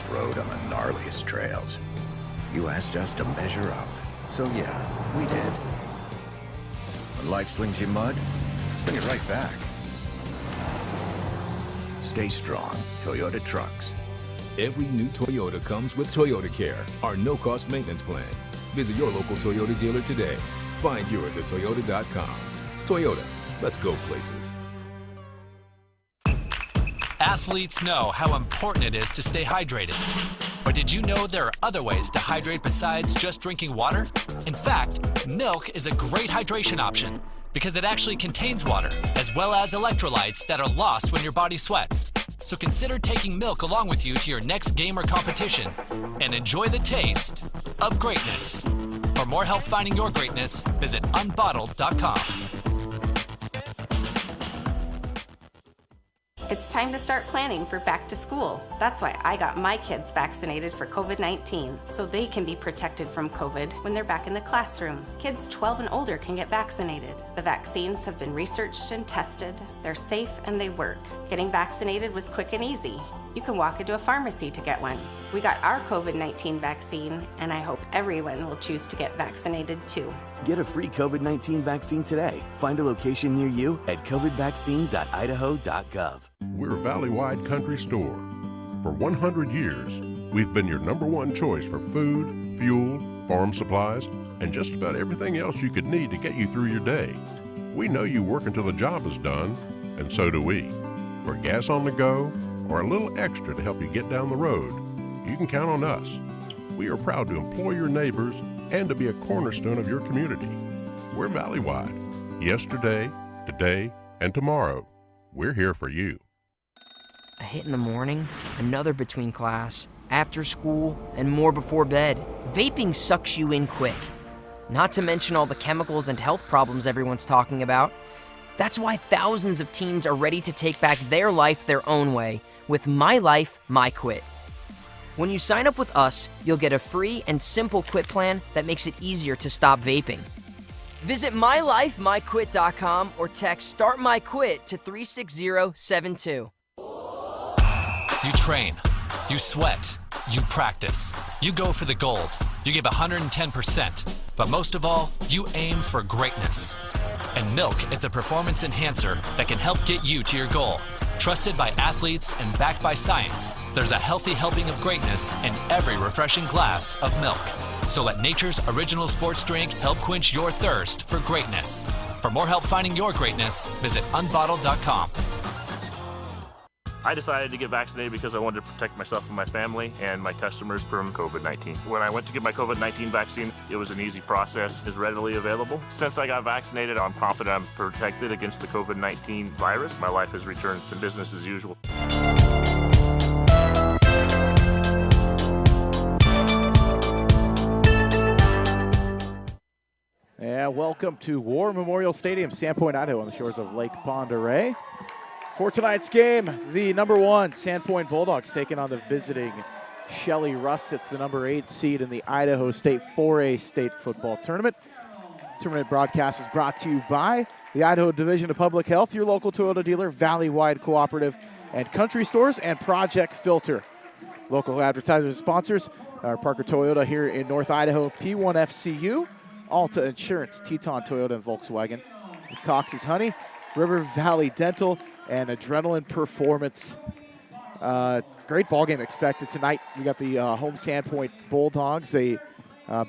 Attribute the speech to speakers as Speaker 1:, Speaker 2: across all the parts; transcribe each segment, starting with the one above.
Speaker 1: off-road on the gnarliest trails. You asked us to measure up. So yeah, we did. When life slings you mud, sling it right back. Stay strong, Toyota Trucks.
Speaker 2: Every new Toyota comes with Toyota Care, our no-cost maintenance plan. Visit your local Toyota dealer today. Find yours at Toyota.com. Toyota, let's go places.
Speaker 3: Athletes know how important it is to stay hydrated. But did you know there are other ways to hydrate besides just drinking water? In fact, milk is a great hydration option because it actually contains water, as well as electrolytes that are lost when your body sweats. So consider taking milk along with you to your next game or competition and enjoy the taste of greatness. For more help finding your greatness, visit unbottled.com.
Speaker 4: It's time to start planning for back to school. That's why I got my kids vaccinated for COVID-19, so they can be protected from COVID when they're back in the classroom. Kids 12 and older can get vaccinated. The vaccines have been researched and tested. They're safe and they work. Getting vaccinated was quick and easy. You can walk into a pharmacy to get one. We got our COVID-19 vaccine, and I hope everyone will choose to get vaccinated too.
Speaker 5: Get a free COVID-19 vaccine today. Find a location near you at covidvaccine.idaho.gov.
Speaker 6: We're Valley-wide country store. For 100 years, we've been your #1 choice for food, fuel, farm supplies, and just about everything else you could need to get you through your day. We know you work until the job is done, and so do we. For gas on the go, or a little extra to help you get down the road, you can count on us. We are proud to employ your neighbors and to be a cornerstone of your community. We're Valley-wide. Yesterday, today, and tomorrow. We're here for you.
Speaker 7: A hit in the morning, another between class, after school, and more before bed. Vaping sucks you in quick. Not to mention all the chemicals and health problems everyone's talking about. That's why thousands of teens are ready to take back their life their own way with My Life, My Quit. When you sign up with us, you'll get a free and simple quit plan that makes it easier to stop vaping. Visit mylifemyquit.com or text Start My Quit to 36072.
Speaker 3: You train, you sweat, you practice, you go for the gold, you give 110%, but most of all, you aim for greatness. And milk is the performance enhancer that can help get you to your goal. Trusted by athletes and backed by science, there's a healthy helping of greatness in every refreshing glass of milk. So let nature's original sports drink help quench your thirst for greatness. For more help finding your greatness, visit unbottled.com.
Speaker 8: I decided to get vaccinated because I wanted to protect myself and my family and my customers from COVID-19. When I went to get my COVID-19 vaccine, it was an easy process, is readily available. Since I got vaccinated, I'm confident I'm protected against the COVID-19 virus. My life has returned to business as usual.
Speaker 9: Yeah, welcome to War Memorial Stadium, Sandpoint, Idaho, on the shores of Lake Pend Oreille. For tonight's game, the #1 Sandpoint Bulldogs taking on the visiting Shelley Russets, the #8 seed in the Idaho State 4A State Football Tournament. Tournament broadcast is brought to you by the Idaho Division of Public Health, your local Toyota dealer, Valley-wide Cooperative and Country Stores, and Project Filter. Local advertisers and sponsors are Parker Toyota here in North Idaho, P1FCU, Alta Insurance, Teton Toyota and Volkswagen, Cox's Honey, River Valley Dental, and Adrenaline Performance. Great ball game expected tonight. We got the home Sandpoint Bulldogs, a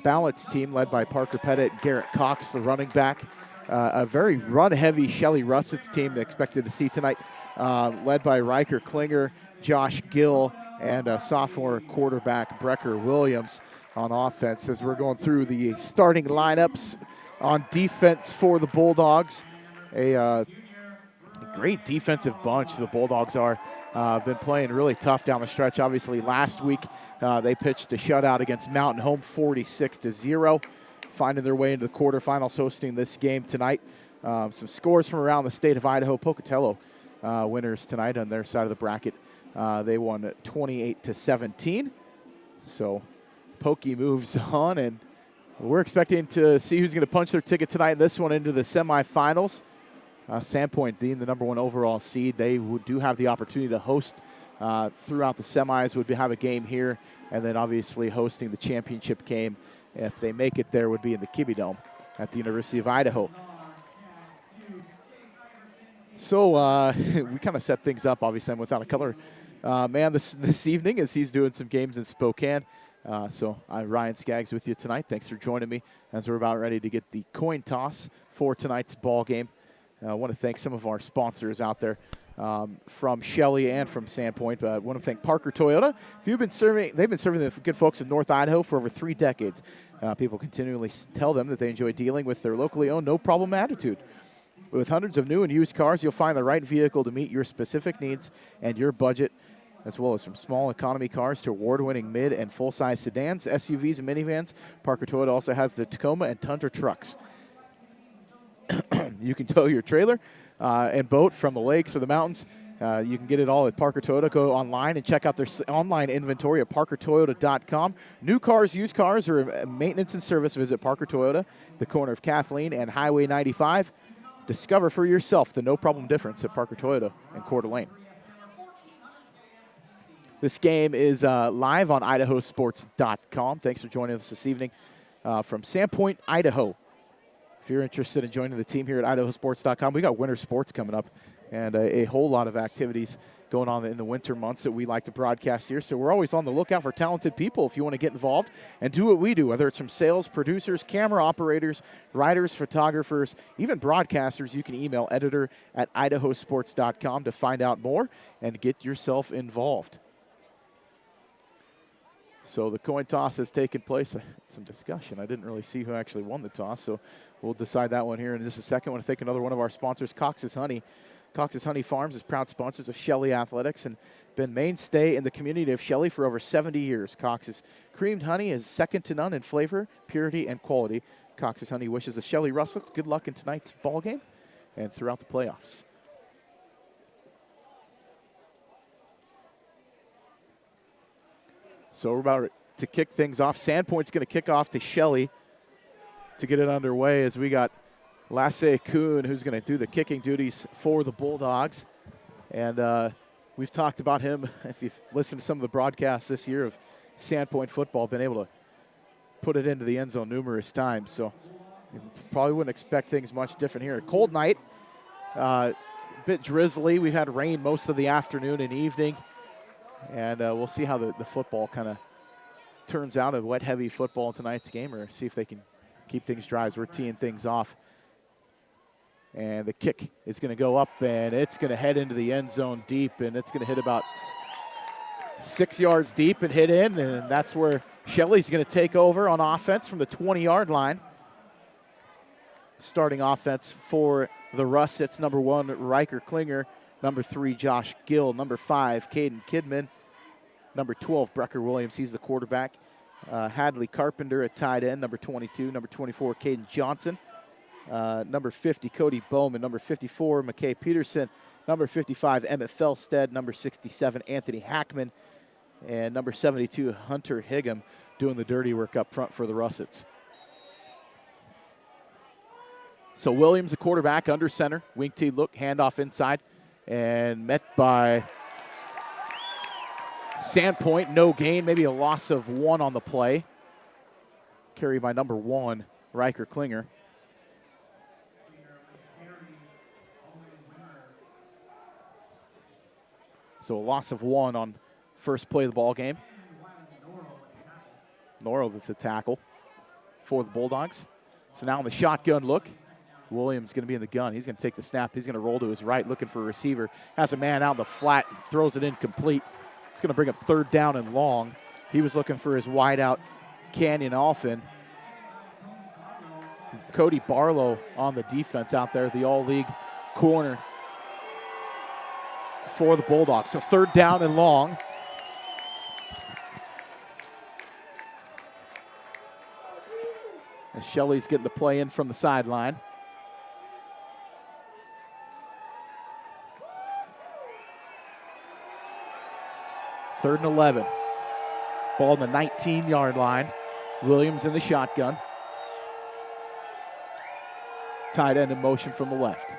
Speaker 9: balanced team led by Parker Pettit, Garrett Cox, the running back. A very run-heavy Shelley Russets team expected to see tonight, led by Riker Klinger, Josh Gill, and sophomore quarterback Brecker Williams on offense. As we're going through the starting lineups on defense for the Bulldogs, a great defensive bunch the Bulldogs are. Been playing really tough down the stretch. Obviously, last week they pitched a shutout against Mountain Home 46-0, finding their way into the quarterfinals, hosting this game tonight. Some scores from around the state of Idaho. Pocatello winners tonight on their side of the bracket. They won 28-17. So Pokey moves on, and we're expecting to see who's going to punch their ticket tonight in this one into the semifinals. Sandpoint being the #1 overall seed, they do have the opportunity to host throughout the semis would have a game here, and then obviously hosting the championship game, if they make it there, would be in the Kibbe Dome at the University of Idaho. So we kind of set things up. Obviously, I'm without a color man this evening as he's doing some games in Spokane. So I'm Ryan Skaggs with you tonight. Thanks for joining me as we're about ready to get the coin toss for tonight's ball game. I want to thank some of our sponsors out there from Shelley and from Sandpoint. But I want to thank Parker Toyota. They've been serving the good folks of North Idaho for over 3 decades. People continually tell them that they enjoy dealing with their locally owned, no-problem attitude. With hundreds of new and used cars, you'll find the right vehicle to meet your specific needs and your budget, as well as from small economy cars to award-winning mid and full-size sedans, SUVs, and minivans. Parker Toyota also has the Tacoma and Tundra trucks. You can tow your trailer and boat from the lakes or the mountains. You can get it all at Parker Toyota. Go online and check out their online inventory at parkertoyota.com. New cars, used cars, or maintenance and service, visit Parker Toyota, the corner of Kathleen and Highway 95. Discover for yourself the no-problem difference at Parker Toyota in Coeur d'Alene. This game is live on IdahoSports.com. Thanks for joining us this evening from Sandpoint, Idaho. If you're interested in joining the team here at IdahoSports.com, we got winter sports coming up and a whole lot of activities going on in the winter months that we like to broadcast here. So we're always on the lookout for talented people if you want to get involved and do what we do, whether it's from sales, producers, camera operators, writers, photographers, even broadcasters. You can email editor@IdahoSports.com to find out more and get yourself involved. So the coin toss has taken place. Some discussion. I didn't really see who actually won the toss, so we'll decide that one here in just a second. I want to thank another one of our sponsors, Cox's Honey. Cox's Honey Farms is proud sponsors of Shelley Athletics and been mainstay in the community of Shelley for over 70 years. Cox's creamed honey is second to none in flavor, purity, and quality. Cox's Honey wishes the Shelley Rustlets good luck in tonight's ball game and throughout the playoffs. So we're about to kick things off. Sandpoint's going to kick off to Shelley to get it underway as we got Lasse Kuhn, who's going to do the kicking duties for the Bulldogs. And we've talked about him, if you've listened to some of the broadcasts this year of Sandpoint football, been able to put it into the end zone numerous times. So you probably wouldn't expect things much different here. A cold night, a bit drizzly. We've had rain most of the afternoon and evening. And we'll see how the football kind of turns out, a wet, heavy football in tonight's game, or see if they can keep things dry as we're teeing things off. And the kick is going to go up, and it's going to head into the end zone deep, and it's going to hit about 6 yards deep and hit in, and that's where Shelley's going to take over on offense from the 20-yard line. Starting offense for the Russets, number 1, Riker Klinger. Number 3, Josh Gill. Number 5, Caden Kidman. Number 12, Brecker Williams. He's the quarterback. Hadley Carpenter at tight end. Number 22. Number 24, Caden Johnson. Number 50, Cody Bowman. Number 54, McKay Peterson. Number 55, Emmett Felstead. Number 67, Anthony Hackman. And number 72, Hunter Higgum, doing the dirty work up front for the Russets. So Williams, the quarterback, under center. Wing T look, handoff inside. And met by Sandpoint, no gain, maybe a loss of 1 on the play. Carried by number 1, Riker Klinger. So a loss of 1 on first play of the ball game. Norrell with the tackle for the Bulldogs. So now in the shotgun look, Williams going to be in the gun. He's going to take the snap. He's going to roll to his right, looking for a receiver. Has a man out in the flat, throws it incomplete. It's going to bring up 3rd down and long. He was looking for his wide out Canyon Alphin. Cody Barlow on the defense out there, the all-league corner for the Bulldogs. So 3rd down and long. As Shelley's getting the play in from the sideline. Third and 11. Ball on the 19-yard line. Williams in the shotgun. Tight end in motion from the left.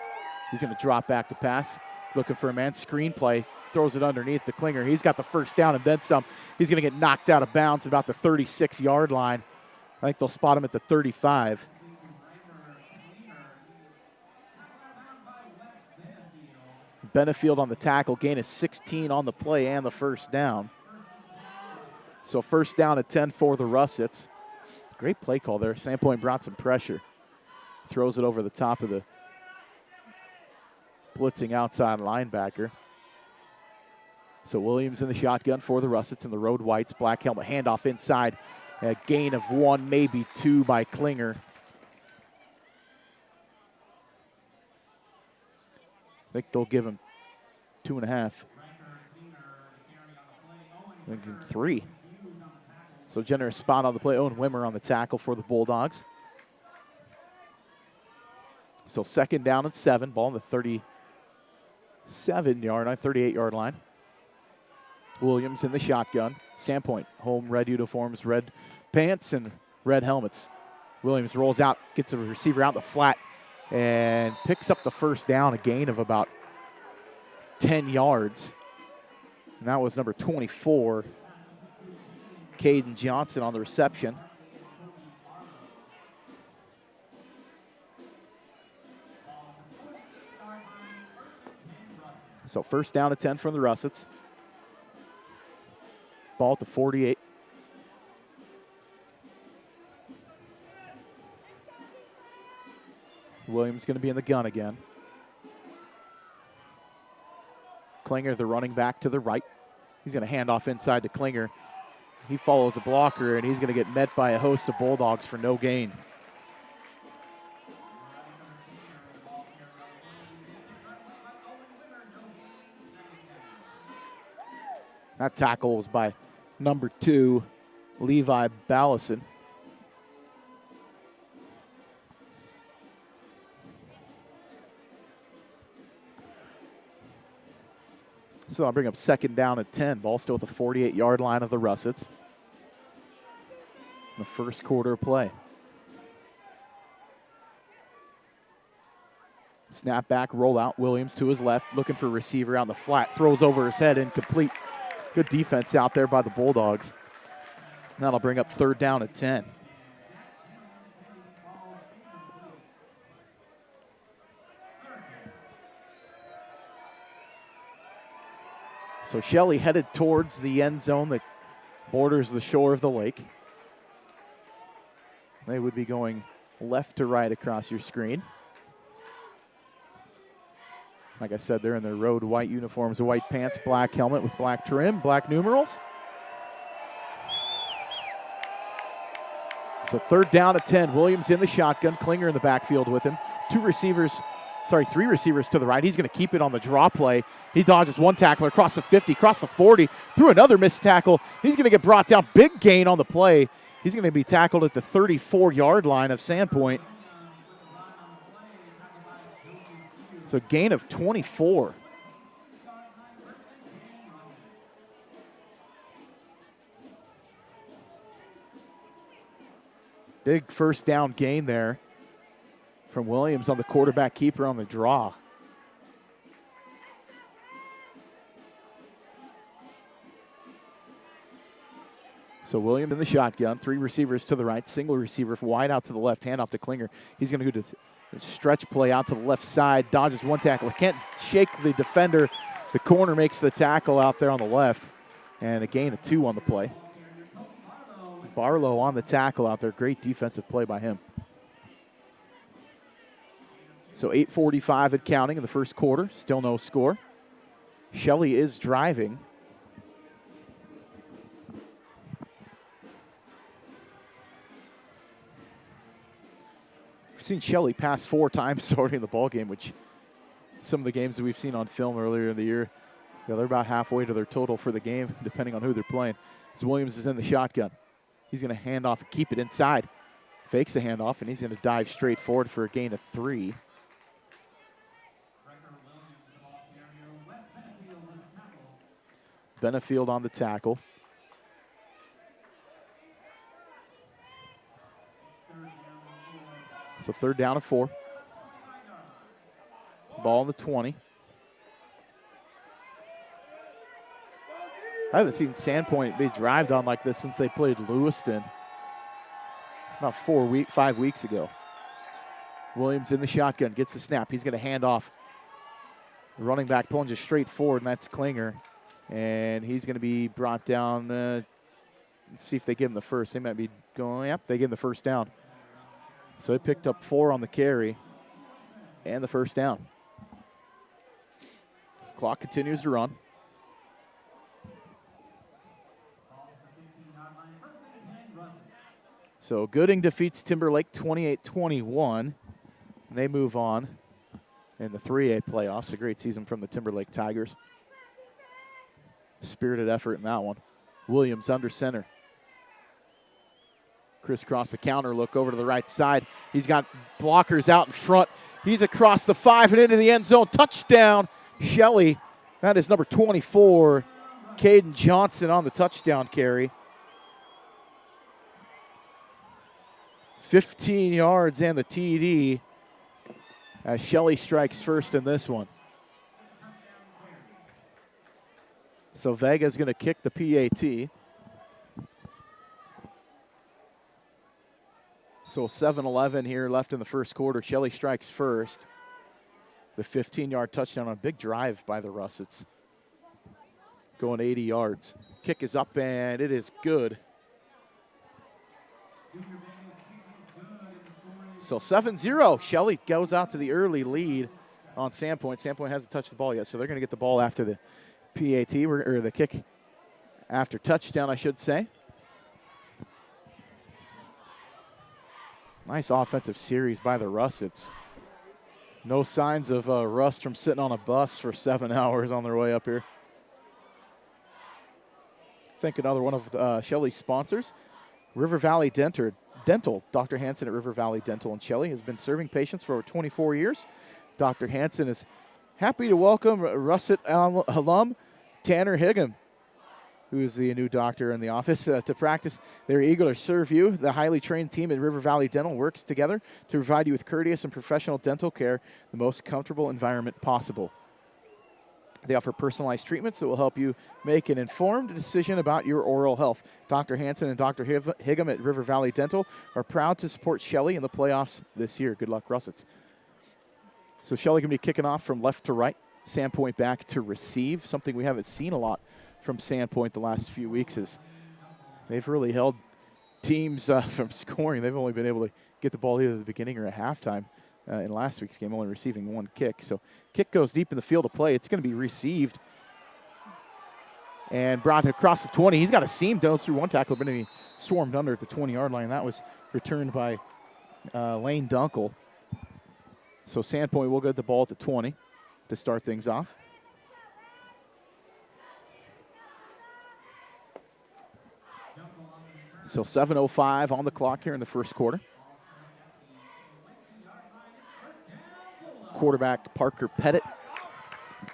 Speaker 9: He's going to drop back to pass. Looking for a man. Screen play. throws it underneath to Klinger. He's got the first down and then some. He's going to get knocked out of bounds at about the 36-yard line. I think they'll spot him at the 35. Benefield on the tackle, gain of 16 on the play and the first down. So first down at 10 for the Russets. Great play call there. Sandpoint brought some pressure. Throws it over the top of the blitzing outside linebacker. So Williams in the shotgun for the Russets in the road whites. Black helmet handoff inside. A gain of 1, maybe 2 by Klinger. I think they'll give him 2.5. I think 3. So generous spot on the play. Owen Wimmer on the tackle for the Bulldogs. So second down and 7. Ball on the 38-yard line. Williams in the shotgun. Sandpoint, home red uniforms, red pants, and red helmets. Williams rolls out, gets the receiver out in the flat, and picks up the first down, a gain of about 10 yards. And that was number 24, Caden Johnson on the reception. So first down at 10 from the Russets. Ball at the 48. Williams going to be in the gun again. Klinger, the running back, to the right. He's going to hand off inside to Klinger. He follows a blocker, and he's going to get met by a host of Bulldogs for no gain. That tackle was by number 2, Levi Ballison. So I'll bring up second down at 10. Ball still at the 48-yard line of the Russets. The first quarter of play. Snap back, roll out. Williams to his left, looking for a receiver out in the flat. Throws over his head, incomplete. Good defense out there by the Bulldogs. That'll bring up third down at 10. So Shelley headed towards the end zone that borders the shore of the lake. They would be going left to right across your screen. Like I said, they're in their road white uniforms, white pants, black helmet with black trim, black numerals. So third down at 10. Williams in the shotgun, Klinger in the backfield with him. Three receivers to the right. He's going to keep it on the draw play. He dodges one tackler across the 50, across the 40, through another missed tackle. He's going to get brought down. Big gain on the play. He's going to be tackled at the 34-yard line of Sandpoint. So gain of 24. Big first down gain there from Williams on the quarterback keeper on the draw. So Williams in the shotgun, three receivers to the right, single receiver wide out to the left, handoff to Klinger. He's going to go to the stretch play out to the left side, dodges one tackle. Can't shake the defender. The corner makes the tackle out there on the left, and a gain of 2 on the play. Barlow on the tackle out there. Great defensive play by him. So 8:45 at counting in the first quarter. Still no score. Shelley is driving. We've seen Shelley pass 4 times already in the ballgame, which some of the games that we've seen on film earlier in the year, they're about halfway to their total for the game, depending on who they're playing. So Williams is in the shotgun. He's going to hand off and keep it inside. Fakes the handoff, and he's going to dive straight forward for a gain of 3. Benefield on the tackle. So third down and 4. Ball on the 20. I haven't seen Sandpoint be drived on like this since they played Lewiston about 5 weeks ago. Williams in the shotgun, gets the snap. He's going to hand off. The running back pulling just straight forward, and that's Klinger. And he's going to be brought down. Let's see if they give him the first. They might be going, yep, they give him the first down. So they picked up 4 on the carry and the first down. The clock continues to run. So Gooding defeats Timberlake 28-21. They move on in the 3A playoffs. A great season from the Timberlake Tigers. Spirited effort in that one. Williams under center. Crisscross the counter, look over to the right side. He's got blockers out in front. He's across the 5 and into the end zone. Touchdown, Shelley. That is number 24, Caden Johnson on the touchdown carry. 15 yards and the TD as Shelley strikes first in this one. So Vega's going to kick the PAT. So 7-11 here left in the first quarter. Shelley strikes first. The 15-yard touchdown on a big drive by the Russets. Going 80 yards. Kick is up and it is good. So 7-0. Shelley goes out to the early lead on Sandpoint. Sandpoint hasn't touched the ball yet, so they're going to get the ball after the PAT, or the kick after touchdown, I should say. Nice offensive series by the Russets. No signs of rust from sitting on a bus for 7 hours on their way up here. I think another one of Shelley's sponsors, River Valley Dental. Dr. Hansen at River Valley Dental in Shelley has been serving patients for over 24 years. Dr. Hansen is happy to welcome Russet alum Tanner Higham, who is the new doctor in the office, to practice. They're eager to serve you. The highly trained team at River Valley Dental works together to provide you with courteous and professional dental care, the most comfortable environment possible. They offer personalized treatments that will help you make an informed decision about your oral health. Dr. Hansen and Dr. Higham at River Valley Dental are proud to support Shelley in the playoffs this year. Good luck, Russets. So Shelley going to be kicking off from left to right. Sandpoint back to receive, something we haven't seen a lot from Sandpoint the last few weeks. Is they've really held teams from scoring. They've only been able to get the ball either at the beginning or at halftime. In last week's game, only receiving 1 kick. So kick goes deep in the field of play. It's going to be received and brought across the 20. He's got a seam, goes through 1 tackle, but then he swarmed under at the 20-yard line. That was returned by Lane Dunkel. So Sandpoint will get the ball at the 20 to start things off. So 7:05 on the clock here in the first quarter. Quarterback Parker Pettit.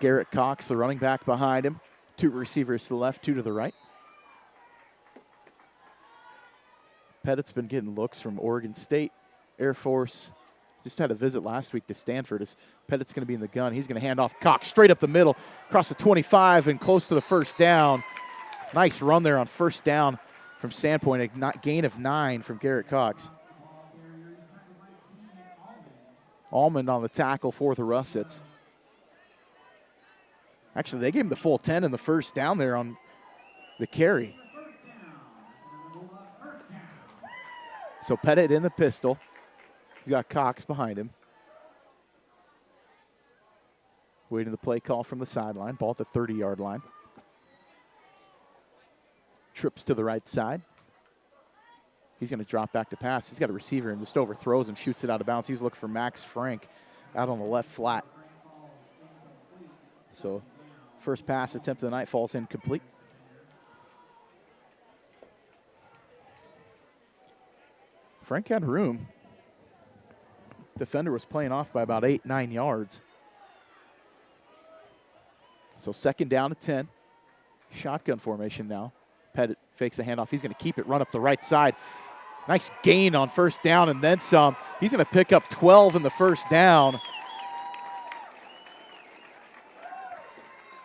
Speaker 9: Garrett Cox, the running back behind him. 2 receivers to the left, 2 to the right. Pettit's been getting looks from Oregon State, Air Force. Just had a visit last week to Stanford. As Pettit's going to be in the gun. He's going to hand off Cox straight up the middle, across the 25 and close to the first down. Nice run there on first down from Sandpoint. A gain of 9 from Garrett Cox. Almond on the tackle for the Russets. Actually, they gave him the full 10 in the first down there on the carry. So Pettit in the pistol. He's got Cox behind him. Waiting the play call from the sideline. Ball at the 30-yard line. Trips to the right side. He's going to drop back to pass. He's got a receiver and just overthrows him, shoots it out of bounds. He's looking for Max Frank out on the left flat. So first pass attempt of the night falls incomplete. Frank had room. Defender was playing off by about 8-9 yards. So second down to 10. Shotgun formation now. Pettit fakes a handoff. He's going to keep it, run up the right side. Nice gain on first down and then some. He's going to pick up 12 in the first down.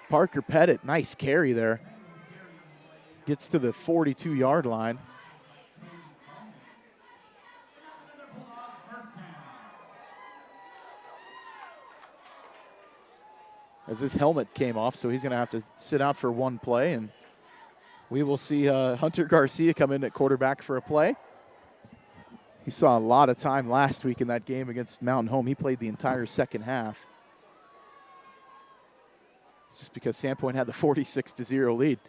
Speaker 9: Parker Pettit, nice carry there. Gets to the 42-yard line. As his helmet came off, so he's going to have to sit out for one play, and we will see Hunter Garcia come in at quarterback for a play. He saw a lot of time last week in that game against Mountain Home. He played the entire second half just because Sandpoint had the 46-0 lead.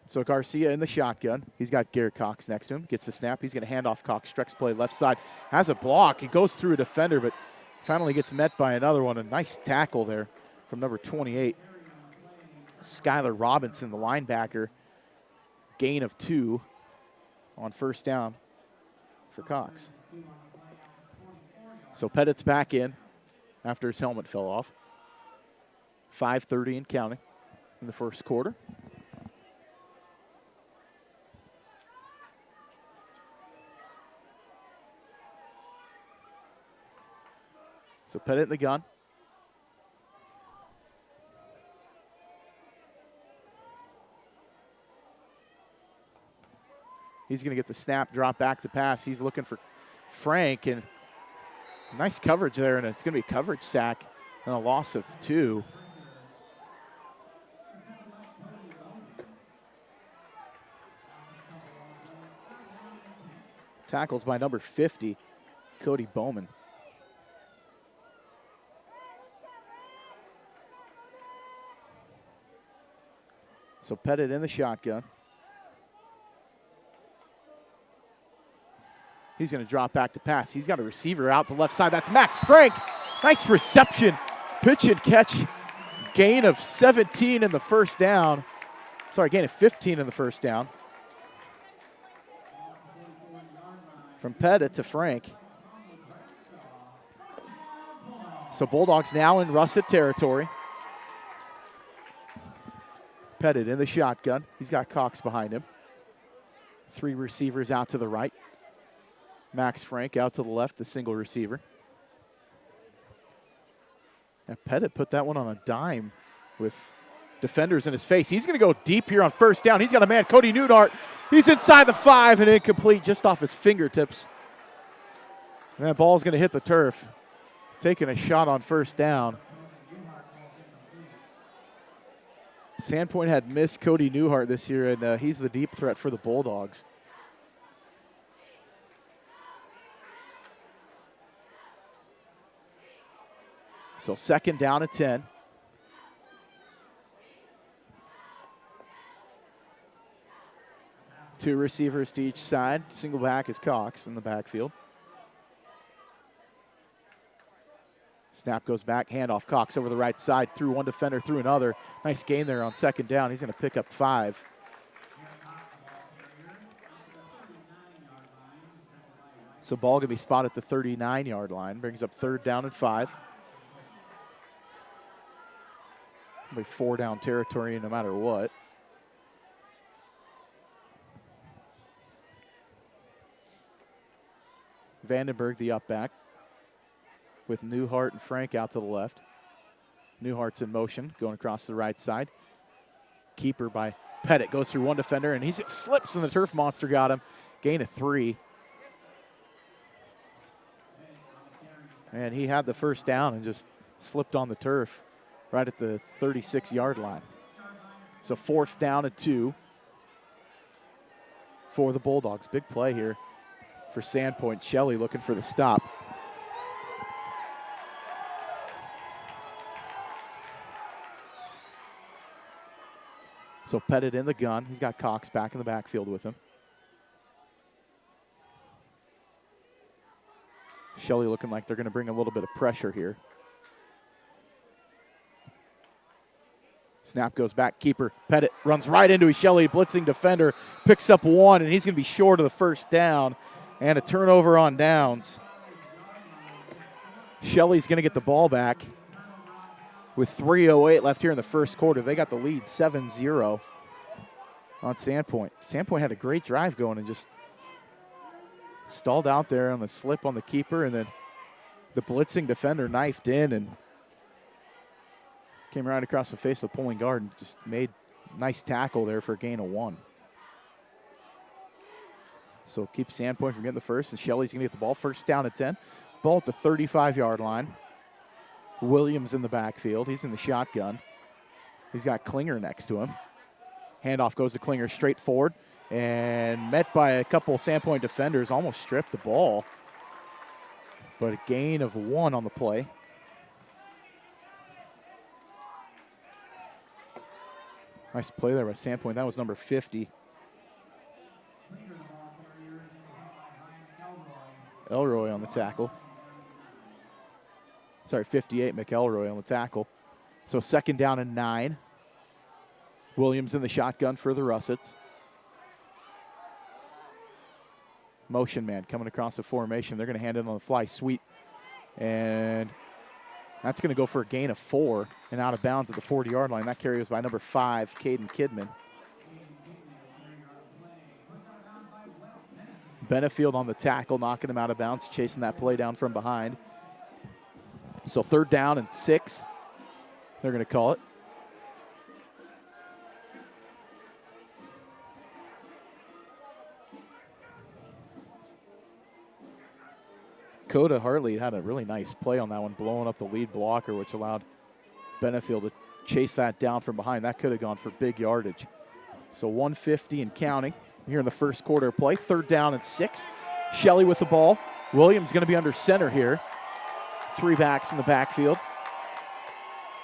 Speaker 9: So Garcia in the shotgun. He's got Garrett Cox next to him. Gets the snap. He's going to hand off Cox. Stretch play left side. Has a block. He goes through a defender, but finally gets met by another one. A nice tackle there from number 28. Skylar Robinson, the linebacker. Gain of 2 on first down for Cox. So Pettit's back in after his helmet fell off. 5:30 and counting in the first quarter. So Pettit in the gun. He's going to get the snap, drop back the pass. He's looking for Frank, and nice coverage there, and it's going to be a coverage sack and a loss of 2. Tackles by number 50, Cody Bowman. So Pettit in the shotgun. He's going to drop back to pass. He's got a receiver out the left side. That's Max Frank. Nice reception. Pitch and catch. Gain of 17 in the first down. Sorry, gain of 15 in the first down. From Pettit to Frank. So Bulldogs now in russet territory. Pettit in the shotgun. He's got Cox behind him. 3 receivers out to the right. Max Frank out to the left, the single receiver. And Pettit put that one on a dime with defenders in his face. He's going to go deep here on first down. He's got a man, Cody Newhart. He's inside the 5 and incomplete just off his fingertips. And that ball's going to hit the turf. Taking a shot on first down. Sandpoint had missed Cody Newhart this year, and he's the deep threat for the Bulldogs. So second down at 10. Two receivers to each side. Single back is Cox in the backfield. Snap goes back, handoff. Cox over the right side, through one defender, through another. Nice gain there on second down. He's going to pick up 5. So ball going to be spotted at the 39-yard line. Brings up third down and 5. Be 4 down territory no matter what. Vandenberg, the up back, with Newhart and Frank out to the left. Newhart's in motion, going across the right side. Keeper by Pettit goes through one defender, and he slips, and the turf monster got him. Gain of 3. And he had the first down and just slipped on the turf right at the 36-yard line. So fourth down at 2 for the Bulldogs. Big play here for Sandpoint. Shelley looking for the stop. So Pettit in the gun. He's got Cox back in the backfield with him. Shelley looking like they're going to bring a little bit of pressure here. Snap goes back, keeper. Pettit runs right into a Shelley blitzing defender, picks up 1, and he's going to be short of the first down, and a turnover on downs. Shelley's going to get the ball back with 3:08 left here in the first quarter. They got the lead 7-0 on Sandpoint. Sandpoint had a great drive going and just stalled out there on the slip on the keeper, and then the blitzing defender knifed in and came right across the face of the pulling guard and just made a nice tackle there for a gain of 1. So keep Sandpoint from getting the first, and Shelley's going to get the ball. First down at 10. Ball at the 35-yard line. Williams in the backfield. He's in the shotgun. He's got Klinger next to him. Handoff goes to Klinger straight forward, and met by a couple Sandpoint defenders, almost stripped the ball. But a gain of 1 on the play. Nice play there by Sandpoint. That was number 50. Elroy on the tackle. Sorry, 58, McElroy on the tackle. So second down and 9. Williams in the shotgun for the Russets. Motion man coming across the formation. They're going to hand it on the fly sweep. And that's going to go for a gain of 4 and out of bounds at the 40-yard line. That carry was by number 5, Caden Kidman. Benefield on the tackle, knocking him out of bounds, chasing that play down from behind. So third down and 6, they're going to call it. Coda Hartley had a really nice play on that one, blowing up the lead blocker, which allowed Benefield to chase that down from behind. That could have gone for big yardage. So 150 and counting here in the first quarter of play. Third down and 6. Shelley with the ball. Williams going to be under center here. 3 backs in the backfield.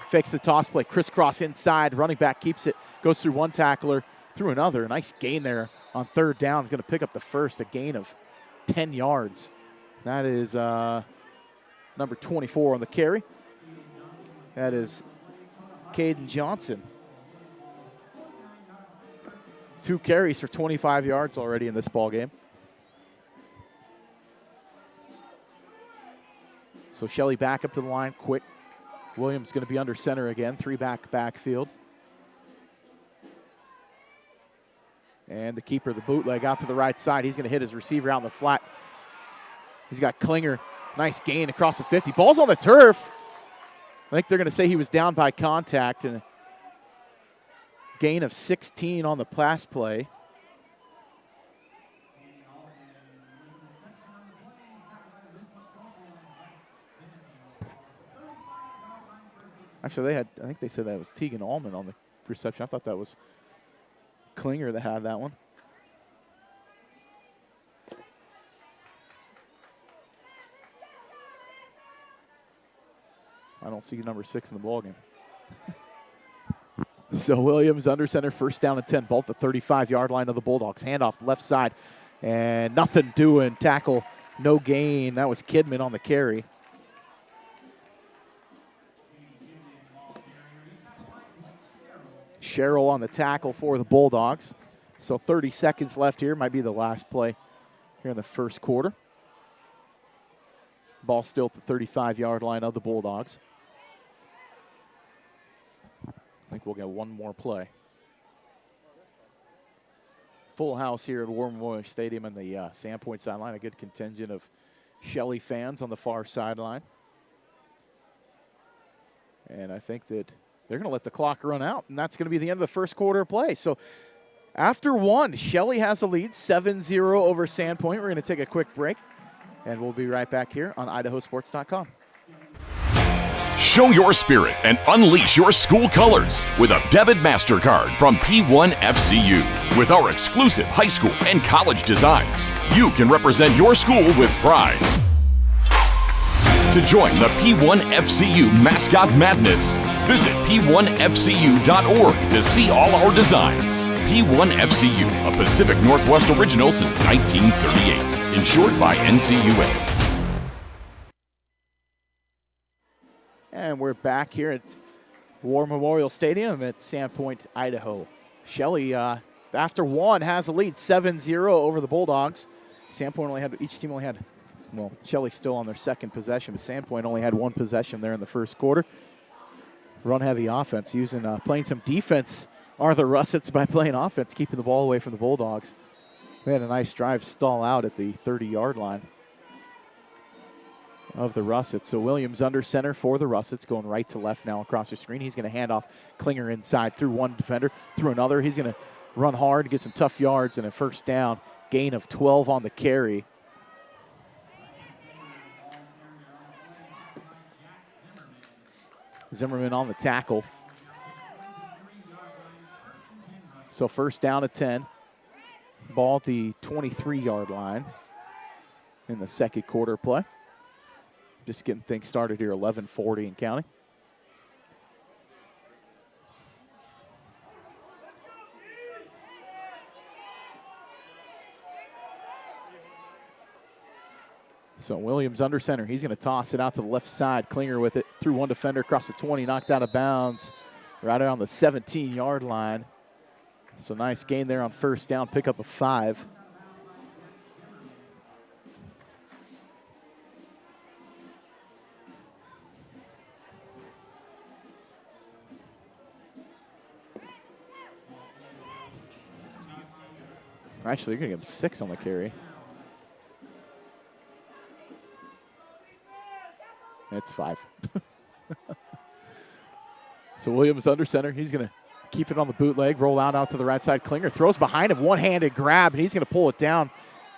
Speaker 9: Fakes the toss play, crisscross inside. Running back keeps it, goes through one tackler, through another. Nice gain there on third down. He's going to pick up the first, a gain of 10 yards. That is number 24 on the carry. That is Caden Johnson. 2 carries for 25 yards already in this ball game. So Shelley back up to the line quick. Williams going to be under center again. 3-back backfield. And the keeper, the bootleg out to the right side. He's going to hit his receiver out in the flat. He's got Klinger. Nice gain across the 50. Ball's on the turf. I think they're going to say he was down by contact, and a gain of 16 on the pass play. Actually, I think they said that was Tegan Allman on the reception. I thought that was Klinger that had that one. I don't see number 6 in the ballgame. So Williams under center, first down and 10. Ball at the 35-yard line of the Bulldogs. Handoff left side, and nothing doing. Tackle, no gain. That was Kidman on the carry. Sherrill on the tackle for the Bulldogs. So 30 seconds left here. Might be the last play here in the first quarter. Ball still at the 35-yard line of the Bulldogs. I think we'll get one more play. Full house here at War Memorial Stadium in the Sandpoint sideline. A good contingent of Shelley fans on the far sideline. And I think that they're going to let the clock run out, and that's going to be the end of the first quarter of play. So after 1, Shelley has a lead, 7-0 over Sandpoint. We're going to take a quick break, and we'll be right back here on IdahoSports.com.
Speaker 10: Show your spirit and unleash your school colors with a debit MasterCard from P1FCU. With our exclusive high school and college designs, you can represent your school with pride. To join the P1FCU Mascot Madness, visit P1FCU.org to see all our designs. P1FCU, a Pacific Northwest original since 1938, insured by NCUA.
Speaker 9: And we're back here at War Memorial Stadium at Sandpoint, Idaho. Shelley, after 1, has a lead, 7-0 over the Bulldogs. Each team only had, well, Shelley's still on their second possession, but Sandpoint only had 1 possession there in the first quarter. Run-heavy offense, playing some defense are the Russets by playing offense, keeping the ball away from the Bulldogs. They had a nice drive stall out at the 30-yard line of the Russets. So Williams under center for the Russets, going right to left now across the screen. He's going to hand off Klinger inside through one defender, through another. He's going to run hard, get some tough yards, and a first down Gain of 12 on the carry. Zimmerman on the tackle. So first down at 10. Ball at the 23-yard line in the second quarter play. Just getting things started here, 11:40 and counting. So Williams under center. He's going to toss it out to the left side. Klinger with it through one defender across the 20, knocked out of bounds right around the 17-yard line. So nice gain there on first down, pick up a 5. Actually, they're going to give him 6 on the carry. It's 5. So Williams under center. He's going to keep it on the bootleg, roll out to the right side. Klinger throws behind him, one-handed grab, and he's going to pull it down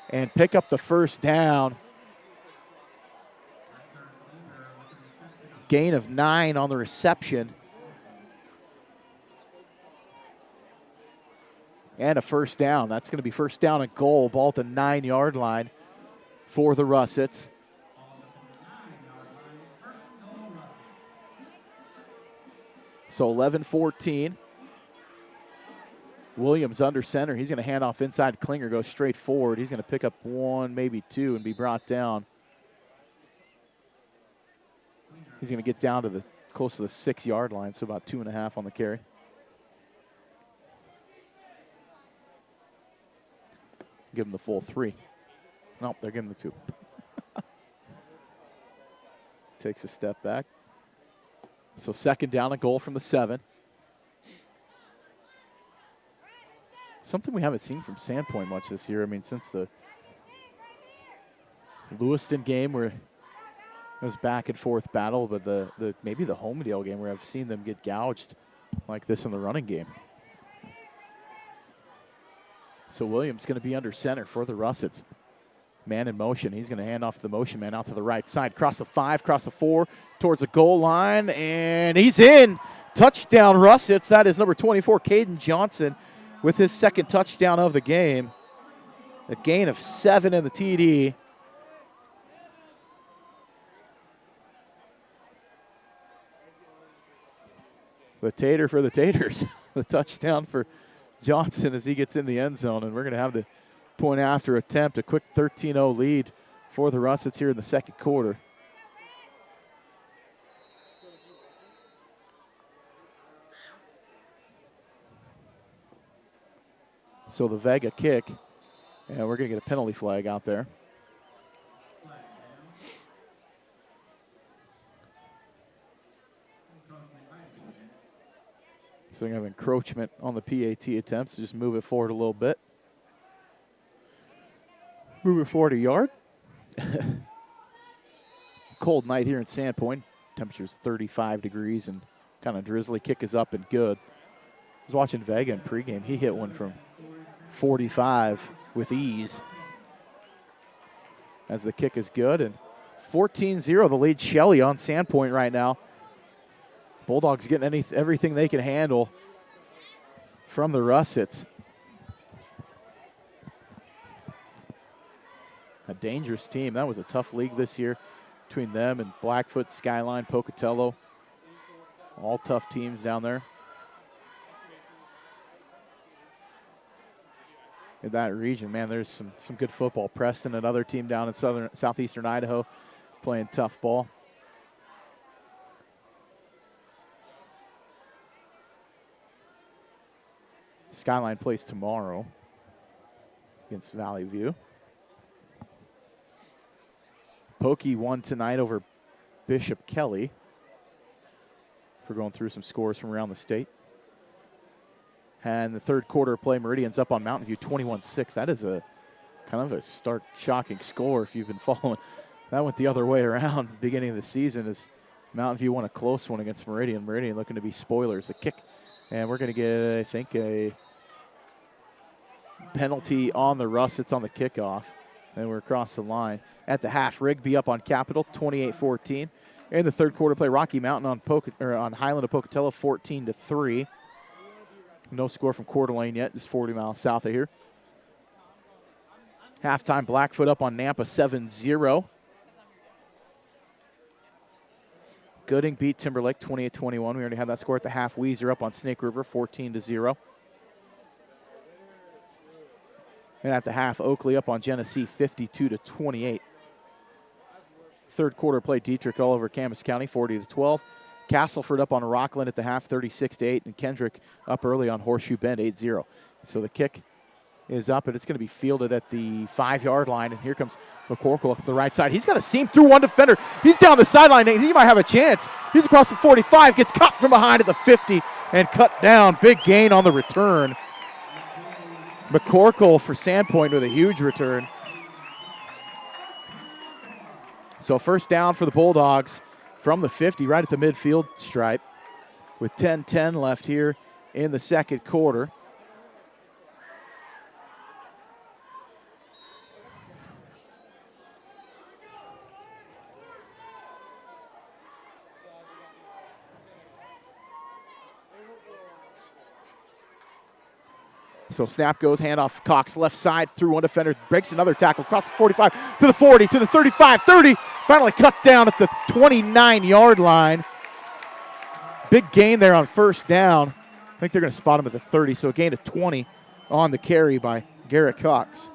Speaker 9: and pick up the first down. Gain of 9 on the reception. And a first down. That's going to be first down and goal. Ball at the 9-yard line for the Russets. So 11-14. Williams under center. He's going to hand off inside. Klinger goes straight forward. He's going to pick up 1, maybe 2, and be brought down. He's going to get down to the close to the 6-yard line, so about 2.5 on the carry. Give him the full 3. Nope, they're giving the 2. Takes a step back. So second down and goal from the 7. Something we haven't seen from Sandpoint much this year. I mean, since the Lewiston game where it was back and forth battle, but the maybe the Homedale game where I've seen them get gouged like this in the running game. So Williams going to be under center for the Russets. Man in motion. He's going to hand off the motion man out to the right side. Cross the 5, cross the 4, towards the goal line, and he's in. Touchdown Russets. That is number 24, Caden Johnson, with his second touchdown of the game. A gain of 7 in the TD. The tater for the taters. The touchdown for Johnson as he gets in the end zone, and we're going to have the point after attempt, a quick 13-0 lead for the Russets here in the second quarter. So the Vega kick, and we're going to get a penalty flag out there. So we're going to have encroachment on the PAT attempts. So just move it forward a little bit. Move it forward a yard. Cold night here in Sandpoint. Temperature's 35 degrees and kind of drizzly. Kick is up and good. I was watching Vega in pregame. He hit one from 45 with ease. As the kick is good. And 14-0, the lead Shelley on Sandpoint right now. Bulldogs getting everything they can handle from the Russets. A dangerous team. That was a tough league this year between them and Blackfoot, Skyline, Pocatello. All tough teams down there in that region. Man, there's some good football. Preston, another team down in southeastern Idaho, playing tough ball. Skyline plays tomorrow against Valley View. Pokey won tonight over Bishop Kelly. For going through some scores from around the state. And the third quarter play, Meridian's up on Mountain View 21-6. That is a kind of a stark, shocking score if you've been following. That went the other way around beginning of the season as Mountain View won a close one against Meridian. Meridian looking to be spoilers. A kick, and we're going to get, I think, penalty on the Russets on the kickoff. And we're across the line. At the half, Rigby up on Capital, 28-14. In the third quarter play, Rocky Mountain on Highland of Pocatello, 14-3. No score from Coeur d'Alene yet, just 40 miles south of here. Halftime, Blackfoot up on Nampa, 7-0. Gooding beat Timberlake, 28-21. We already had that score at the half. Weiser up on Snake River, 14-0. And at the half, Oakley up on Genesee, 52-28. Third quarter play, Dietrich all over Camas County, 40-12. Castleford up on Rockland at the half, 36-8. And Kendrick up early on Horseshoe Bend, 8-0. So the kick is up, and it's going to be fielded at the 5-yard line. And here comes McCorkle up the right side. He's got a seam through one defender. He's down the sideline. He might have a chance. He's across the 45, gets caught from behind at the 50, and cut down. Big gain on the return. McCorkle for Sandpoint with a huge return. So first down for the Bulldogs from the 50, right at the midfield stripe, with 10:10 left here in the second quarter. So snap goes, handoff, Cox left side through one defender, breaks another tackle, across the 45, to the 40, to the 35, 30, finally cut down at the 29-yard line. Big gain there on first down. I think they're going to spot him at the 30, so a gain of 20 on the carry by Garrett Cox.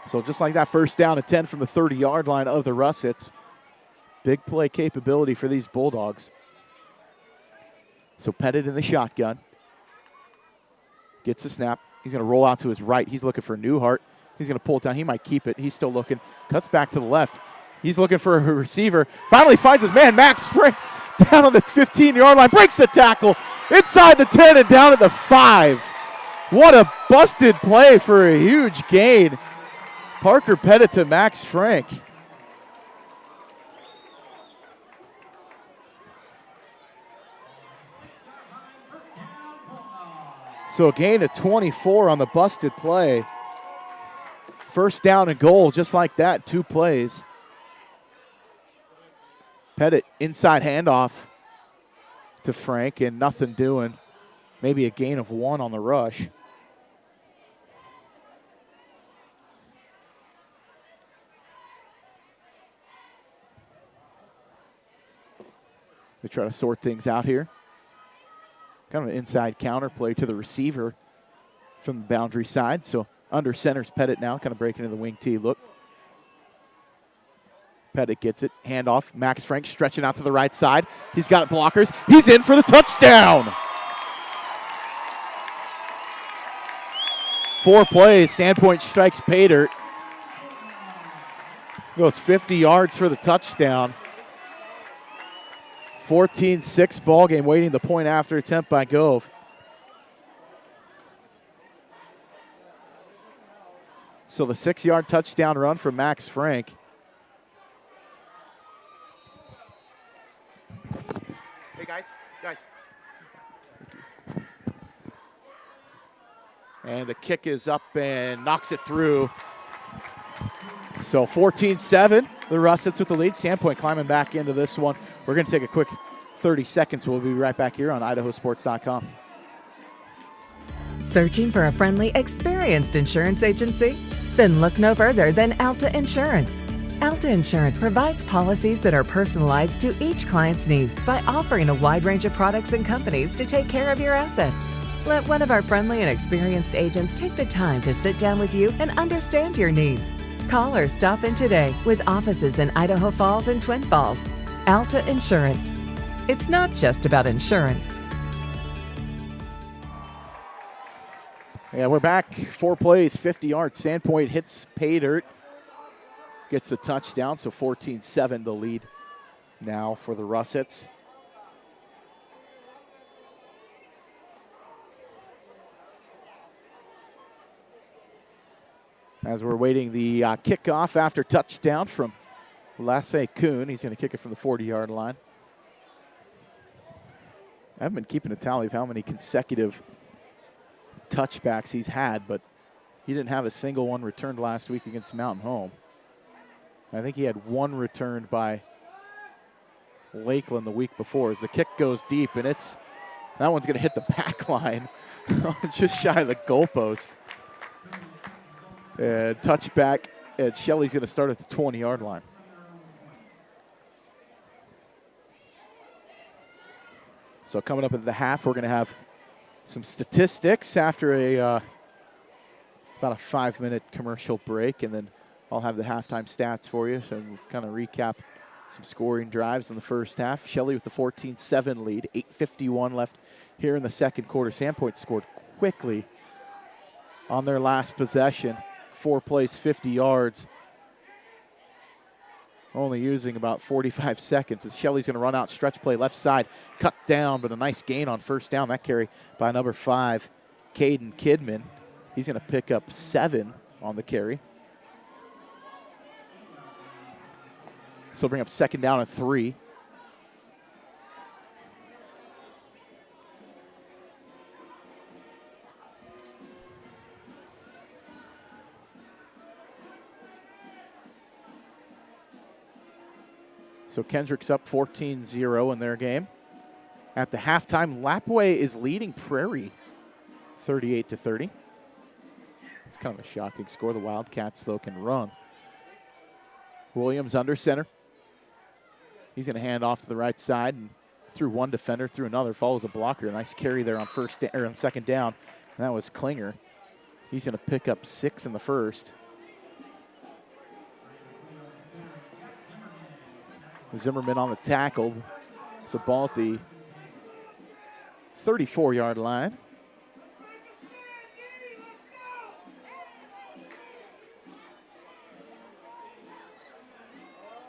Speaker 9: So just like that, first down and 10 from the 30-yard line of the Russets. Big play capability for these Bulldogs. So Pettit in the shotgun. Gets the snap. He's going to roll out to his right. He's looking for Newhart. He's going to pull it down. He might keep it. He's still looking. Cuts back to the left. He's looking for a receiver. Finally finds his man, Max Frick, down on the 15-yard line. Breaks the tackle. Inside the 10 and down at the 5. What a busted play for a huge gain. Parker Pettit to Max Frank. So a gain of 24 on the busted play. First down and goal, just like that, 2 plays. Pettit inside handoff to Frank, and nothing doing. Maybe a gain of 1 on the rush. They try to sort things out here. Kind of an inside counter play to the receiver from the boundary side. So under center's Pettit now, kind of breaking into the wing T look. Pettit gets it, handoff. Max Frank stretching out to the right side. He's got blockers. He's in for the touchdown. 4 plays. Sandpoint strikes pay dirt. Goes 50 yards for the touchdown. 14-6 ball game, waiting the point after attempt by Gove. So the 6-yard touchdown run from Max Frank. Hey, guys. And the kick is up and knocks it through. So 14-7, the Russets with the lead. Sandpoint climbing back into this one. We're going to take a quick 30 seconds. We'll be right back here on IdahoSports.com.
Speaker 11: Searching for a friendly, experienced insurance agency? Then look no further than Alta Insurance. Alta Insurance provides policies that are personalized to each client's needs by offering a wide range of products and companies to take care of your assets. Let one of our friendly and experienced agents take the time to sit down with you and understand your needs. Call or stop in today with offices in Idaho Falls and Twin Falls. Alta Insurance. It's not just about insurance.
Speaker 9: Yeah, we're back. 4 plays, 50 yards. Sandpoint hits pay dirt. Gets the touchdown, so 14-7 the lead now for the Russets. As we're waiting the kickoff after touchdown from Lasse Kuhn. He's going to kick it from the 40-yard line. I haven't been keeping a tally of how many consecutive touchbacks he's had, but he didn't have a single one returned last week against Mountain Home. I think he had one returned by Lakeland the week before as the kick goes deep, and that one's going to hit the back line just shy of the goalpost. And touchback, and Shelley's going to start at the 20-yard line. So coming up at the half, we're going to have some statistics after about a 5-minute commercial break, and then I'll have the halftime stats for you, so we'll kind of recap some scoring drives in the first half. Shelley with the 14-7 lead, 8:51 left here in the second quarter. Sandpoint scored quickly on their last possession. 4 plays, 50 yards. Only using about 45 seconds as Shelley's going to run out, stretch play left side, cut down, but a nice gain on first down. That carry by number 5, Caden Kidman. He's going to pick up 7 on the carry. So bring up second down and 3. So Kendrick's up 14-0 in their game. At the halftime, Lapway is leading Prairie 38-30. It's kind of a shocking score. The Wildcats, though, can run. Williams under center. He's going to hand off to the right side and through one defender, through another, follows a blocker. Nice carry there on on second down. And that was Klinger. He's going to pick up 6 in the first. Zimmerman on the tackle. So ball at the 34-yard line.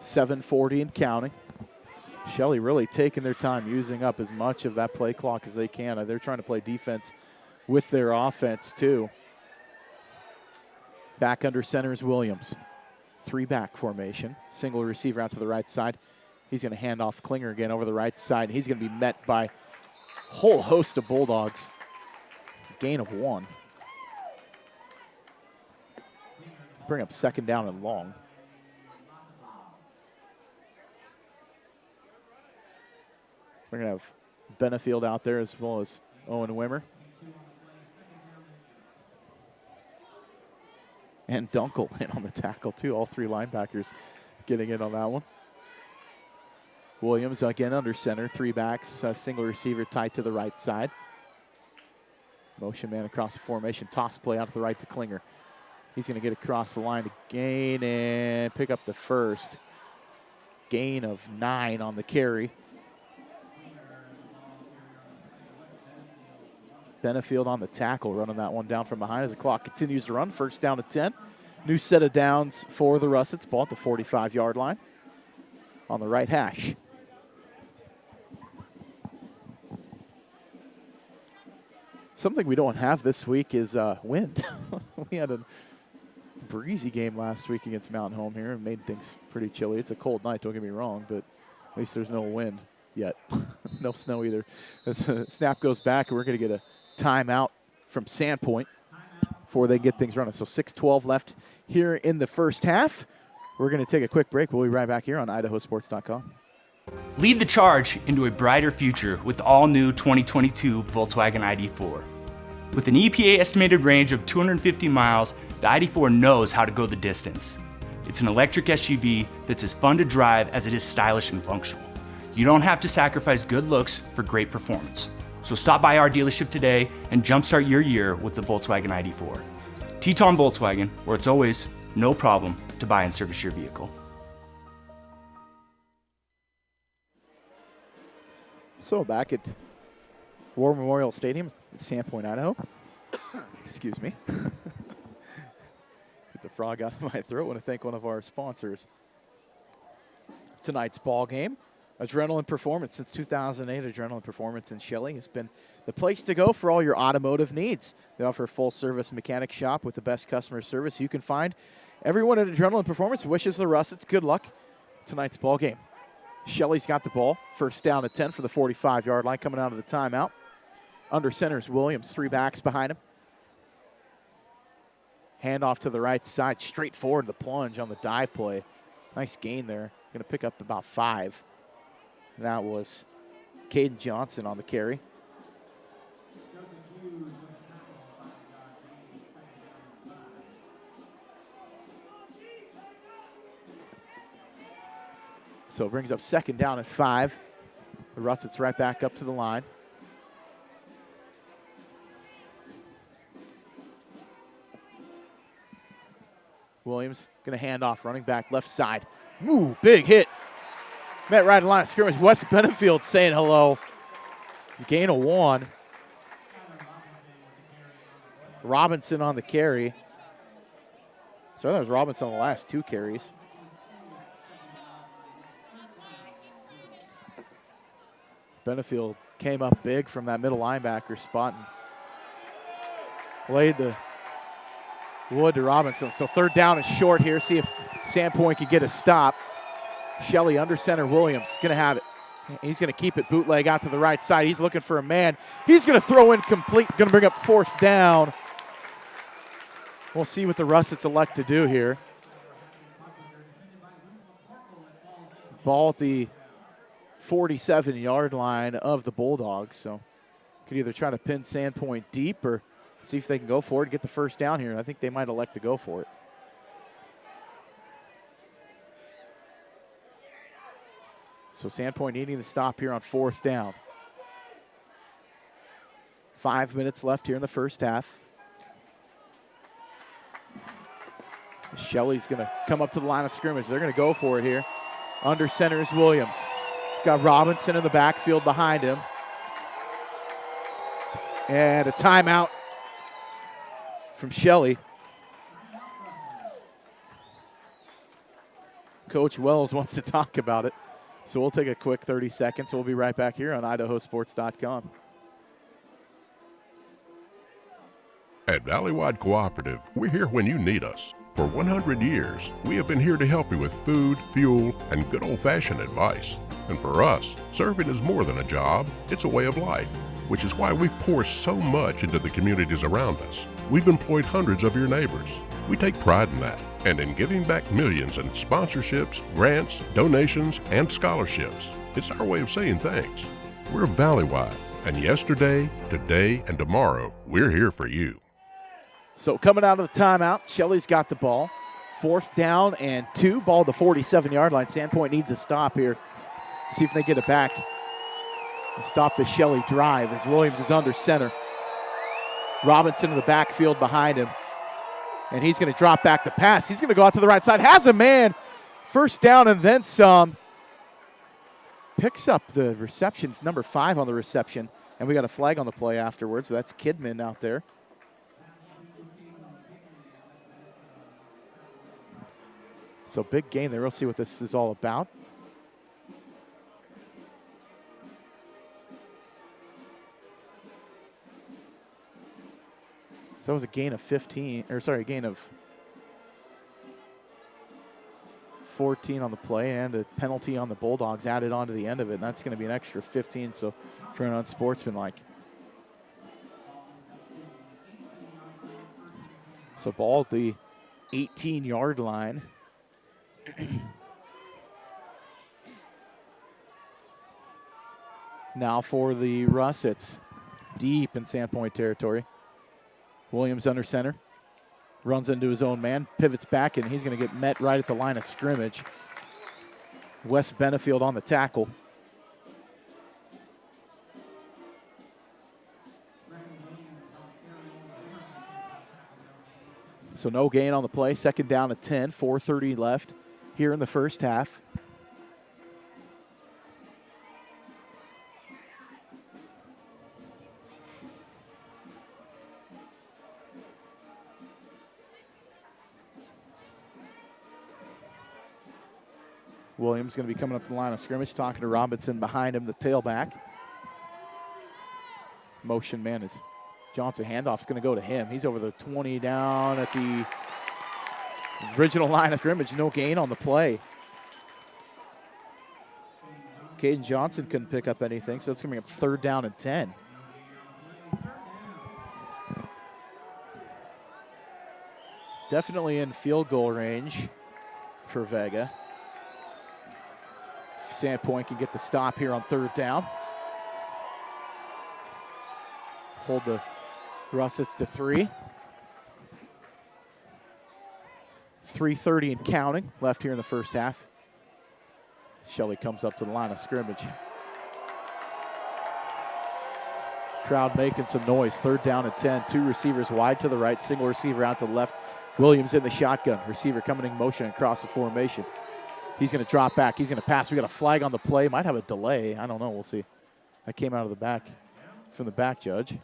Speaker 9: .740 and counting. Shelley really taking their time, using up as much of that play clock as they can. They're trying to play defense with their offense, too. Back under center is Williams. 3-back formation. Single receiver out to the right side. He's going to hand off Klinger again over the right side. And he's going to be met by a whole host of Bulldogs. Gain of 1. Bring up second down and long. We're going to have Benefield out there as well as Owen Wimmer. And Dunkel in on the tackle, too. All 3 linebackers getting in on that one. Williams again under center. 3 backs, single receiver tight to the right side. Motion man across the formation. Toss play out to the right to Klinger. He's going to get across the line to gain and pick up the first. Gain of 9 on the carry. Benefield on the tackle, running that one down from behind as the clock continues to run. First down to 10. New set of downs for the Russets. Ball at the 45-yard line on the right hash. Something we don't have this week is wind. We had a breezy game last week against Mountain Home here and made things pretty chilly. It's a cold night, don't get me wrong, but at least there's no wind yet. No snow either. As the snap goes back, and we're going to get a timeout from Sandpoint before they get things running. So 6:12 left here in the first half. We're going to take a quick break. We'll be right back here on IdahoSports.com.
Speaker 12: Lead the charge into a brighter future with the all-new 2022 Volkswagen ID4. With an EPA estimated range of 250 miles, the ID4 knows how to go the distance. It's an electric SUV that's as fun to drive as it is stylish and functional. You don't have to sacrifice good looks for great performance. So stop by our dealership today and jumpstart your year with the Volkswagen ID4. Teton Volkswagen, where it's always no problem to buy and service your vehicle.
Speaker 9: So back at War Memorial Stadium in Sandpoint, Idaho. Excuse me. Get the frog out of my throat. I want to thank one of our sponsors. Tonight's ball game. Adrenaline Performance. Since 2008, Adrenaline Performance in Shelley has been the place to go for all your automotive needs. They offer a full-service mechanic shop with the best customer service you can find. Everyone at Adrenaline Performance wishes the Russets good luck tonight's ball game. Shelley's got the ball. First down at 10 for the 45-yard line coming out of the timeout. Under center is Williams. 3 backs behind him. Handoff to the right side, straight forward the plunge on the dive play. Nice gain there. Going to pick up about 5. And that was Caden Johnson on the carry. So it brings up 2nd down and 5. The Russets right back up to the line. Williams going to hand off, running back left side. Ooh, big hit. Met right in line of scrimmage. Wes Benefield saying hello. Gain of 1. Robinson on the carry. So I thought it was Robinson on the last 2 carries. Benefield came up big from that middle linebacker spot and laid the wood to Robinson. So 3rd down and short here. See if Sandpoint could get a stop. Shelley under center. Williams going to have it. He's going to keep it bootleg out to the right side. He's looking for a man. He's going to throw incomplete. Going to bring up 4th down. We'll see what the Russets elect to do here. Ball at the 47-yard line of the Bulldogs. So could either try to pin Sandpoint deep or see if they can go for it, get the 1st down here. I think they might elect to go for it. So Sandpoint needing the stop here on 4th down. 5 minutes left here in the first half. Shelley's going to come up to the line of scrimmage. They're going to go for it here. Under center is Williams. He's got Robinson in the backfield behind him. And a timeout from Shelley. Coach Wells wants to talk about it. So we'll take a quick 30 seconds. We'll be right back here on IdahoSports.com.
Speaker 6: At Valleywide Cooperative, we're here when you need us. For 100 years, we have been here to help you with food, fuel, and good old-fashioned advice. And for us, serving is more than a job, it's a way of life, which is why we pour so much into the communities around us. We've employed hundreds of your neighbors. We take pride in that, and in giving back millions in sponsorships, grants, donations, and scholarships. It's our way of saying thanks. We're Valleywide, and yesterday, today, and tomorrow, we're here for you.
Speaker 9: So coming out of the timeout, Shelley's got the ball. 4th down and 2. Ball at the 47-yard line. Sandpoint needs a stop here. See if they get it back. Stop the Shelley drive as Williams is under center. Robinson in the backfield behind him. And he's going to drop back to pass. He's going to go out to the right side. Has a man. 1st down and then some. Picks up the reception. Number 5 on the reception. And we got a flag on the play afterwards. But that's Kidman out there. So big gain there. We'll see what this is all about. So that was a gain of 15, or sorry, a gain of 14 on the play and a penalty on the Bulldogs added on to the end of it. And that's going to be an extra 15, so for an unsportsmanlike. So ball at the 18-yard line. Now for the Russets, deep in Sandpoint territory. Williams under center, runs into his own man, pivots back, and he's going to get met right at the line of scrimmage. Wes Benefield on the tackle. So no gain on the play, 2nd down at 10, 4:30 left here in the first half. Williams going to be coming up to the line of scrimmage, talking to Robinson behind him, the tailback. Motion man is Johnson. Handoff's going to go to him. He's over the 20 down at the original line of scrimmage. No gain on the play. Caden Johnson couldn't pick up anything, so it's going to be up 3rd down and 10. definitely in field goal range for Vega. Sandpoint can get the stop here on third down. Hold the Russets to 3. 3:30 and counting left here in the first half. Shelley comes up to the line of scrimmage. Crowd making some noise. Third down and 10. 2 receivers wide to the right. Single receiver out to the left. Williams in the shotgun. Receiver coming in motion across the formation. He's going to drop back. He's going to pass. We got a flag on the play. Might have a delay. I don't know. We'll see. That came out of the back from the back judge. And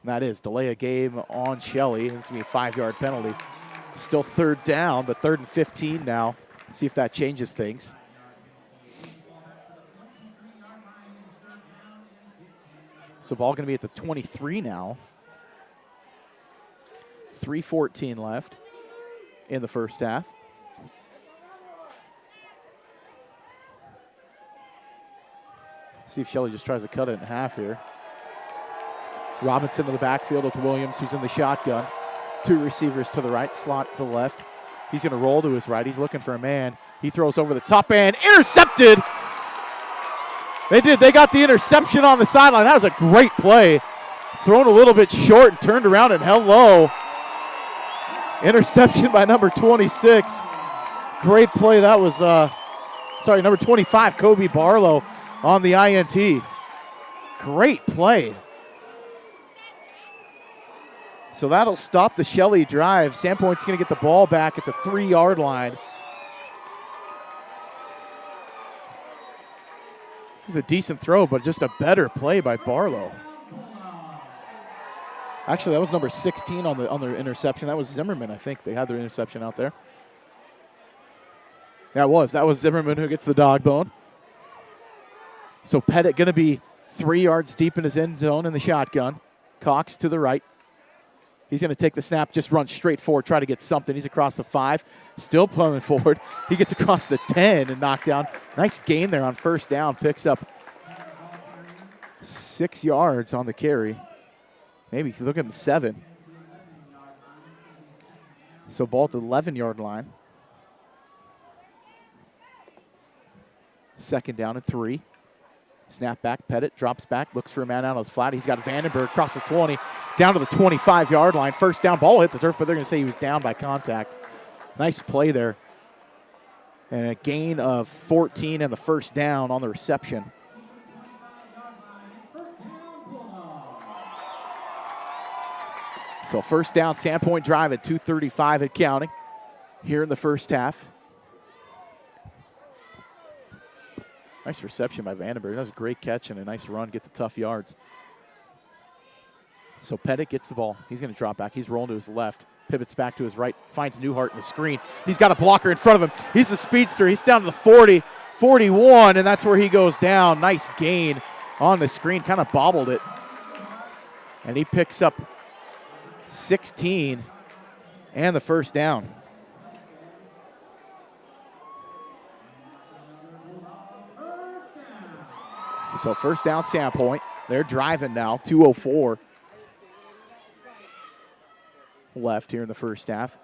Speaker 9: that is delay a game on Shelley. This is going to be a 5-yard penalty. Still third down, but 3rd and 15 now. See if that changes things. So ball going to be at the 23 now. 3:14 left in the first half. See if Shelley just tries to cut it in half here. Robinson in the backfield with Williams, who's in the shotgun. 2 receivers to the right, slot to the left. He's going to roll to his right. He's looking for a man. He throws over the top and intercepted. They did. They got the interception on the sideline. That was a great play. Thrown a little bit short and turned around and held low. Interception by number 26. Great play. That was, number 25, Kobe Barlow on the INT. Great play. So that'll stop the Shelley drive. Sandpoint's going to get the ball back at the 3-yard line. It was a decent throw, but just a better play by Barlow. Actually, that was number 16 on the interception. That was Zimmerman, I think. They had their interception out there. That was Zimmerman who gets the dog bone. So Pettit going to be 3 yards deep in his end zone in the shotgun. Cox to the right. He's going to take the snap, just run straight forward, try to get something. He's across the 5, still pulling forward. He gets across the 10 and knocked down. Nice gain there on first down. Picks up 6 yards on the carry. Maybe, look at him, 7. So ball at the 11-yard line. 2nd down and 3. Snap back, Pettit drops back, looks for a man out on his flat. He's got Vandenberg across the 20, down to the 25-yard line. First down, ball hit the turf, but they're going to say he was down by contact. Nice play there. And a gain of 14 and the first down on the reception. So first down, Sandpoint drive at 2:35 and counting here in the first half. Nice reception by Vandenberg. That was a great catch and a nice run, get the tough yards. So Pettit gets the ball. He's going to drop back. He's rolling to his left, pivots back to his right, finds Newhart in the screen. He's got a blocker in front of him. He's the speedster. He's down to the 40, 41, and that's where he goes down. Nice gain on the screen, kind of bobbled it. And he picks up 16 and the first down. So first down, Sandpoint. They're driving now, 2:04 left here in the first half.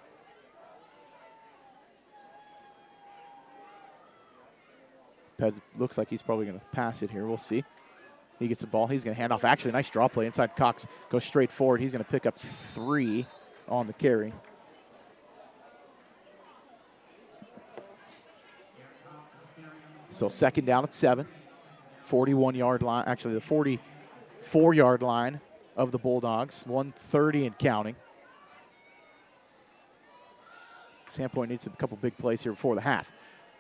Speaker 9: Ped looks like he's probably going to pass it here. We'll see. He gets the ball. He's going to hand off. Actually, nice draw play inside. Cox goes straight forward. He's going to pick up 3 on the carry. So second down at 7. 41-yard line, actually the 44-yard line of the Bulldogs. 1:30 and counting. Sandpoint needs a couple big plays here before the half.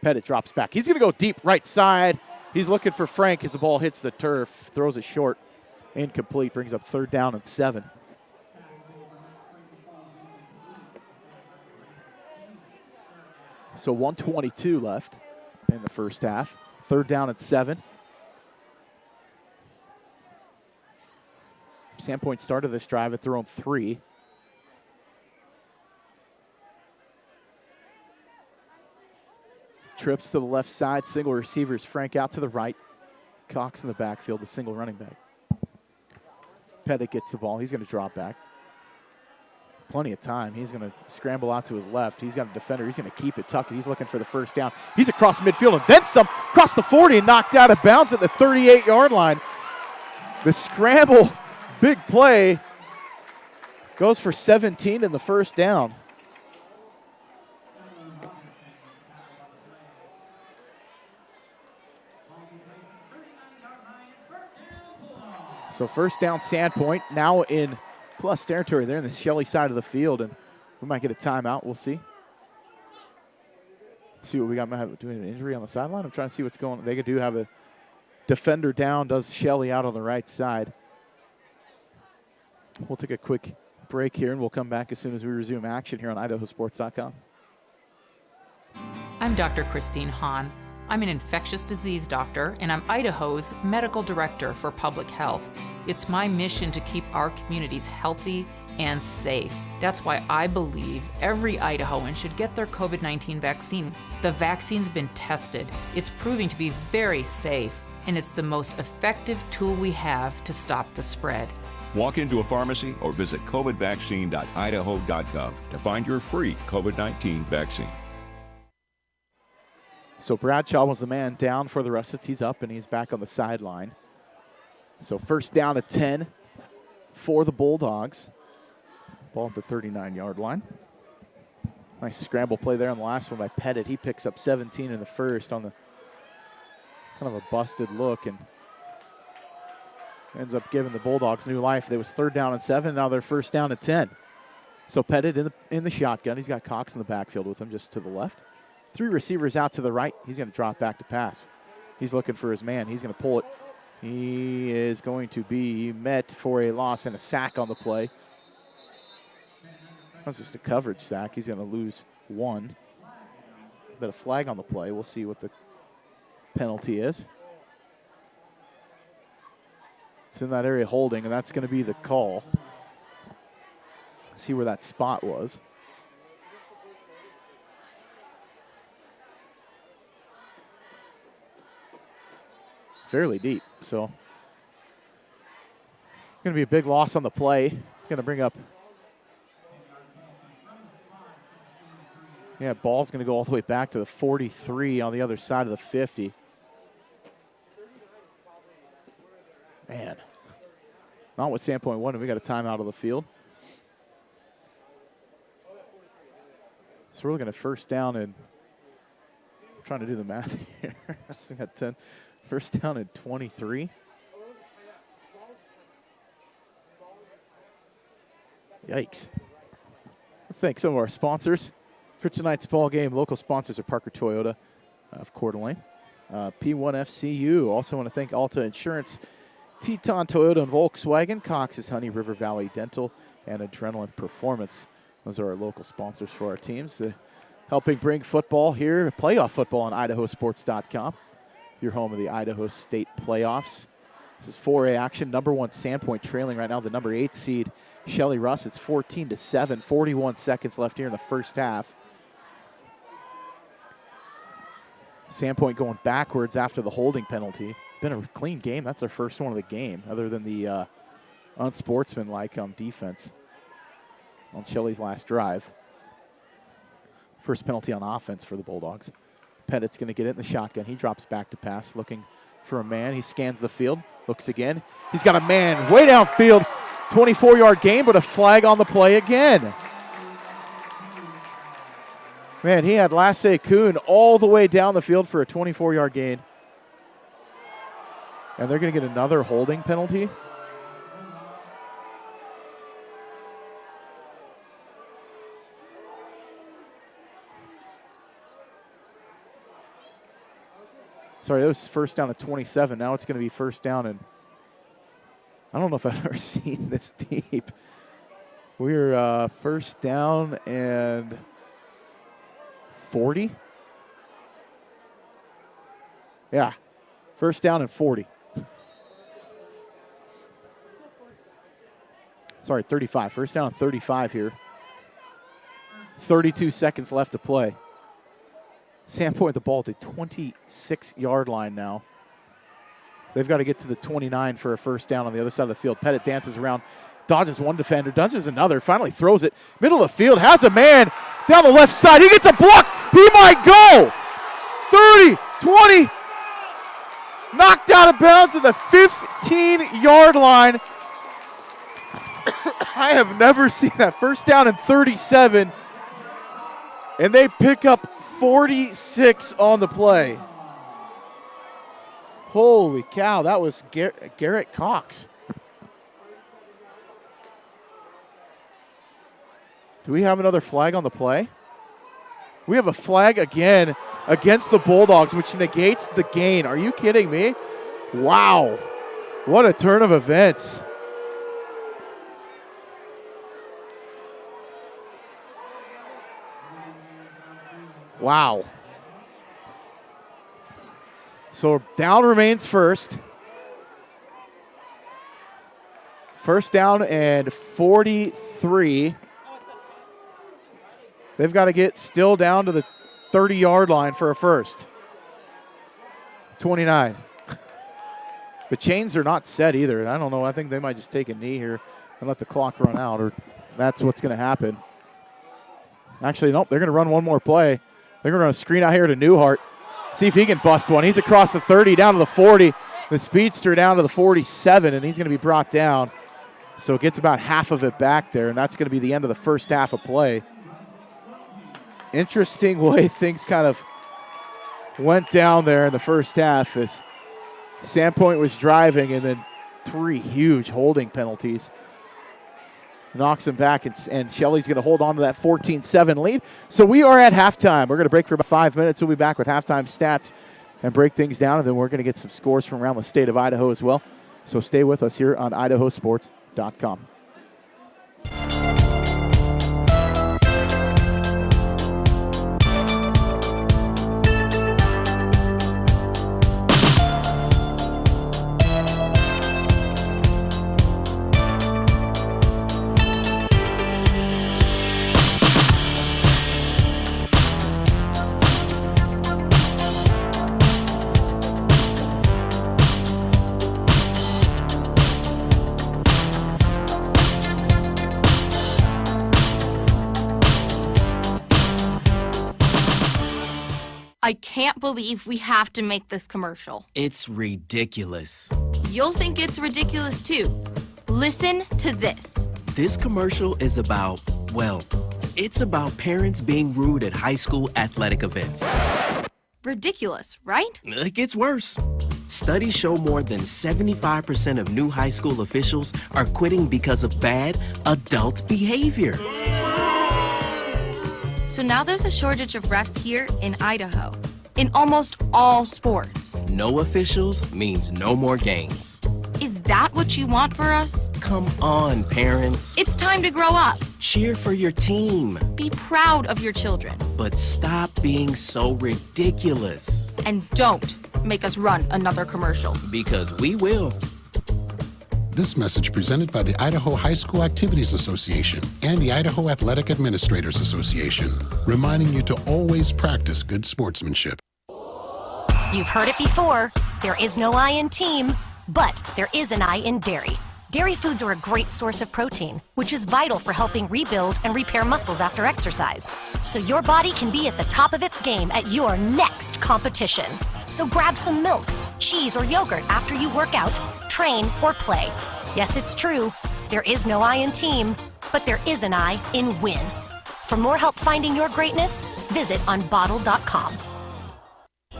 Speaker 9: Pettit drops back. He's going to go deep right side. He's looking for Frank as the ball hits the turf. Throws it short. Incomplete. Brings up 3rd down and 7. So 1:22 left in the first half. 3rd down and 7. Sandpoint started this drive at their own 3. Trips to the left side, single receivers. Frank out to the right. Cox in the backfield, the single running back. Pettit gets the ball. He's going to drop back. plenty of time. He's going to scramble out to his left. He's got a defender. He's going to keep it tucked. He's looking for the first down. He's across midfield and then some, across the 40 and knocked out of bounds at the 38-yard line. The scramble, big play, goes for 17 in the first down. So first down, Sandpoint, now in plus territory. They're in the Shelley side of the field, and we might get a timeout. We'll see. See what we got. Might have doing an injury on the sideline. I'm trying to see what's going on. They do have a defender down, does Shelley out on the right side. We'll take a quick break here, and we'll come back as soon as we resume action here on IdahoSports.com.
Speaker 13: I'm Dr. Christine Hahn. I'm an infectious disease doctor, and I'm Idaho's medical director for public health. It's my mission to keep our communities healthy and safe. That's why I believe every Idahoan should get their COVID-19 vaccine. The vaccine's been tested. It's proving to be very safe, and it's the most effective tool we have to stop the spread.
Speaker 14: Walk into a pharmacy or visit covidvaccine.idaho.gov to find your free COVID-19 vaccine.
Speaker 9: So Bradshaw was the man down for the Russets. He's up and he's back on the sideline. So first down at 10 for the Bulldogs. Ball at the 39-yard line. Nice scramble play there on the last one by Pettit. He picks up 17 in the first on the kind of a busted look and ends up giving the Bulldogs new life. It was third down and 7. Now they're first down at 10. So Pettit in the shotgun. He's got Cox in the backfield with him just to the left. 3 receivers out to the right. He's going to drop back to pass. He's looking for his man. He's going to pull it. He is going to be met for a loss and a sack on the play. That's just a coverage sack. He's going to lose 1. But a flag on the play. We'll see what the penalty is. It's in that area holding, and that's going to be the call. See where that spot was. Fairly deep, so going to be a big loss on the play. Going to bring up, ball's going to go all the way back to the 43 on the other side of the 50. Man, not with Sandpoint wanted. We got a timeout of the field. So we're looking at first down and I'm trying to do the math here. So we got 10. First down at 23. Yikes. Thanks some of our sponsors for tonight's ball game. Local sponsors are Parker Toyota of Coeur d'Alene. P1FCU. Also want to thank Alta Insurance, Teton Toyota and Volkswagen, Cox's Honey River Valley Dental, and Adrenaline Performance. Those are our local sponsors for our teams. Helping bring football here, playoff football on IdahoSports.com. Your home of the Idaho State playoffs. This is 4A action. Number 1 Sandpoint trailing right now the number 8 seed Shelley Russ. It's 14-7. 41 seconds left here in the first half. Sandpoint going backwards after the holding penalty. Been a clean game. That's their first one of the game, other than the unsportsmanlike defense on Shelley's last drive. First penalty on offense for the Bulldogs. Pettit's going to get it in the shotgun. He drops back to pass, looking for a man. He scans the field, looks again. He's got a man way downfield, 24-yard gain, but a flag on the play again. Man, he had Lasse Kuhn all the way down the field for a 24-yard gain. And they're going to get another holding penalty. Sorry, that was first down at 27. Now it's going to be first down, and I don't know if I've ever seen this deep. We're first down and 40. Yeah, first down and 40. Sorry, 35. First down and 35 here. 32 seconds left to play. Sandpoint the ball at the 26-yard line now. They've got to get to the 29 for a first down on the other side of the field. Pettit dances around Dodges one defender, dodges another, finally throws it. Middle of the field, has a man down the left side. He gets a block. He might go. 30, 20. Knocked out of bounds at the 15-yard line. I have never seen that. First down and 37. And they pick up 46 on the play. Holy cow, that was Garrett Cox. Do we have another flag on the play? We have a flag again against the Bulldogs, which negates the gain. Are you kidding me? Wow. What a turn of events. Wow. So down remains first. First down and 43. They've got to get still down to the 30-yard line for a first. 29. The chains are not set either. I don't know. I think they might just take a knee here and let the clock run out, or that's what's going to happen. Actually, nope, they're going to run one more play. They're going to run a screen out here to Newhart. See if he can bust one. He's across the 30, down to the 40. The speedster down to the 47, and he's going to be brought down. So it gets about half of it back there, and that's going to be the end of the first half of play. Interesting way things kind of went down there in the first half as Sandpoint was driving, and then 3 huge holding penalties. Knocks him back, and Shelley's going to hold on to that 14-7 lead. So we are at halftime. We're going to break for about 5 minutes. We'll be back with halftime stats and break things down, and then we're going to get some scores from around the state of Idaho as well. So stay with us here on IdahoSports.com.
Speaker 15: I can't believe we have to make this commercial.
Speaker 5: It's ridiculous.
Speaker 15: You'll think it's ridiculous too. Listen to this.
Speaker 5: This commercial is about, well, it's about parents being rude at high school athletic events.
Speaker 15: Ridiculous, right?
Speaker 5: It gets worse. Studies show more than 75% of new high school officials are quitting because of bad adult behavior.
Speaker 15: So now there's a shortage of refs here in Idaho, in almost all sports.
Speaker 5: No officials means no more games.
Speaker 15: Is that what you want for us?
Speaker 5: Come on, parents.
Speaker 15: It's time to grow up.
Speaker 5: Cheer for your team.
Speaker 15: Be proud of your children.
Speaker 5: But stop being so ridiculous.
Speaker 15: And don't make us run another commercial.
Speaker 5: Because we will.
Speaker 16: This message presented by the Idaho High School Activities Association and the Idaho Athletic Administrators Association, reminding you to always practice good sportsmanship.
Speaker 17: You've heard it before. There is no I in team, but there is an I in dairy. Dairy foods are a great source of protein, which is vital for helping rebuild and repair muscles after exercise, so your body can be at the top of its game at your next competition. So grab some milk, cheese, or yogurt after you work out, train, or play. Yes, it's true. There is no I in team, but there is an I in win. For more help finding your greatness, visit onbottle.com.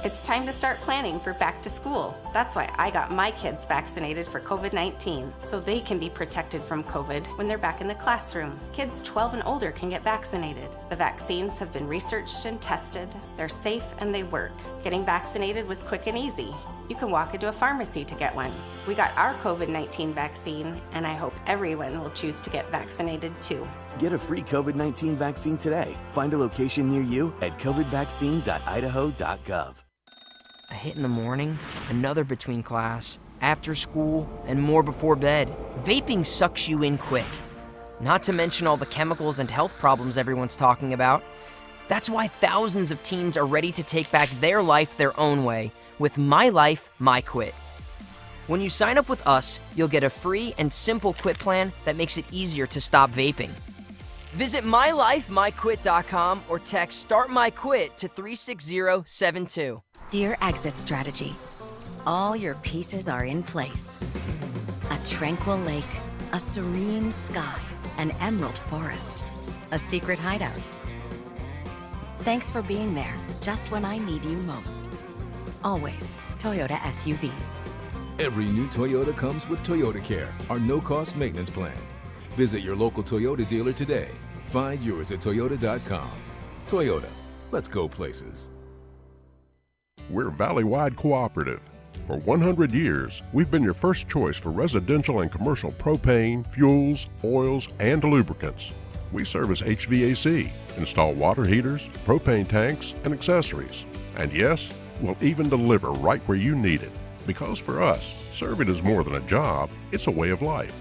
Speaker 4: It's time to start planning for back to school. That's why I got my kids vaccinated for COVID-19, so they can be protected from COVID when they're back in the classroom. Kids 12 and older can get vaccinated. The vaccines have been researched and tested. They're safe and they work. Getting vaccinated was quick and easy. You can walk into a pharmacy to get one. We got our COVID-19 vaccine, and I hope everyone will choose to get vaccinated too.
Speaker 5: Get a free COVID-19 vaccine today. Find a location near you at covidvaccine.idaho.gov.
Speaker 7: A hit in the morning, another between class, after school, and more before bed. Vaping sucks you in quick. Not to mention all the chemicals and health problems everyone's talking about. That's why thousands of teens are ready to take back their life their own way with My Life, My Quit. When you sign up with us, you'll get a free and simple quit plan that makes it easier to stop vaping. Visit mylifemyquit.com or text Start My Quit to 36072.
Speaker 18: Dear Exit Strategy, all your pieces are in place. A tranquil lake, a serene sky, an emerald forest, a secret hideout. Thanks for being there just when I need you most. Always Toyota SUVs.
Speaker 2: Every new Toyota comes with Toyota Care, our no-cost maintenance plan. Visit your local Toyota dealer today. Find yours at Toyota.com. Toyota, let's go places.
Speaker 6: We're Valley-wide cooperative. For 100 years, we've been your first choice for residential and commercial propane, fuels, oils, and lubricants. We service HVAC, install water heaters, propane tanks, and accessories. And yes, we'll even deliver right where you need it. Because for us, serving is more than a job, it's a way of life.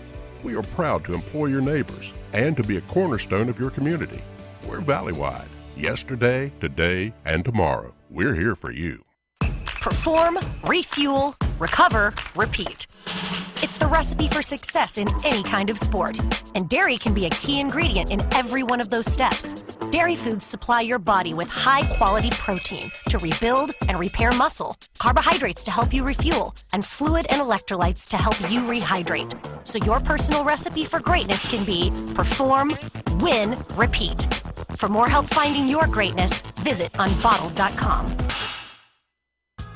Speaker 6: We are proud to employ your neighbors and to be a cornerstone of your community. We're Valley-wide. Yesterday, today, and tomorrow. We're here for you.
Speaker 17: Perform, refuel, recover, repeat. It's the recipe for success in any kind of sport, and dairy can be a key ingredient in every one of those steps. Dairy foods supply your body with high-quality protein to rebuild and repair muscle, carbohydrates to help you refuel, and fluid and electrolytes to help you rehydrate. So your personal recipe for greatness can be perform, win, repeat. For more help finding your greatness, visit unbottled.com.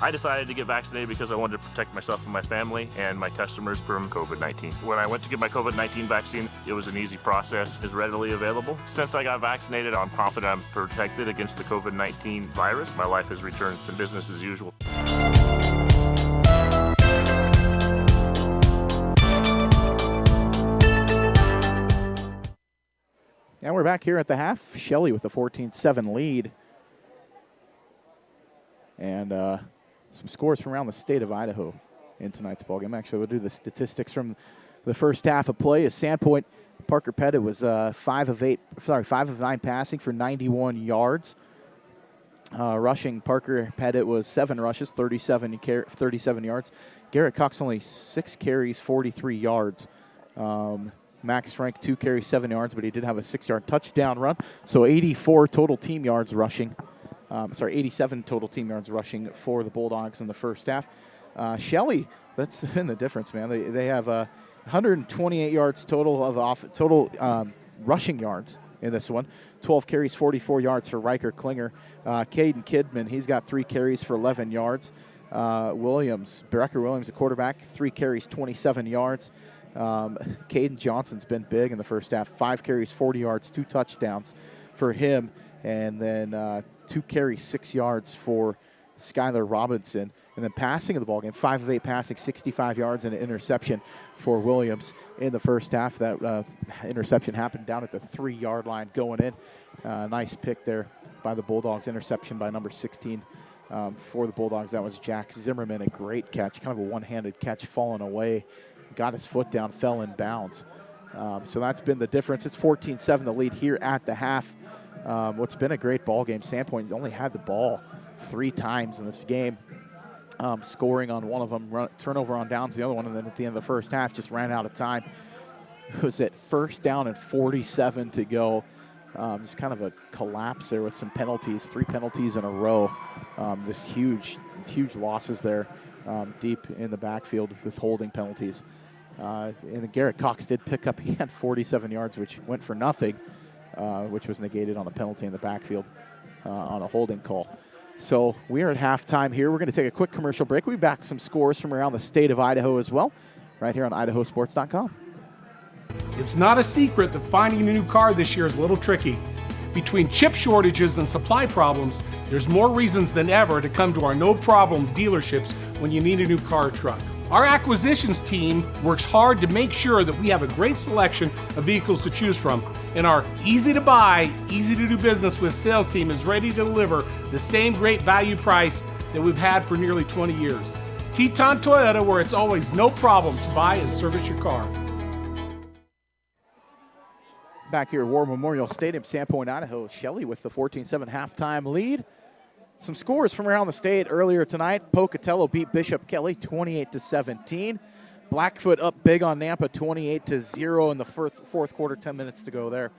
Speaker 8: I decided to get vaccinated because I wanted to protect myself and my family and my customers from COVID-19. When I went to get my COVID-19 vaccine, it was an easy process, is readily available. Since I got vaccinated, I'm confident I'm protected against the COVID-19 virus. My life has returned to business as usual.
Speaker 9: And we're back here at the half. Shelley with the 14-7 lead. And some scores from around the state of Idaho in tonight's ballgame. Actually, we'll do the statistics from the first half of play. As Sandpoint, Parker Pettit was 5 of 9 passing for 91 yards. Rushing, Parker Pettit was 7 rushes, 37 yards. Garrett Cox only 6 carries, 43 yards. Max Frank 2 carries, 7 yards, but he did have a 6-yard touchdown run. So 84 total team yards rushing. 87 total team yards rushing for the Bulldogs in the first half. Shelley, that's been the difference, man. They have 128 yards total rushing yards in this one. 12 carries, 44 yards for Riker Klinger. Caden Kidman, he's got 3 carries for 11 yards. Becker Williams, the quarterback, 3 carries, 27 yards. Caden Johnson's been big in the first half. 5 carries, 40 yards, 2 touchdowns for him. And then 2 carries, 6 yards for Skylar Robinson. And then passing of the ballgame, 5 of 8 passing, 65 yards and an interception for Williams in the first half. That interception happened down at the 3-yard line going in. Nice pick there by the Bulldogs. Interception by number 16 for the Bulldogs. That was Jack Zimmerman. A great catch, kind of a one-handed catch, falling away. Got his foot down, fell in bounds. So that's been the difference. It's 14-7 the lead here at the half. What's been a great ball game. Sandpoint has only had the ball 3 times in this game, scoring on one of them, turnover on downs the other one, and then at the end of the first half just ran out of time. It was at first down and 47 to go. Just kind of a collapse there with some penalties, 3 penalties in a row. This huge losses there deep in the backfield with holding penalties. And Garrett Cox did pick up, he had 47 yards, which went for nothing. Which was negated on a penalty in the backfield on a holding call. So we are at halftime here. We're going to take a quick commercial break. We'll be back with some scores from around the state of Idaho as well, right here on IdahoSports.com.
Speaker 19: It's not a secret that finding a new car this year is a little tricky. Between chip shortages and supply problems, there's more reasons than ever to come to our no-problem dealerships when you need a new car or truck. Our acquisitions team works hard to make sure that we have a great selection of vehicles to choose from, and our easy-to-buy, easy-to-do business with sales team is ready to deliver the same great value price that we've had for nearly 20 years. Teton Toyota, where it's always no problem to buy and service your car.
Speaker 9: Back here at War Memorial Stadium, Sandpoint, Idaho. Shelley with the 14-7 halftime lead. Some scores from around the state earlier tonight. Pocatello beat Bishop Kelly 28-17. Blackfoot up big on Nampa 28-0 in the fourth quarter, 10 minutes to go there.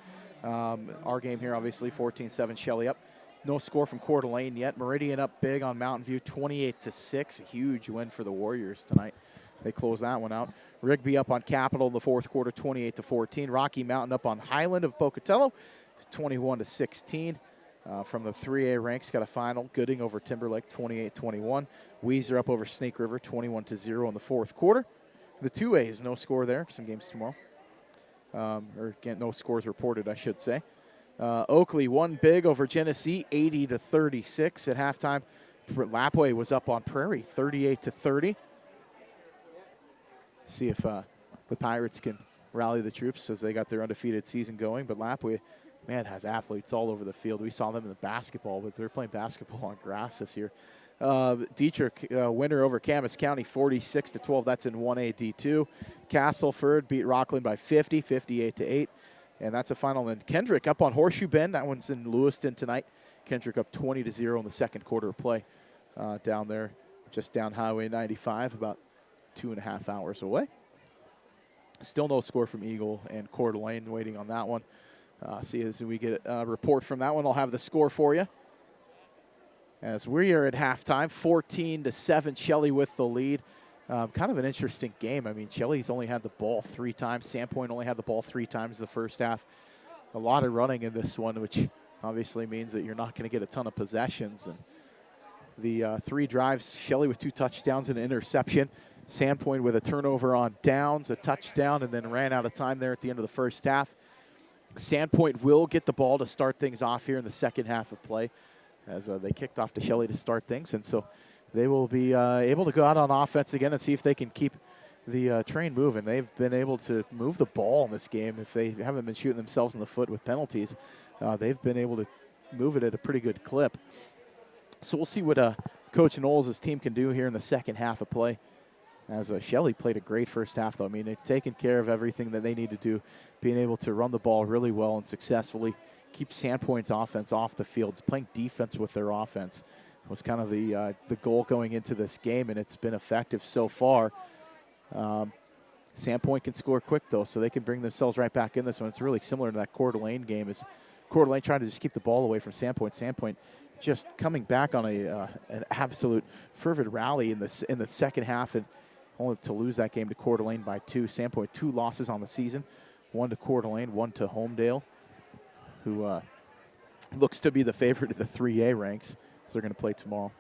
Speaker 9: Our game here, obviously, 14-7, Shelley up. No score from Coeur d'Alene yet. Meridian up big on Mountain View, 28-6. A huge win for the Warriors tonight. They close that one out. Rigby up on Capital in the fourth quarter, 28-14. Rocky Mountain up on Highland of Pocatello, 21-16. From the 3A ranks, got a final. Gooding over Timberlake, 28-21. Weiser up over Snake River, 21-0 in the fourth quarter. The 2As, no score there. Some games tomorrow. Or again, no scores reported, I should say. Oakley won big over Genesee, 80-36 at halftime. Lapway was up on Prairie, 38-30. See if the Pirates can rally the troops as they got their undefeated season going. But Lapway, man, has athletes all over the field. We saw them in the basketball, but they're playing basketball on grass this year. Dietrich, winner over Camas County, 46-12. That's in 1A D2. Castleford beat Rockland by 50, 58-8. And that's a final. And Kendrick up on Horseshoe Bend. That one's in Lewiston tonight. Kendrick up 20-0 in the second quarter of play down there, just down Highway 95, about 2.5 hours away. Still no score from Eagle and Coeur d'Alene, waiting on that one. See as we get a report from that one, I'll have the score for you. As we are at halftime, 14-7, Shelley with the lead. Kind of an interesting game. I mean, Shelley's only had the ball 3 times. Sandpoint only had the ball 3 times the first half. A lot of running in this one, which obviously means that you're not going to get a ton of possessions. And the 3 drives, Shelley with 2 touchdowns and an interception. Sandpoint with a turnover on downs, a touchdown, and then ran out of time there at the end of the first half. Sandpoint will get the ball to start things off here in the second half of play, as they kicked off to Shelley to start things. And so they will be able to go out on offense again and see if they can keep the train moving. They've been able to move the ball in this game. If they haven't been shooting themselves in the foot with penalties, they've been able to move it at a pretty good clip. So we'll see what Coach Knowles' team can do here in the second half of play. As Shelley played a great first half, though. I mean, they've taken care of everything that they need to do, being able to run the ball really well and successfully keep Sandpoint's offense off the field. Playing defense with their offense was kind of the goal going into this game, and it's been effective so far. Sandpoint can score quick, though, so they can bring themselves right back in this one. It's really similar to that Coeur d'Alene game, as Coeur d'Alene trying to just keep the ball away from Sandpoint. Sandpoint just coming back on an absolute fervent rally in the second half, and only to lose that game to Coeur d'Alene by 2. Sandpoint 2 losses on the season, 1 to Coeur d'Alene, 1 to Homedale, who looks to be the favorite of the 3A ranks. So they're going to play tomorrow.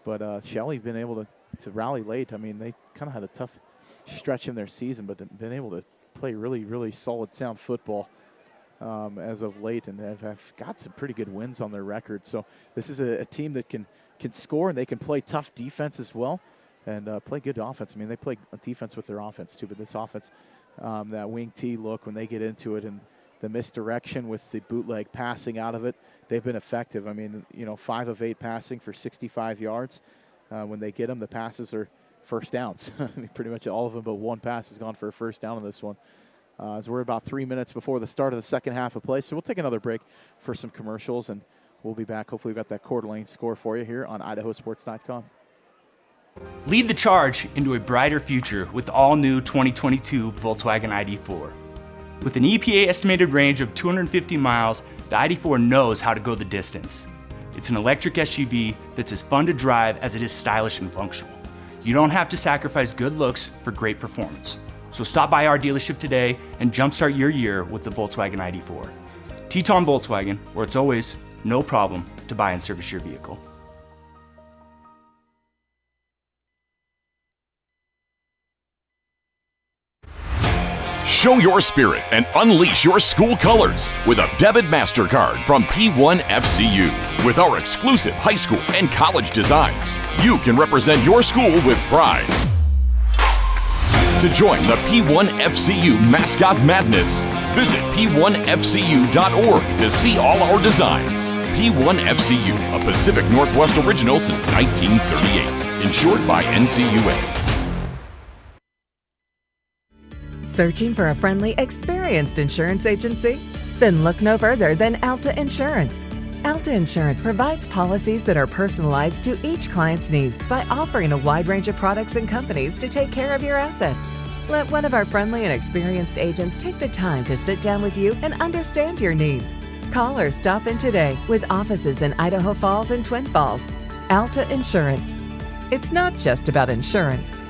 Speaker 9: But Shelley been able to rally late. I mean, they kind of had a tough stretch in their season, but been able to play really, really solid, sound football as of late, and have got some pretty good wins on their record. So this is a team that can score, and they can play tough defense as well, and play good offense. I mean, they play defense with their offense too, but this offense, that wing T look when they get into it, and the misdirection with the bootleg passing out of it, they've been effective. I mean, 5 of 8 passing for 65 yards. When they get them, the passes are first downs. I mean, pretty much all of them, but 1 pass has gone for a first down in this one. As we're about 3 minutes before the start of the second half of play, so we'll take another break for some commercials, and we'll be back. Hopefully we've got that Coeur d'Alene score for you here on IdahoSports.com.
Speaker 12: Lead the charge into a brighter future with the all-new 2022 Volkswagen ID4. With an EPA estimated range of 250 miles, the ID4 knows how to go the distance. It's an electric SUV that's as fun to drive as it is stylish and functional. You don't have to sacrifice good looks for great performance. So stop by our dealership today and jumpstart your year with the Volkswagen ID4. Teton Volkswagen, where it's always no problem to buy and service your vehicle.
Speaker 10: Show your spirit and unleash your school colors with a debit MasterCard from P1FCU. With our exclusive high school and college designs, you can represent your school with pride. To join the P1FCU Mascot Madness, visit P1FCU.org to see all our designs. P1FCU, a Pacific Northwest original since 1938. Insured by NCUA.
Speaker 11: Searching for a friendly, experienced insurance agency? Then look no further than Alta Insurance. Alta Insurance provides policies that are personalized to each client's needs by offering a wide range of products and companies to take care of your assets. Let one of our friendly and experienced agents take the time to sit down with you and understand your needs. Call or stop in today with offices in Idaho Falls and Twin Falls. Alta Insurance. It's not just about insurance.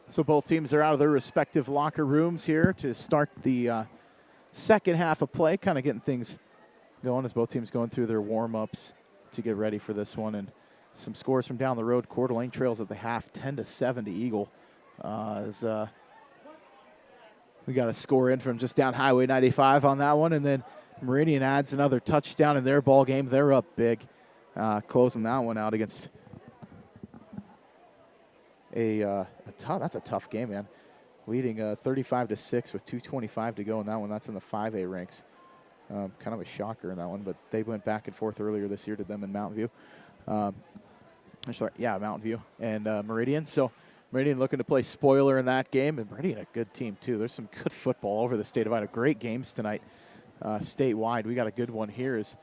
Speaker 9: So both teams are out of their respective locker rooms here to start the second half of play, kind of getting things going as both teams going through their warm-ups to get ready for this one. And some scores from down the road. Coeur d'Alene trails at the half, 10-7 to Eagle. We got a score in from just down Highway 95 on that one, and then Meridian adds another touchdown in their ball game. They're up big, closing that one out against that's a tough game, man. Leading 35-6 with 2:25 to go in that one. That's in the 5A ranks. Kind of a shocker in that one, but they went back and forth earlier this year to them in Mountain View. Mountain View and Meridian. So Meridian looking to play spoiler in that game, and Meridian a good team too. There's some good football over the state of Idaho. Great games tonight statewide. We got a good one here. Is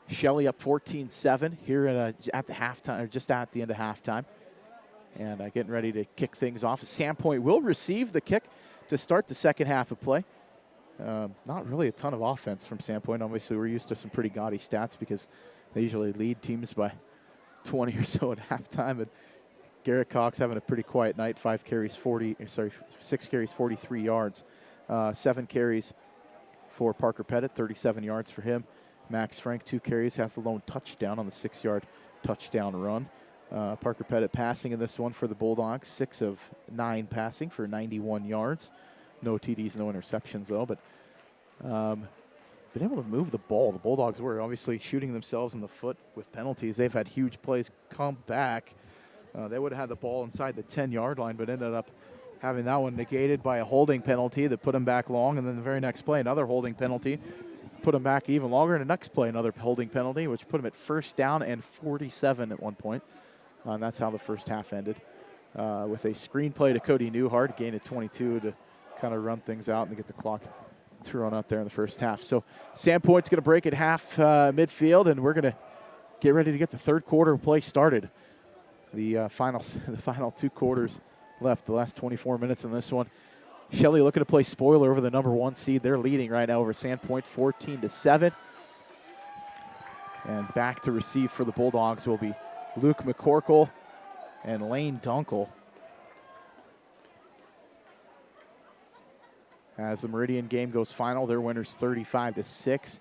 Speaker 9: Shelley up 14-7 here at the halftime, or just at the end of halftime, and getting ready to kick things off. Sandpoint will receive the kick to start the second half of play. Not really a ton of offense from Sandpoint. Obviously, we're used to some pretty gaudy stats because they usually lead teams by 20 or so at halftime. And Garrett Cox having a pretty quiet night. 6 carries, 43 yards. 7 carries for Parker Pettit, 37 yards for him. Max Frank, 2 carries, has the lone touchdown on the 6-yard touchdown run. Parker Pettit passing in this one for the Bulldogs, 6 of 9 passing for 91 yards. No TDs, no interceptions, though, but been able to move the ball. The Bulldogs were obviously shooting themselves in the foot with penalties. They've had huge plays come back. They would have had the ball inside the 10-yard line, but ended up having that one negated by a holding penalty that put them back long, and then the very next play, another holding penalty, put them back even longer, and the next play, another holding penalty, which put them at first down and 47 at one point. And that's how the first half ended, with a screenplay to Cody Newhart, gain of 22 to kind of run things out and get the clock thrown out there in the first half. So Sandpoint's going to break at half midfield, and we're going to get ready to get the third quarter play started. The final 2 quarters left, the last 24 minutes in this one. Shelley looking to play spoiler over the number 1 seed. They're leading right now over Sandpoint, 14-7. And back to receive for the Bulldogs will be Luke McCorkle and Lane Dunkel. As the Meridian game goes final, their winners 35-6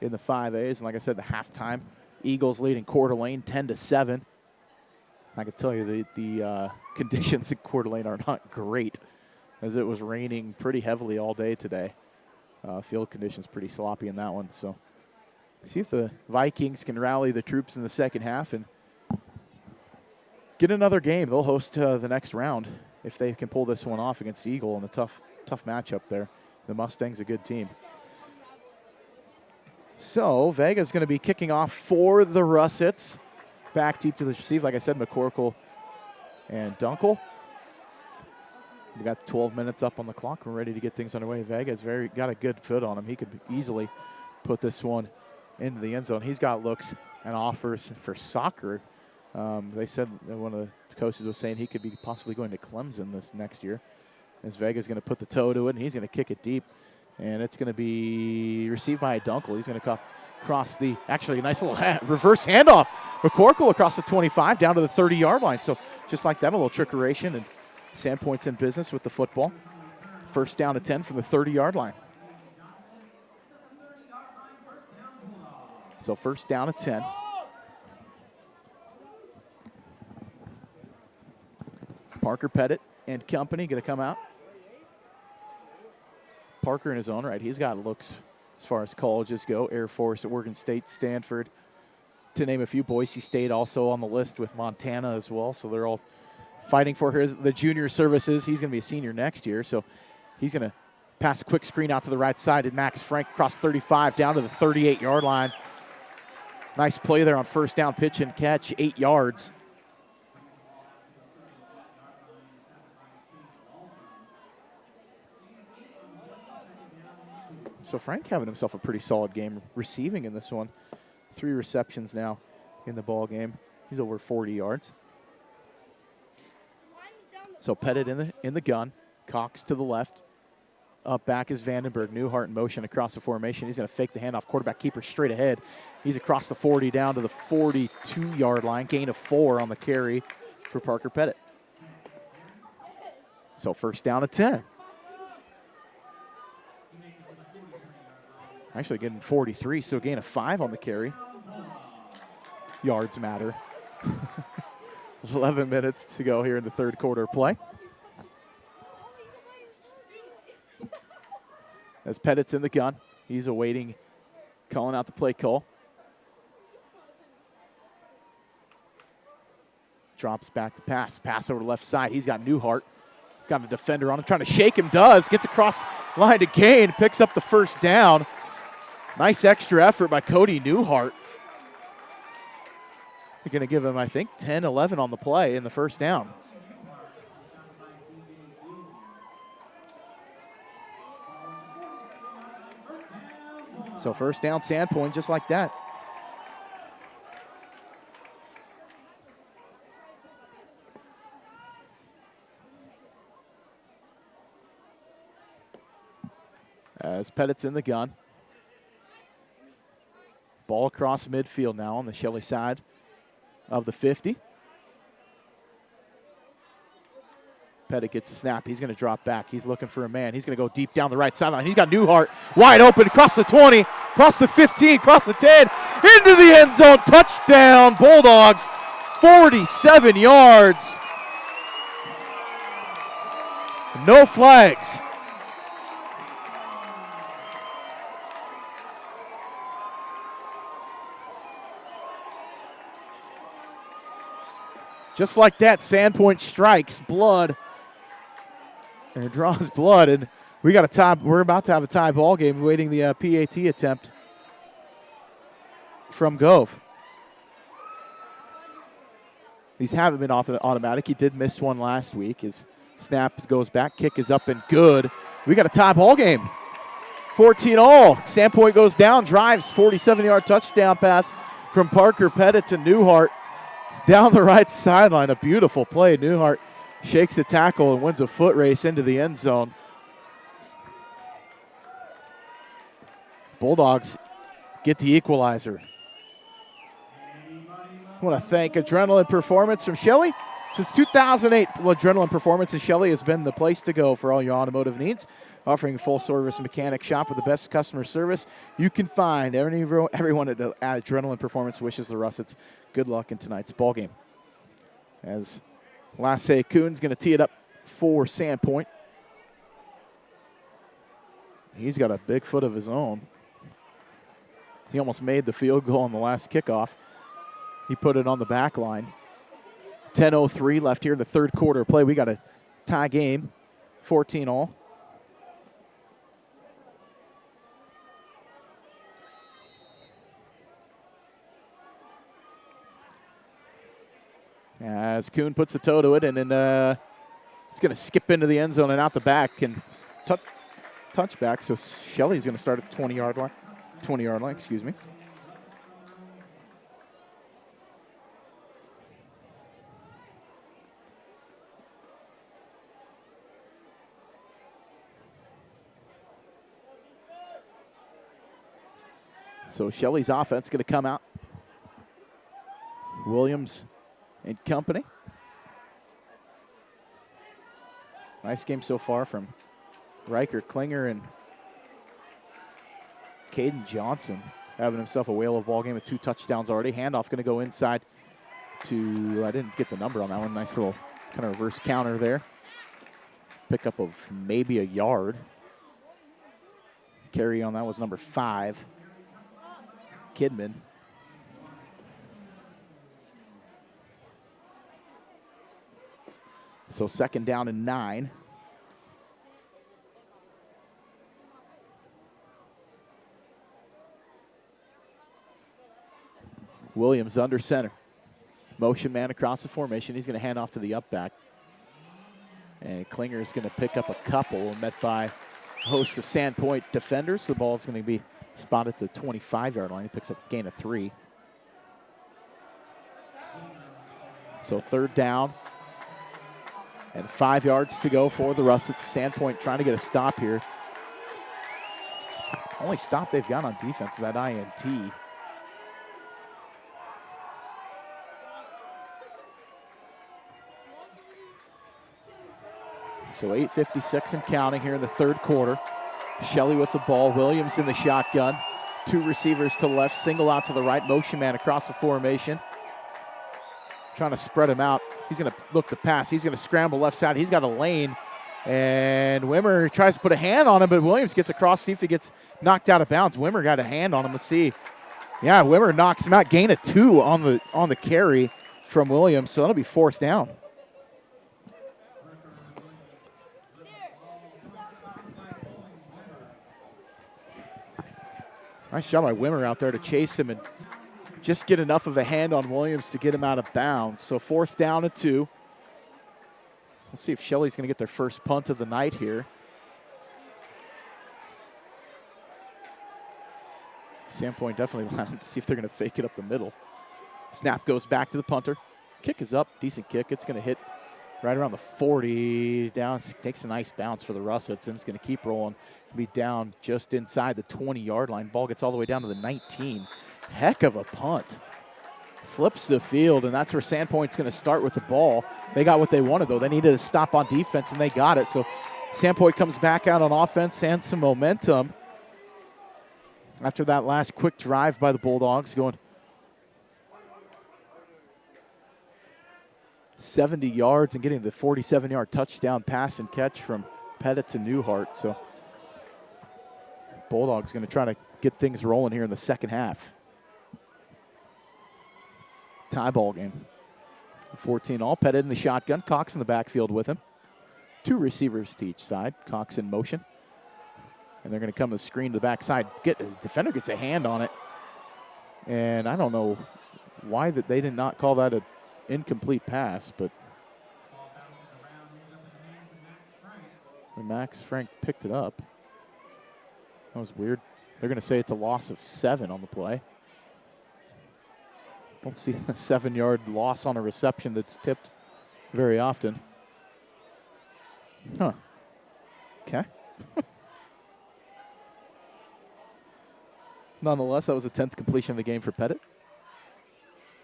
Speaker 9: in the 5As. And like I said, the halftime, Eagles leading Coeur d'Alene 10-7. I can tell you the conditions in Coeur d'Alene are not great, as it was raining pretty heavily all day today. Field conditions pretty sloppy in that one. So see if the Vikings can rally the troops in the second half and get another game. They'll host the next round if they can pull this one off against Eagle in a tough matchup there. The Mustangs a good team. So Vega's going to be kicking off for the Russets. Back deep to the receive, like I said, McCorkle and Dunkel. We got 12 minutes up on the clock. We're ready to get things underway. Vega's got a good foot on him. He could easily put this one into the end zone. He's got looks and offers for soccer. They said that one of the coaches was saying he could be possibly going to Clemson this next year. As Vega's going to put the toe to it, and he's going to kick it deep. And it's going to be received by Dunkel. He's going to cross the, actually a nice little reverse handoff. McCorkle across the 25 down to the 30-yard line. So just like that, a little trickeration, and Sandpoint's in business with the football. First down to 10 from the 30-yard line. So first down at 10. Parker Pettit and company going to come out. Parker in his own right, he's got looks as far as colleges go. Air Force, Oregon State, Stanford, to name a few. Boise State also on the list with Montana as well. So they're all fighting for the junior services. He's going to be a senior next year, so he's going to pass a quick screen out to the right side, and Max Frank across 35 down to the 38-yard line. Nice play there on first down, pitch and catch, 8 yards. So Frank having himself a pretty solid game receiving in this one. 3 receptions now in the ball game. He's over 40 yards. So Pettit in the gun. Cox to the left. Up back is Vandenberg. Newhart in motion across the formation. He's going to fake the handoff. Quarterback keeper straight ahead. He's across the 40 down to the 42-yard line. Gain of 4 on the carry for Parker Pettit. So first down at 10. Actually getting 43, so gain of 5 on the carry. Yards matter. 11 minutes to go here in the third quarter of play. As Pettit's in the gun, he's awaiting, calling out the play call. Drops back to pass. Pass over to left side. He's got Newhart. He's got a defender on him, trying to shake him. Does. Gets across line to gain. Picks up the first down. Nice extra effort by Cody Newhart. You're going to give him, I think, 10, 11 on the play in the first down. So first down, Sandpoint, just like that. As Pettit's in the gun. Ball across midfield now on the Shelley side of the 50. Pettit gets a snap. He's going to drop back. He's looking for a man. He's going to go deep down the right sideline. He's got Newhart wide open across the 20, across the 15, across the 10, into the end zone. Touchdown, Bulldogs, 47 yards. No flags. Just like that, Sandpoint strikes blood. And it draws blood, and we got a tie. We're about to have a tie ball game, waiting the PAT attempt from Gove. These haven't been off automatic. He did miss one last week. His snap goes back, kick is up and good. We got a tie ball game. 14-all. Sandpoint goes down, drives, 47-yard touchdown pass from Parker Pettit to Newhart. Down the right sideline, a beautiful play. Newhart shakes a tackle and wins a foot race into the end zone. Bulldogs get the equalizer. I want to thank Adrenaline Performance from Shelley. Since 2008, Adrenaline Performance in Shelley has been the place to go for all your automotive needs. Offering a full-service mechanic shop with the best customer service you can find. Everyone at Adrenaline Performance wishes the Russets good luck in tonight's ball game. As Lasse Kuhn's going to tee it up for Sandpoint. He's got a big foot of his own. He almost made the field goal on the last kickoff. He put it on the back line. 10:03 left here in the third quarter of play. We got a tie game, 14-all. As Kuhn puts the toe to it, and then it's going to skip into the end zone and out the back and touchback. So Shelley's going to start at 20-yard line. 20-yard line, excuse me. So Shelley's offense going to come out. Williams and company. Nice game so far from Riker, Klinger, and Caden Johnson having himself a whale of a ball game with 2 touchdowns already. Handoff going to go inside to, I didn't get the number on that one. Nice little kind of reverse counter there. Pickup of maybe a yard. Carry on that was number 5, Kidman. So second down and 9. Williams under center. Motion man across the formation. He's going to hand off to the up back. And Klinger is going to pick up a couple, met by host of Sandpoint defenders. The ball is going to be spotted at the 25-yard line. He picks up a gain of 3. So third down and 5 yards to go for the Russets. Sandpoint trying to get a stop here. Only stop they've got on defense is that INT. So 8:56 and counting here in the third quarter. Shelley with the ball, Williams in the shotgun. 2 receivers to the left, single out to the right, motion man across the formation. Trying to spread him out. He's going to look to pass. He's going to scramble left side. He's got a lane. And Wimmer tries to put a hand on him, but Williams gets across, see if he gets knocked out of bounds. Wimmer got a hand on him. Let's see. Yeah, Wimmer knocks him out. Gain of 2 on the carry from Williams, so that'll be fourth down. Nice job by Wimmer out there to chase him and just get enough of a hand on Williams to get him out of bounds. So fourth down and 2. We'll see if Shelley's going to get their first punt of the night here. Sandpoint definitely wanted to see if they're going to fake it up the middle. Snap goes back to the punter. Kick is up, decent kick. It's going to hit right around the 40. Down, takes a nice bounce for the Russets, and it's going to keep rolling. Be down just inside the 20-yard line. Ball gets all the way down to the 19. Heck of a punt. Flips the field, and that's where Sandpoint's going to start with the ball. They got what they wanted, though. They needed a stop on defense, and they got it. So Sandpoint comes back out on offense and some momentum after that last quick drive by the Bulldogs, going 70 yards and getting the 47-yard touchdown pass and catch from Pettit to Newhart. So Bulldogs going to try to get things rolling here in the second half. Tie ball game. 14 all. Pettit in the shotgun. Cox in the backfield with him. 2 receivers to each side. Cox in motion. And they're going to come to the screen to the backside. The defender gets a hand on it. And I don't know why that they did not call that an incomplete pass, but Max Frank picked it up. That was weird. They're going to say it's a loss of 7 on the play. Don't see a 7-yard loss on a reception that's tipped very often. Huh. Okay. Nonetheless, that was the 10th completion of the game for Pettit.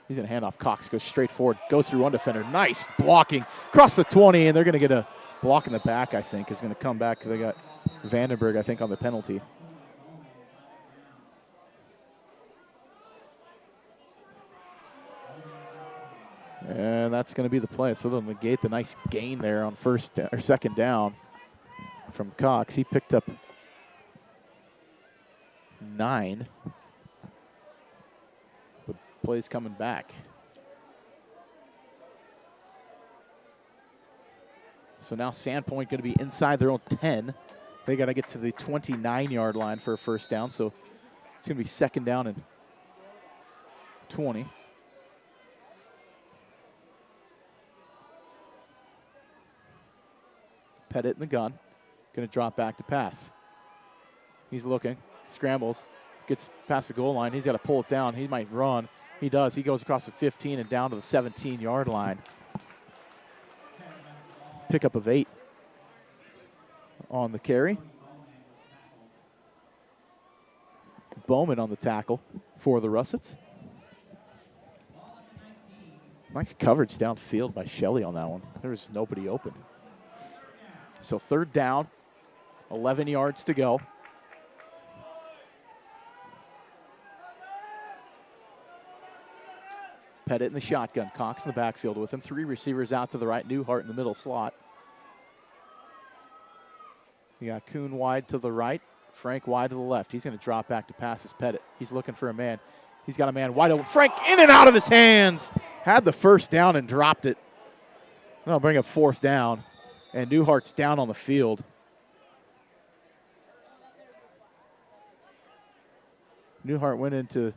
Speaker 9: He's going to hand off Cox, goes straight forward, goes through one defender. Nice blocking across the 20, and they're going to get a block in the back, I think, is going to come back. They got Vandenberg, I think, on the penalty. And that's going to be the play. So they'll negate the nice gain there on second down from Cox. He picked up 9. But plays coming back. So now Sandpoint going to be inside their own 10. They got to get to the 29-yard line for a first down. So it's going to be second down and 20. Pettit in the gun. Going to drop back to pass. He's looking. Scrambles. Gets past the goal line. He's got to pull it down. He might run. He does. He goes across the 15 and down to the 17-yard line. Pickup of 8 on the carry. Bowman on the tackle for the Russets. Nice coverage downfield by Shelley on that one. There was nobody open. So third down, 11 yards to go. Pettit in the shotgun. Cox in the backfield with him. 3 receivers out to the right. Newhart in the middle slot. You got Kuhn wide to the right. Frank wide to the left. He's going to drop back to pass his Pettit. He's looking for a man. He's got a man wide open. Frank in and out of his hands. Had the first down and dropped it. That'll bring up fourth down. And Newhart's down on the field. Newhart went into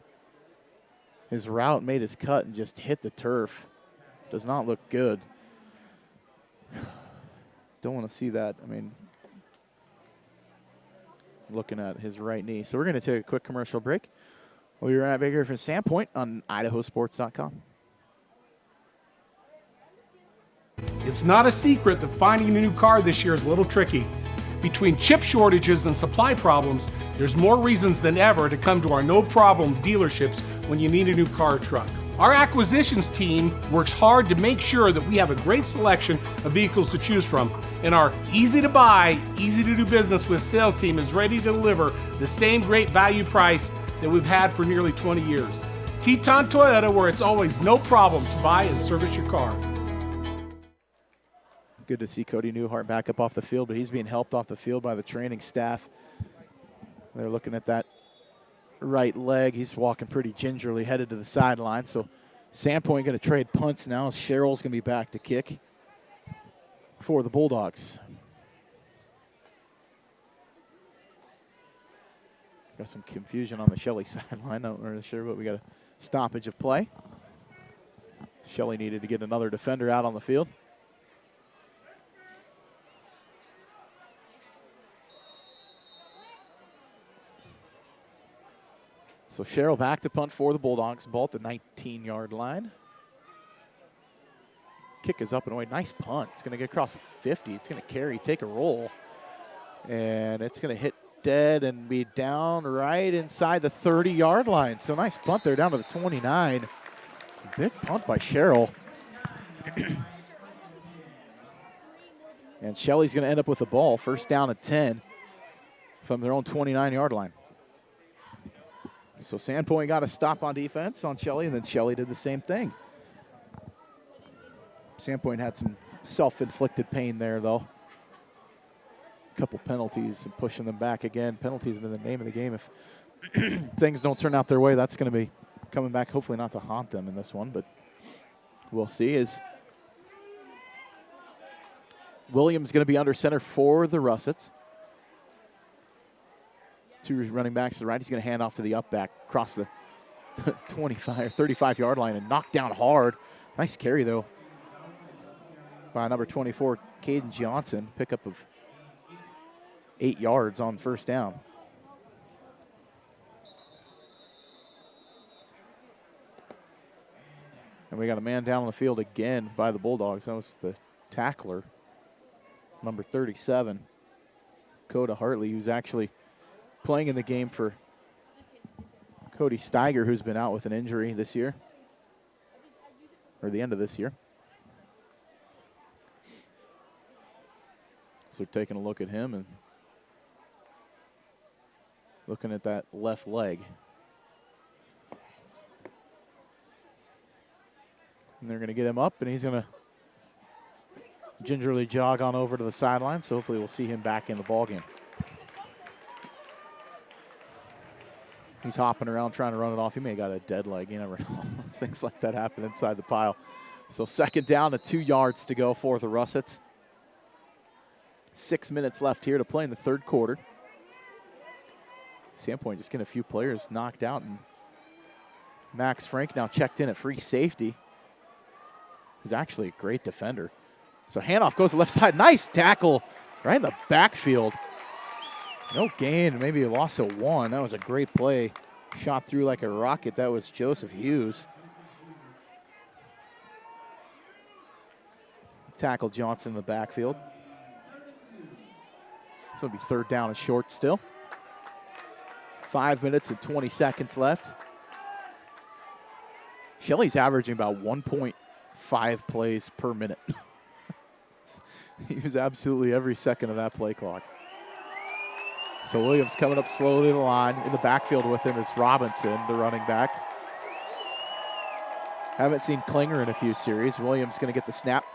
Speaker 9: his route, made his cut, and just hit the turf. Does not look good. Don't want to see that. I mean, looking at his right knee. So we're going to take a quick commercial break. We'll be right back here from Sandpoint on IdahoSports.com.
Speaker 19: It's not a secret that finding a new car this year is a little tricky. Between chip shortages and supply problems, there's more reasons than ever to come to our no-problem dealerships when you need a new car or truck. Our acquisitions team works hard to make sure that we have a great selection of vehicles to choose from, and our easy-to-buy, easy-to-do business with sales team is ready to deliver the same great value price that we've had for nearly 20 years. Teton Toyota, where it's always no problem to buy and service your car.
Speaker 9: Good to see Cody Newhart back up off the field, but he's being helped off the field by the training staff. They're looking at that right leg. He's walking pretty gingerly, headed to the sideline. So Sandpoint going to trade punts now as Sherrill's going to be back to kick for the Bulldogs. Got some confusion on the Shelley sideline. Not really sure, but we got a stoppage of play. Shelley needed to get another defender out on the field. So Sherrill back to punt for the Bulldogs. Ball at the 19-yard line. Kick is up and away. Nice punt. It's going to get across the 50. It's going to carry, take a roll. And it's going to hit dead and be down right inside the 30-yard line. So nice punt there down to the 29. Big punt by Sherrill. And Shelley's going to end up with the ball. First down at 10 from their own 29-yard line. So Sandpoint got a stop on defense on Shelley, and then Shelley did the same thing. Sandpoint had some self-inflicted pain there, though. A couple penalties and pushing them back again. Penalties have been the name of the game. If things don't turn out their way, that's going to be coming back, hopefully not to haunt them in this one, but we'll see. Is Williams going to be under center for the Russets? Two running backs to the right. He's going to hand off to the up back, across the 25 or 35-yard line and knocked down hard. Nice carry, though, by number 24, Caden Johnson. Pickup of 8 yards on first down. And we got a man down on the field again by the Bulldogs. That was the tackler, number 37, Coda Hartley, who's actually playing in the game for Cody Steiger, who's been out with an injury this year, or the end of this year. So taking a look at him and looking at that left leg. And they're going to get him up, and he's going to gingerly jog on over to the sideline, so hopefully we'll see him back in the ballgame. He's hopping around trying to run it off. He may have got a dead leg. You never know. Things like that happen inside the pile. So second down and 2 yards to go for the Russets. 6 minutes left here to play in the third quarter. Sandpoint just getting a few players knocked out. And Max Frank now checked in at free safety. He's actually a great defender. So handoff goes to the left side. Nice tackle right in the backfield. No gain, maybe a loss of 1. That was a great play. Shot through like a rocket. That was Joseph Hughes. Tackle Johnson in the backfield. This will be third down and short still. 5 minutes and 20 seconds left. Shelley's averaging about 1.5 plays per minute. He was absolutely every second of that play clock. So Williams coming up slowly to the line. In the backfield with him is Robinson, the running back. Haven't seen Klinger in a few series. Williams going to get the snap.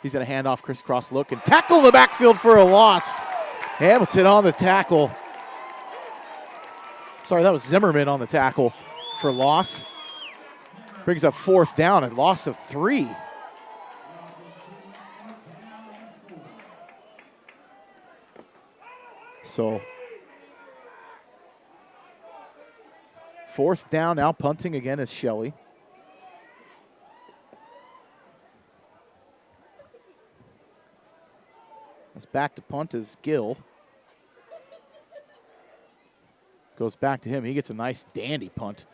Speaker 9: He's going to hand off crisscross look and tackle the backfield for a loss. Hamilton on the tackle. Sorry, that was Zimmerman on the tackle for loss. Brings up fourth down, a loss of 3. So fourth down, now punting again is Shelley. It's back to punt is Gill. Goes back to him. He gets a nice dandy punt.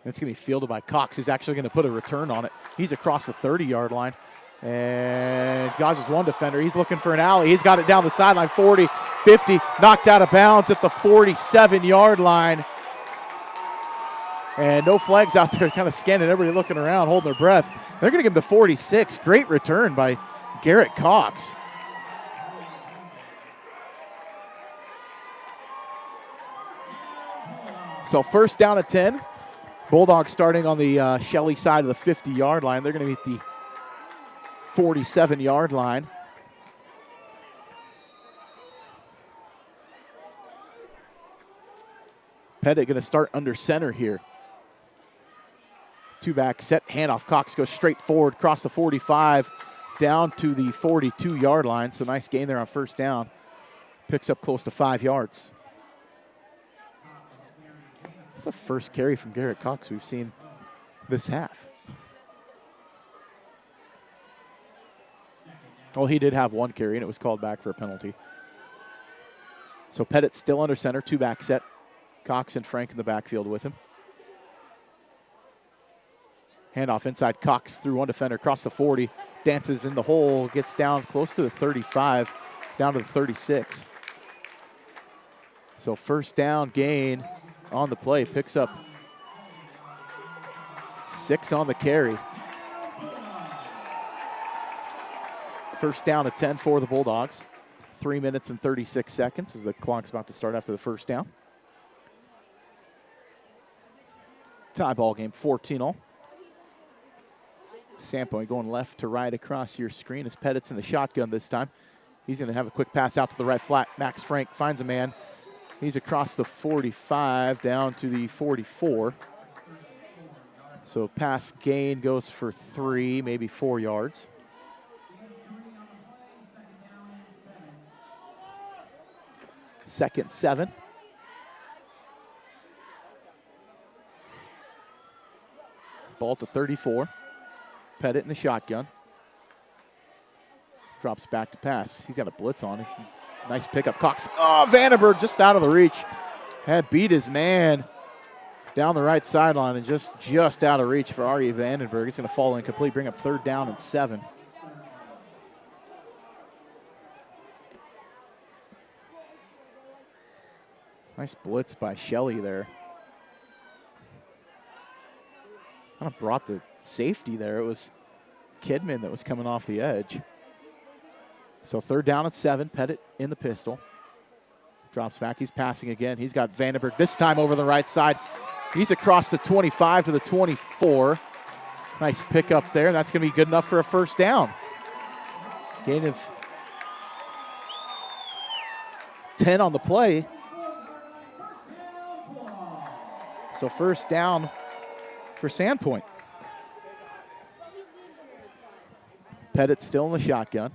Speaker 9: It's going to be fielded by Cox, who's actually going to put a return on it. He's across the 30-yard line. And dodges one defender. He's looking for an alley. He's got it down the sideline, 40, 50, knocked out of bounds at the 47-yard line. And no flags out there, kind of scanning everybody, looking around, holding their breath. They're going to give him the 46. Great return by Garrett Cox. So first down at 10. Bulldogs starting on the Shelley side of the 50-yard line. They're going to meet the 47-yard line. Pettit going to start under center here. Two-back set, handoff. Cox goes straight forward, across the 45, down to the 42-yard line. So nice gain there on first down. Picks up close to 5 yards. That's a first carry from Garrett Cox we've seen this half. Well, he did have one carry, and it was called back for a penalty. So Pettit still under center, two-back set. Cox and Frank in the backfield with him. Handoff inside, Cox through one defender, across the 40, dances in the hole, gets down close to the 35, down to the 36. So first down gain on the play, picks up 6 on the carry. First down at 10 for the Bulldogs. 3 minutes and 36 seconds as the clock's about to start after the first down. Tie ball game, 14-all. Sandpoint going left to right across your screen as Pettit's in the shotgun this time. He's going to have a quick pass out to the right flat. Max Frank finds a man. He's across the 45 down to the 44. So pass gain goes for 3, maybe 4 yards. Second 7. Ball to 34. Pettit in the shotgun. Drops back to pass. He's got a blitz on him. Nice pickup. Cox. Oh, Vandenberg just out of the reach. Had beat his man down the right sideline and just out of reach for Ari Vandenberg. He's going to fall incomplete, bring up third down and 7. Nice blitz by Shelley there. Kind of brought the safety there. It was Kidman that was coming off the edge. So third down at 7. Pettit in the pistol. Drops back. He's passing again. He's got Vandenberg this time over the right side. He's across the 25 to the 24. Nice pickup there. That's going to be good enough for a first down. Gain of 10 on the play. So first down for Sandpoint. Pettit still in the shotgun.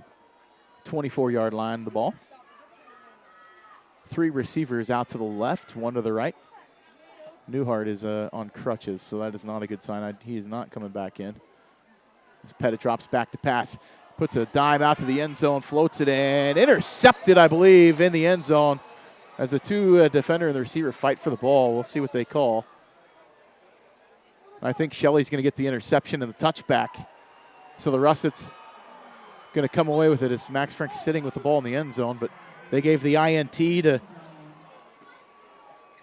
Speaker 9: 24-yard line, the ball. 3 receivers out to the left, 1 to the right. Newhart is on crutches, so that is not a good sign. He is not coming back in. As Pettit drops back to pass, puts a dime out to the end zone, floats it in. Intercepted, I believe, in the end zone. As the 2 defender and the receiver fight for the ball. We'll see what they call. I think Shelley's going to get the interception and the touchback. So the Russets going to come away with it as Max Frank sitting with the ball in the end zone, but they gave the INT to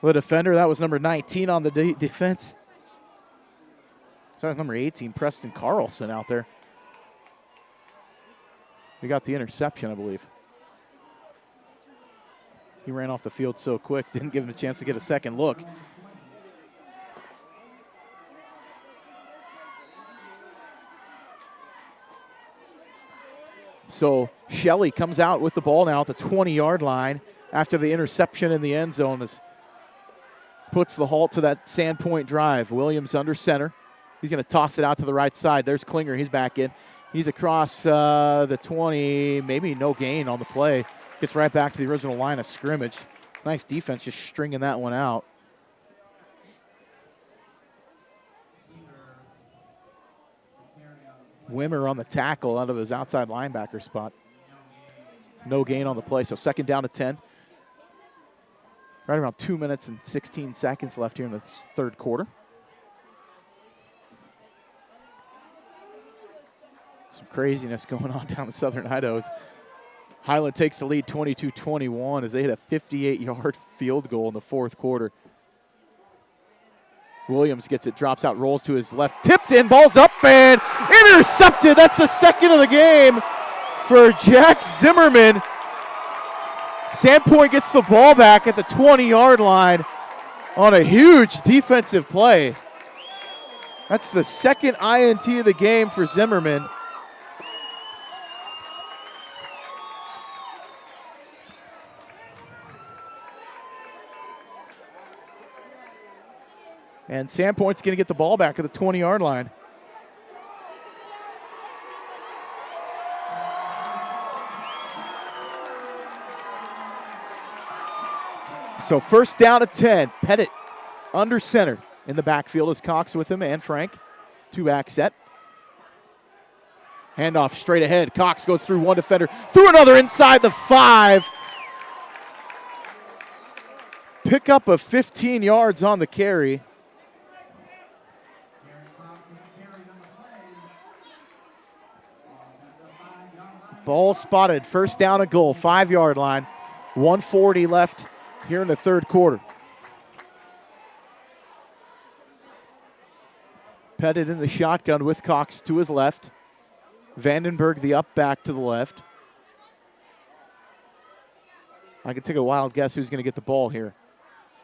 Speaker 9: the defender. That was number 19 on the defense. So that was number 18, Preston Carlson out there. He got the interception, I believe. He ran off the field so quick, didn't give him a chance to get a second look. So Shelley comes out with the ball now at the 20-yard line after the interception in the end zone. Puts the halt to that Sandpoint drive. Williams under center. He's going to toss it out to the right side. There's Klinger. He's back in. He's across the 20. Maybe no gain on the play. Gets right back to the original line of scrimmage. Nice defense just stringing that one out. Wimmer on the tackle out of his outside linebacker spot. No gain on the play, so second down to 10. Right around 2 minutes and 16 seconds left here in the third quarter. Some craziness going on down the Southern Idaho's. Highland takes the lead 22-21 as they hit a 58-yard field goal in the fourth quarter. Williams gets it, drops out, rolls to his left, tipped in, ball's up and intercepted. That's the second of the game for Jack Zimmerman. Sandpoint gets the ball back at the 20-yard line on a huge defensive play. That's the second INT of the game for Zimmerman. And Sandpoint's going to get the ball back at the 20-yard line. So first down at 10. Pettit under center. In the backfield is Cox with him and Frank. Two-back set. Handoff straight ahead. Cox goes through one defender. Through another inside the 5. Pick up of 15 yards on the carry. Ball spotted, first down and goal, 5-yard line. 1:40 left here in the third quarter. Pettit in the shotgun with Cox to his left. Vandenberg the up back to the left. I can take a wild guess who's going to get the ball here.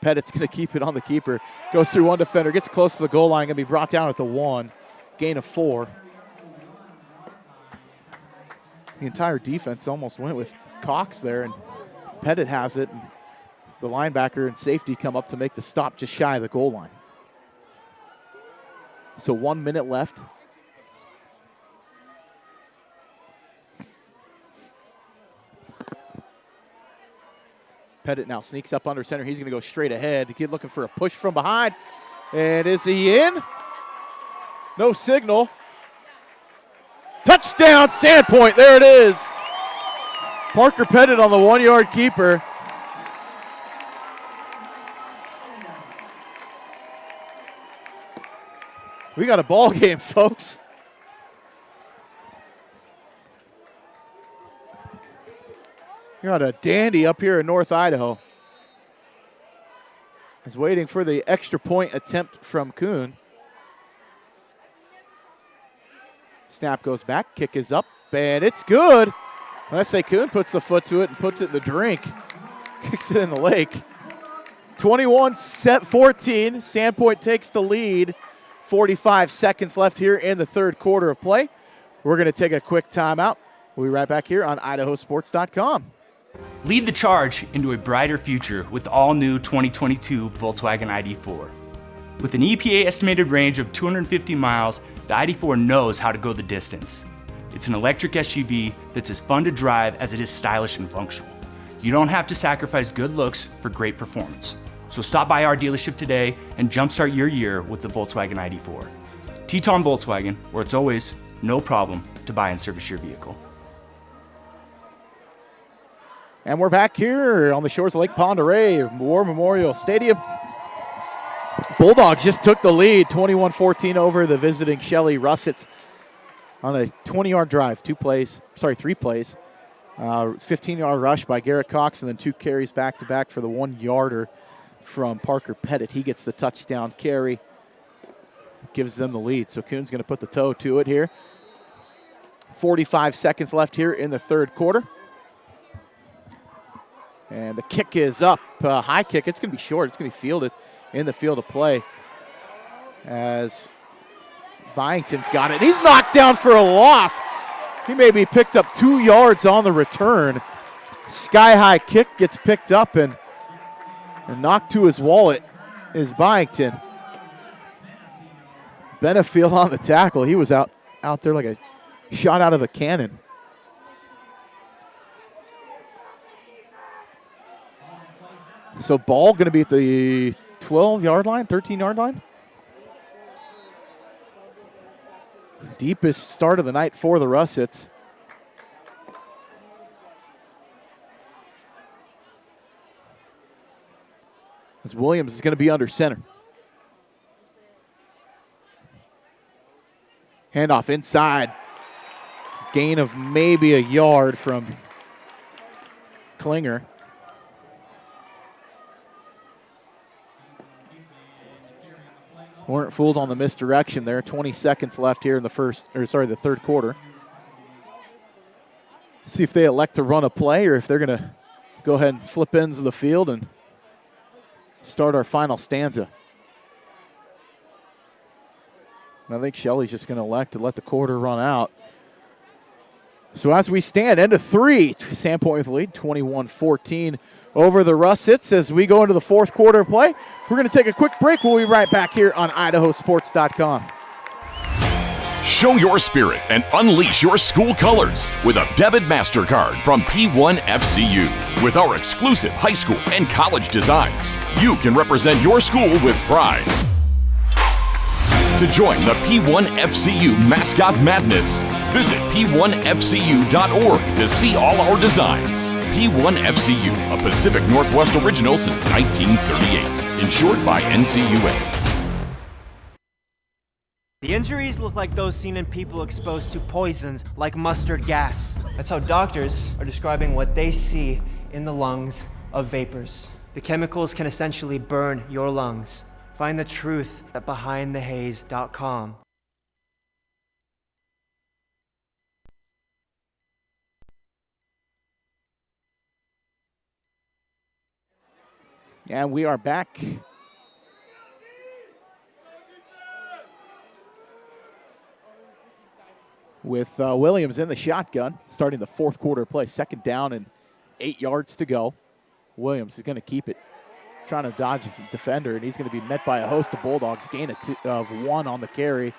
Speaker 9: Pettit's going to keep it on the keeper. Goes through one defender, gets close to the goal line, going to be brought down at the 1. Gain of 4. The entire defense almost went with Cox there, and Pettit has it. And the linebacker and safety come up to make the stop just shy of the goal line. So 1 minute left. Pettit now sneaks up under center. He's going to go straight ahead. The kid looking for a push from behind. And is he in? No signal. Touchdown, Sandpoint. There it is. Parker Pettit on the 1-yard keeper. We got a ball game, folks. We got a dandy up here in North Idaho. Is waiting for the extra point attempt from Kuhn. Snap goes back, kick is up, and it's good. Let's say Kuhn puts the foot to it and puts it in the drink. Kicks it in the lake. 21-14, Sandpoint takes the lead. 45 seconds left here in the third quarter of play. We're going to take a quick timeout. We'll be right back here on IdahoSports.com.
Speaker 12: Lead the charge into a brighter future with the all-new 2022 Volkswagen ID4. With an EPA estimated range of 250 miles, the ID4 knows how to go the distance. It's an electric SUV that's as fun to drive as it is stylish and functional. You don't have to sacrifice good looks for great performance. So stop by our dealership today and jumpstart your year with the Volkswagen ID4. Teton Volkswagen, where it's always no problem to buy and service your vehicle.
Speaker 9: And we're back here on the shores of Lake Pend Oreille, War Memorial Stadium. Bulldogs just took the lead, 21-14 over the visiting Shelley Russets on a 20-yard drive, 3 plays. 15-yard rush by Garrett Cox, and then 2 carries back-to-back for the 1-yarder from Parker Pettit. He gets the touchdown carry, gives them the lead. So Kuhn's going to put the toe to it here. 45 seconds left here in the third quarter. And the kick is up, high kick. It's going to be short. It's going to be fielded in the field of play as Byington's got it. He's knocked down for a loss. He may be picked up 2 yards on the return. Sky-high kick gets picked up and knocked to his wallet is Byington. Benefield on the tackle. He was out there like a shot out of a cannon. So ball going to be at the 12-yard line, 13-yard line. Deepest start of the night for the Russets. as Williams is going to be under center. Handoff inside. Gain of maybe a yard from Klinger. Weren't fooled on the misdirection there. 20 seconds left here in the third quarter. See if they elect to run a play or if they're going to go ahead and flip ends of the field and start our final stanza. And I think Shelley's just going to elect to let the quarter run out. So as we stand, end of 3, Sandpoint with the lead, 21-14 over the Russets as we go into the fourth quarter of play. We're going to take a quick break. We'll be right back here on IdahoSports.com.
Speaker 10: Show your spirit and unleash your school colors with a debit MasterCard from P1FCU. With our exclusive high school and college designs, you can represent your school with pride. To join the P1FCU Mascot Madness, visit P1FCU.org to see all our designs. P1FCU, a Pacific Northwest original since 1938. Insured by NCUA.
Speaker 20: The injuries look like those seen in people exposed to poisons like mustard gas. That's how doctors are describing what they see in the lungs of vapors. The chemicals can essentially burn your lungs. Find the truth at BehindTheHaze.com.
Speaker 9: And we are back. With Williams in the shotgun, starting the fourth quarter play. Second down and 8 yards to go. Williams is going to keep it. Trying to dodge a defender, and he's going to be met by a host of Bulldogs. Gain of 1 on the carry.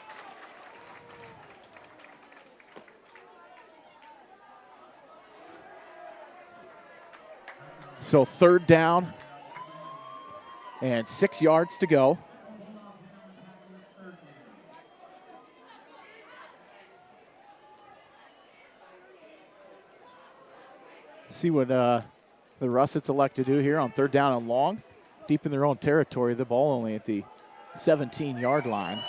Speaker 9: So third down and 6 yards to go. See what the Russets elect to do here on third down and long. Deep in their own territory, the ball only at the 17-yard line.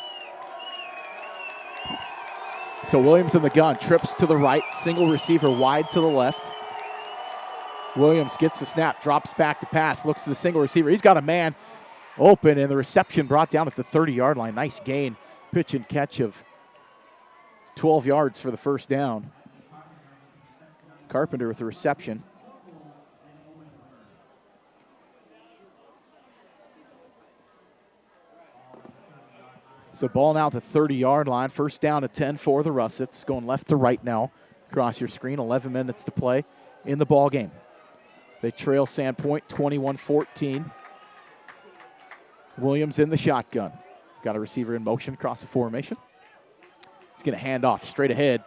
Speaker 9: So Williams in the gun, trips to the right, single receiver wide to the left. Williams gets the snap, drops back to pass, looks to the single receiver. He's got a man open, and the reception brought down at the 30-yard line. Nice gain, pitch and catch of 12 yards for the first down. Carpenter with the reception. So ball now at the 30-yard line. First down at 10 for the Russets. Going left to right now across your screen. 11 minutes to play in the ball game. They trail Sandpoint 21-14. Williams in the shotgun. Got a receiver in motion across the formation. He's going to hand off straight ahead.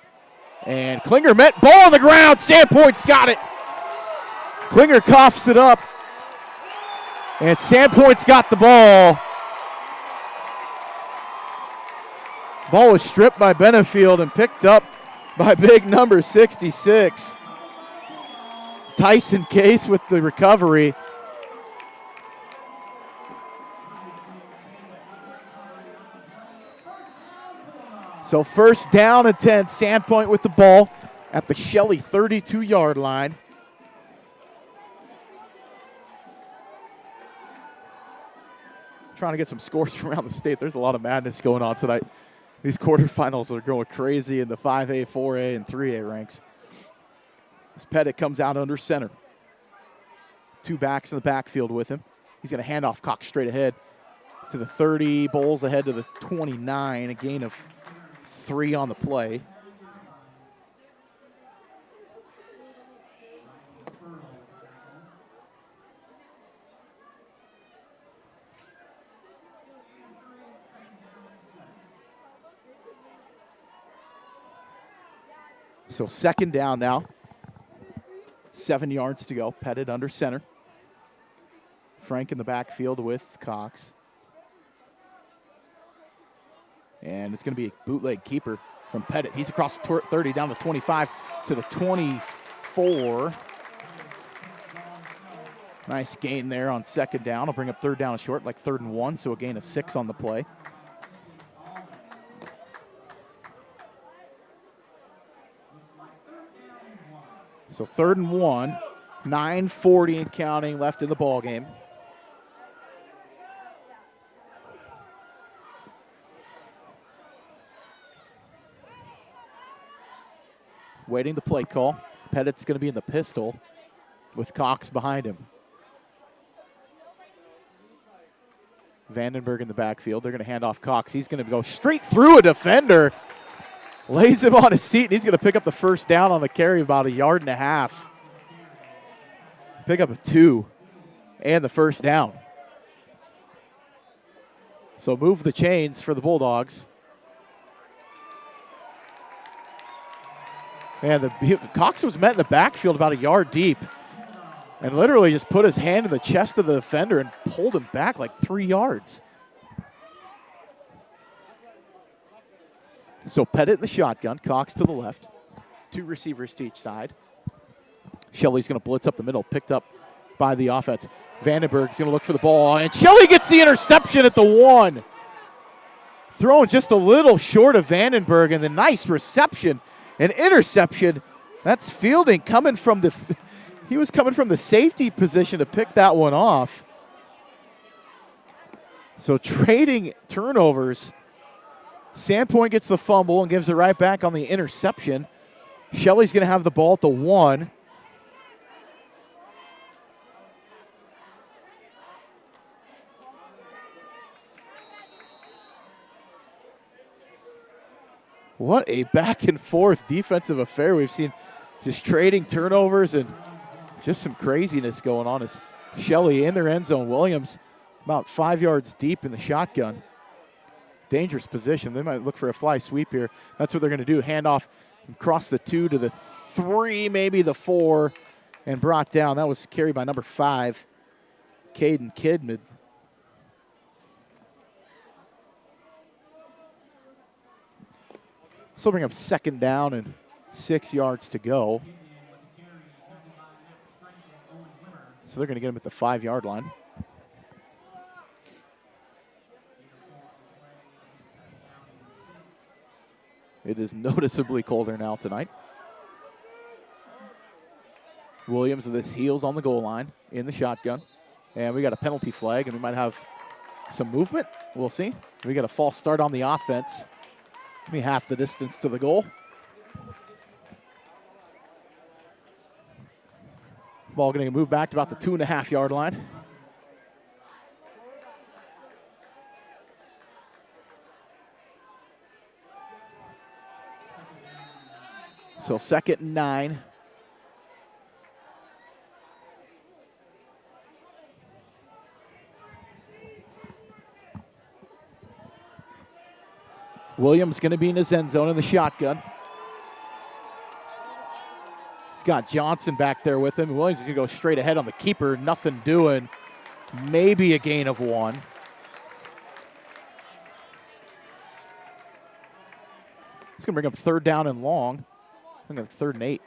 Speaker 9: And Klinger met, ball on the ground. Sandpoint's got it. Klinger coughs it up. And Sandpoint's got the ball. Ball was stripped by Benefield and picked up by big number 66. Tyson Case with the recovery. So first down and 10, Sandpoint with the ball at the Shelley 32-yard line. Trying to get some scores from around the state. There's a lot of madness going on tonight. These quarterfinals are going crazy in the 5A, 4A, and 3A ranks. As Pettit comes out under center. 2 backs in the backfield with him. He's going to hand off Cox straight ahead to the 30, Bowles ahead to the 29, a gain of 3 on the play. So second down now. 7 yards to go. Pettit under center. Frank in the backfield with Cox. And it's going to be a bootleg keeper from Pettit. He's across the 30 down the 25 to the 24. Nice gain there on second down. I'll bring up third down and short, like 3rd and 1, so a gain of 6 on the play. So 3rd and 1, 9:40 and counting left in the ball game. Waiting the play call. Pettit's going to be in the pistol with Cox behind him. Vandenberg in the backfield. They're going to hand off Cox. He's going to go straight through a defender. Lays him on his seat, and he's going to pick up the first down on the carry about 1.5 yards. Pick up a 2 and the first down. So move the chains for the Bulldogs. And Cox was met in the backfield about 1 yard deep and literally just put his hand in the chest of the defender and pulled him back like 3 yards. So Pettit in the shotgun, Cox to the left, 2 receivers to each side. Shelley's going to blitz up the middle, picked up by the offense. Vandenberg's going to look for the ball, and Shelley gets the interception at the 1. Throwing just a little short of Vandenberg, and the nice reception. An interception. That's Fielding coming from he was coming from the safety position to pick that one off. So trading turnovers. Sandpoint gets the fumble and gives it right back on the interception. Shelley's going to have the ball at the 1. What a back and forth defensive affair. We've seen just trading turnovers and just some craziness going on as Shelley in their end zone. Williams about 5 yards deep in the shotgun. Dangerous position. They might look for a fly sweep here. That's what they're going to do. Hand off across the 2 to the 3, maybe the 4, and brought down. That was carried by number 5, Caden Kidman. So bring up 2nd down and 6 yards to go. So they're going to get him at the 5-yard line. It is noticeably colder now tonight. Williams with his heels on the goal line in the shotgun. And we got a penalty flag, and we might have some movement. We'll see. We got a false start on the offense. Maybe half the distance to the goal. Ball going to move back to about the 2.5-yard line. So 2nd and 9. Williams going to be in his end zone in the shotgun. He's got Johnson back there with him. Williams is going to go straight ahead on the keeper. Nothing doing. Maybe a gain of 1. It's going to bring up 3rd down and long. I'm going to 3rd and 8.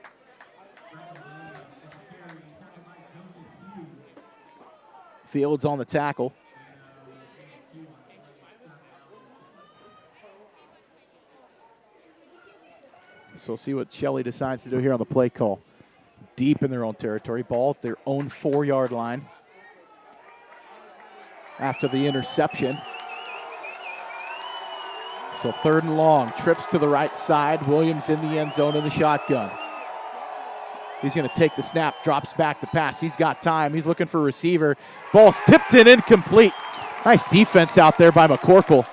Speaker 9: Fields on the tackle. So we'll see what Shelley decides to do here on the play call. Deep in their own territory. Ball at their own 4-yard line. After the interception. So 3rd and long. Trips to the right side. Williams in the end zone in the shotgun. He's going to take the snap. Drops back to pass. He's got time. He's looking for a receiver. Ball's tipped in, incomplete. Nice defense out there by McCorkle.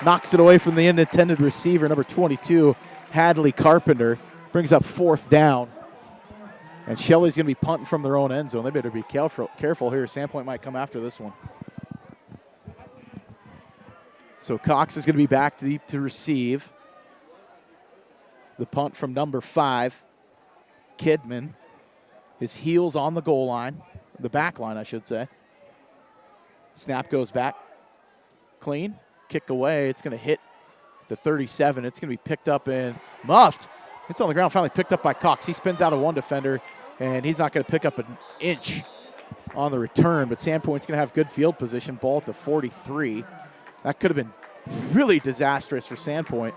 Speaker 9: Knocks it away from the intended receiver, number 22. Hadley Carpenter. Brings up 4th down. And Shelley's going to be punting from their own end zone. They better be careful here. Sandpoint might come after this one. So Cox is going to be back deep to receive. The punt from number 5, Kidman. His heels on the goal line. The back line, I should say. Snap goes back. Clean. Kick away. It's going to hit the 37. It's going to be picked up and muffed. It's on the ground, finally picked up by Cox. He spins out of one defender, and he's not going to pick up an inch. on the return, but Sandpoint's going to have good field position. Ball at the 43. That could have been really disastrous for Sandpoint.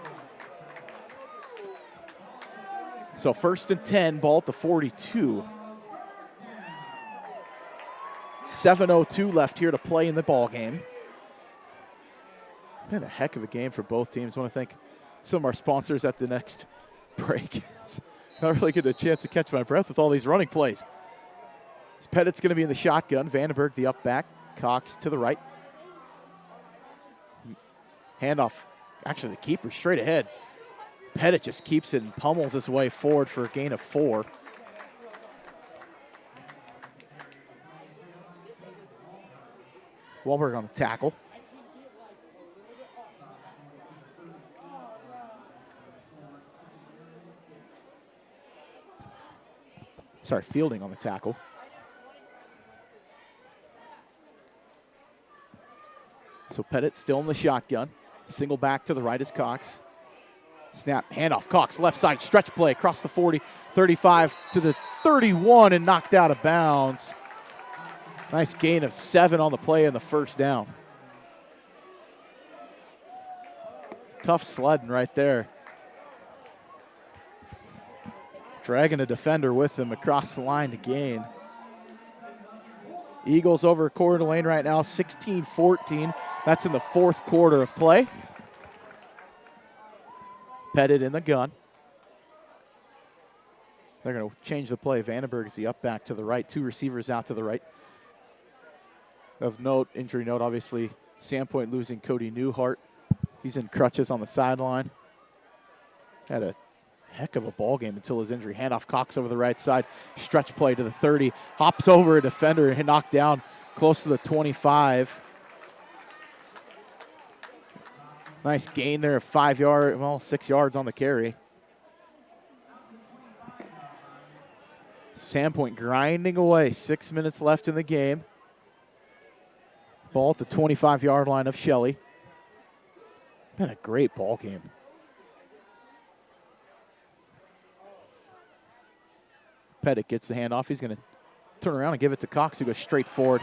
Speaker 9: So 1st and 10, ball at the 42. 7:02 left here to play in the ball game. Been a heck of a game for both teams. I want to thank some of our sponsors at the next break. Not really get a chance to catch my breath with all these running plays. Pettit's going to be in the shotgun. Vandenberg the up back. Cox to the right. Handoff. Actually, the keeper straight ahead. Pettit just keeps it and pummels his way forward for a gain of 4. Wahlberg on the tackle. Sorry, Fielding on the tackle. So Pettit still in the shotgun. Single back to the right is Cox. Snap, handoff, Cox, left side, stretch play across the 40, 35 to the 31 and knocked out of bounds. Nice gain of 7 on the play and the first down. Tough sledding right there. Dragging a defender with him across the line to gain. Eagles over Coeur d'Alene right now, 16-14. That's in the 4th quarter of play. Pettit in the gun. They're going to change the play. Vandenberg is the up back to the right. 2 receivers out to the right. Of note, injury note, obviously, Sandpoint losing Cody Newhart. He's in crutches on the sideline. Had a heck of a ball game until his injury. Handoff Cox over the right side. Stretch play to the 30. Hops over a defender and knocked down close to the 25. Nice gain there of 5 yards, well, 6 yards on the carry. Sandpoint grinding away. 6 minutes left in the game. Ball at the 25-yard line of Shelley. Been a great ball game. Pettit gets the handoff. He's going to turn around and give it to Cox, who goes straight forward.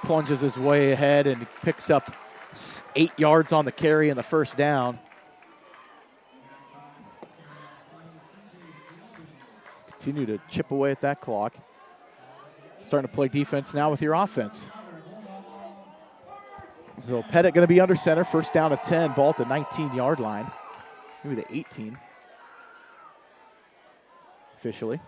Speaker 9: Plunges his way ahead and picks up 8 yards on the carry and the first down. Continue to chip away at that clock. Starting to play defense now with your offense. So Pettit going to be under center. First down at 10. Ball at the 19-yard line. Maybe the 18. Officially.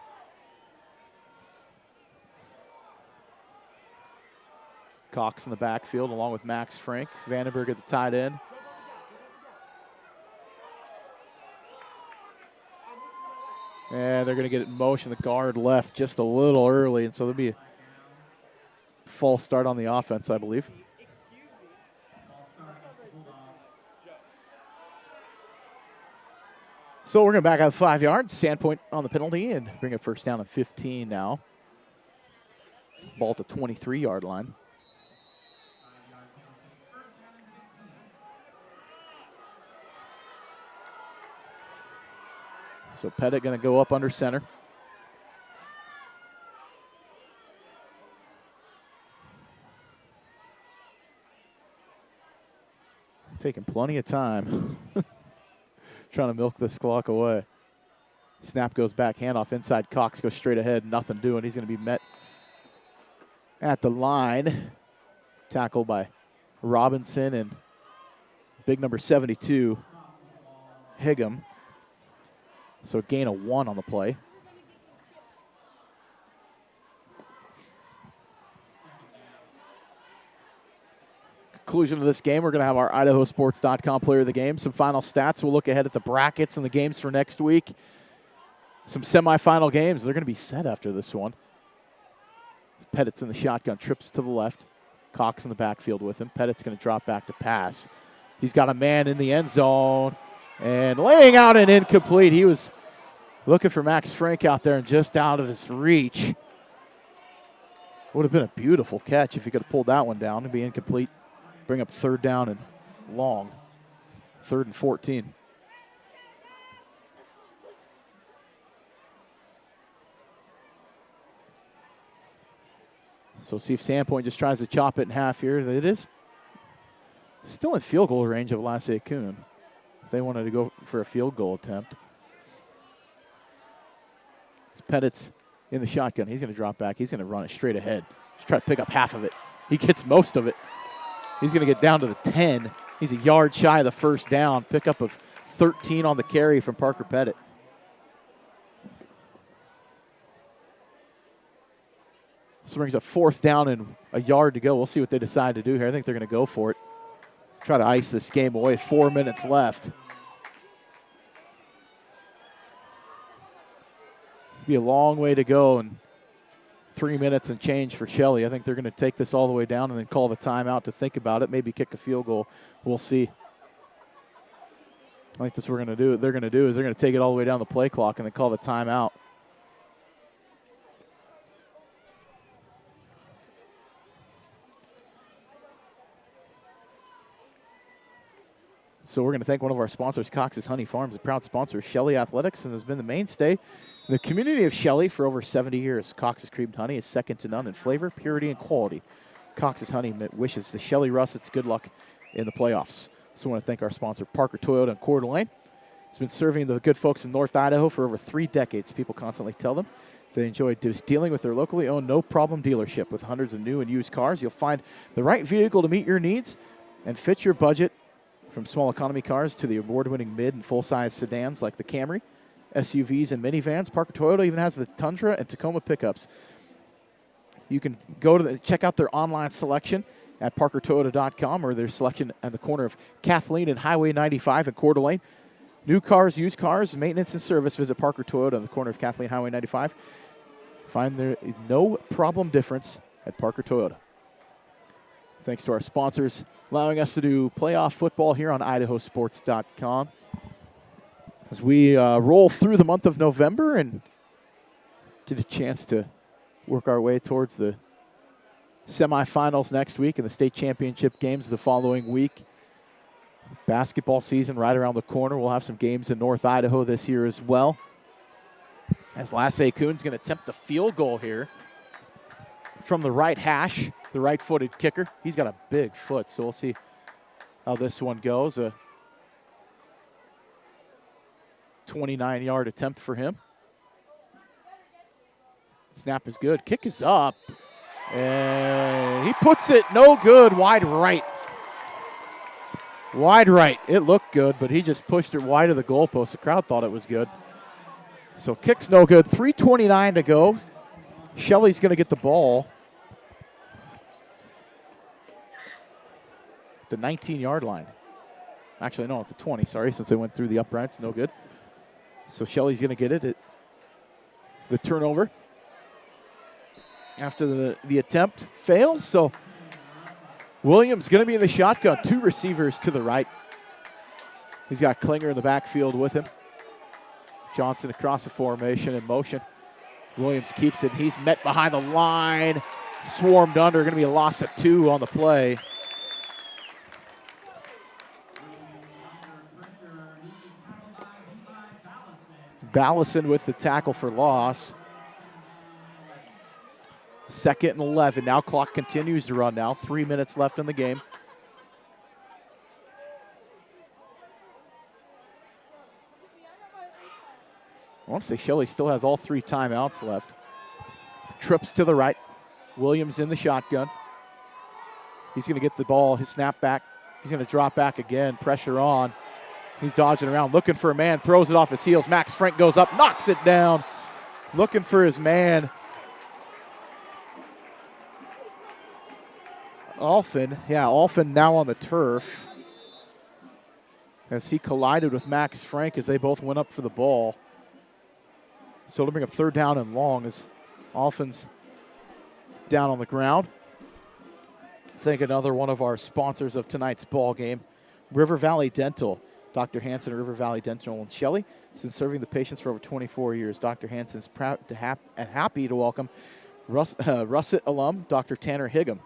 Speaker 9: Cox in the backfield along with Max Frank. Vandenberg at the tight end. And they're going to get it in motion. The guard left just a little early, and so there'll be a false start on the offense, I believe. So we're going to back out 5 yards. Sandpoint on the penalty and bring up first down at 15 now. Ball at the 23-yard line. So Pettit going to go up under center. Taking plenty of time. Trying to milk this clock away. Snap goes back, handoff inside. Cox goes straight ahead, nothing doing. He's going to be met at the line. Tackled by Robinson and big number 72, Higham. So gain of 1 on the play. Conclusion of this game, we're going to have our IdahoSports.com player of the game. Some final stats. We'll look ahead at the brackets and the games for next week. Some semifinal games. They're going to be set after this one. Pettit's in the shotgun, trips to the left. Cox in the backfield with him. Pettit's going to drop back to pass. He's got a man in the end zone. And laying out an incomplete. He was looking for Max Frank out there and just out of his reach. Would have been a beautiful catch if he could have pulled that one down. It'd be incomplete. Bring up third down and long. 3rd and 14. So see if Sandpoint just tries to chop it in half here. It is still in field goal range of Lasse Kuhn. If they wanted to go for a field goal attempt. Pettit's in the shotgun. He's going to drop back. He's going to run it straight ahead. Just try to pick up half of it. He gets most of it. He's going to get down to the 10. He's a yard shy of the first down. Pickup of 13 on the carry from Parker Pettit. So brings up 4th down and a yard to go. We'll see what they decide to do here. I think they're going to go for it. Try to ice this game away. 4 minutes left. Be a long way to go, and 3 minutes and change for Shelley. I think they're going to take this all the way down and then call the timeout to think about it. Maybe kick a field goal. We'll see. I think that's what they're going to do is they're going to take it all the way down the play clock and then call the timeout. So we're going to thank one of our sponsors, Cox's Honey Farms, a proud sponsor of Shelley Athletics, and has been the mainstay in the community of Shelley for over 70 years. Cox's Creamed Honey is second to none in flavor, purity, and quality. Cox's Honey wishes the Shelley Russets good luck in the playoffs. So I want to thank our sponsor, Parker Toyota in Coeur d'Alene. It's been serving the good folks in North Idaho for over 3 decades. People constantly tell them they enjoy dealing with their locally owned no-problem dealership. With hundreds of new and used cars, you'll find the right vehicle to meet your needs and fit your budget. From small economy cars to the award-winning mid and full-size sedans like the Camry, SUVs and minivans, Parker Toyota even has the Tundra and Tacoma pickups. You can go to check out their online selection at parkertoyota.com or their selection at the corner of Kathleen and Highway 95 in Coeur d'Alene. New cars, used cars, maintenance and service. Visit Parker Toyota on the corner of Kathleen Highway 95. Find their no-problem difference at Parker Toyota. Thanks to our sponsors allowing us to do playoff football here on IdahoSports.com. As we roll through the month of November and get a chance to work our way towards the semifinals next week and the state championship games the following week. Basketball season right around the corner. We'll have some games in North Idaho this year as well. As Lasse Kuhn's going to attempt the field goal here from the right hash. The right-footed kicker. He's got a big foot, so we'll see how this one goes. A 29-yard attempt for him. Snap is good. Kick is up. And he puts it no good, wide right. Wide right. It looked good, but he just pushed it wide of the goalpost. The crowd thought it was good. So kick's no good. 3:29 to go. Shelley's going to get the ball. The 19-yard line. Actually, no, at the 20, sorry, since they went through the uprights. No good. So Shelley's going to get it. The turnover after the attempt fails. So Williams going to be in the shotgun. 2 receivers to the right. He's got Klinger in the backfield with him. Johnson across the formation in motion. Williams keeps it. He's met behind the line. Swarmed under. Going to be a loss of 2 on the play. Ballison with the tackle for loss. 2nd and 11. Now clock continues to run now. 3 minutes left in the game. I want to say Shelley still has all 3 timeouts left. Trips to the right. Williams in the shotgun. He's going to get the ball, his snap back. He's going to drop back again. Pressure on. He's dodging around, looking for a man, throws it off his heels. Max Frank goes up, knocks it down. Looking for his man. Alphen now on the turf. As he collided with Max Frank as they both went up for the ball. So to bring up 3rd down and long as Alphen's down on the ground. Thank another one of our sponsors of tonight's ball game, River Valley Dental. Dr. Hansen of River Valley Dental in Shelley has been serving the patients for over 24 years. Dr. Hansen is proud and happy to welcome Russet alum Dr. Tanner Higgum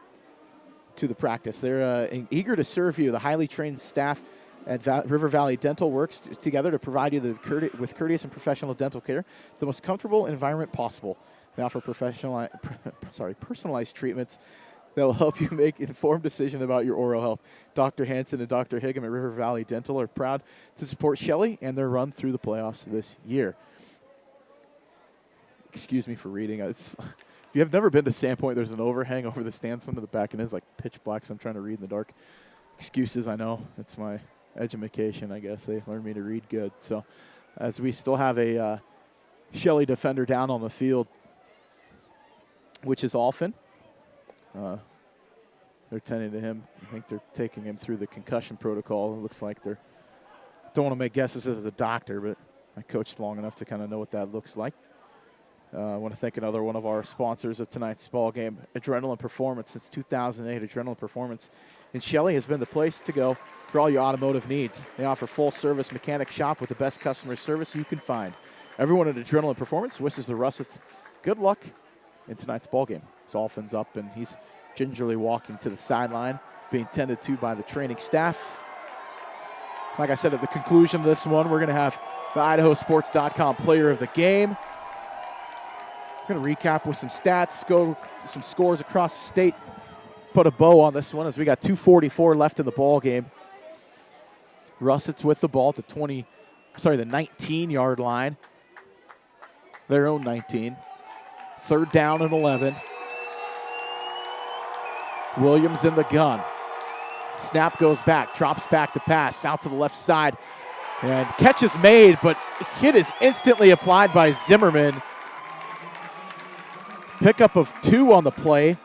Speaker 9: to the practice. They're eager to serve you. The highly trained staff at River Valley Dental works together to provide you with courteous and professional dental care, the most comfortable environment possible. They offer personalized treatments that will help you make informed decisions about your oral health. Dr. Hansen and Dr. Higgum at River Valley Dental are proud to support Shelley and their run through the playoffs this year. Excuse me for reading. If you have never been to Sandpoint, there's an overhang over the stands under the back, and it's like pitch black, so I'm trying to read in the dark. Excuses, I know. It's my education, I guess. They learned me to read good. So as we still have a Shelley defender down on the field, which is Alphen. They're tending to him. I think they're taking him through the concussion protocol. It looks like they're – don't want to make guesses as a doctor, but I coached long enough to kind of know what that looks like. I want to thank another one of our sponsors of tonight's ball game, Adrenaline Performance. Since 2008, Adrenaline Performance in Shelley has been the place to go for all your automotive needs. They offer full-service mechanic shop with the best customer service you can find. Everyone at Adrenaline Performance wishes the Russets good luck in tonight's ball game. Alphen's up, and he's gingerly walking to the sideline, being tended to by the training staff. Like I said, at the conclusion of this one, we're going to have the IdahoSports.com player of the game. We're going to recap with some stats, go some scores across the state, put a bow on this one as we got 2:44 left in the ball game. Russets with the ball at the 19-yard line. Their own 19. 3rd down and 11. Williams in the gun. Snap goes back, drops back to pass, out to the left side. And catch is made, but hit is instantly applied by Zimmerman. Pickup of 2 on the play.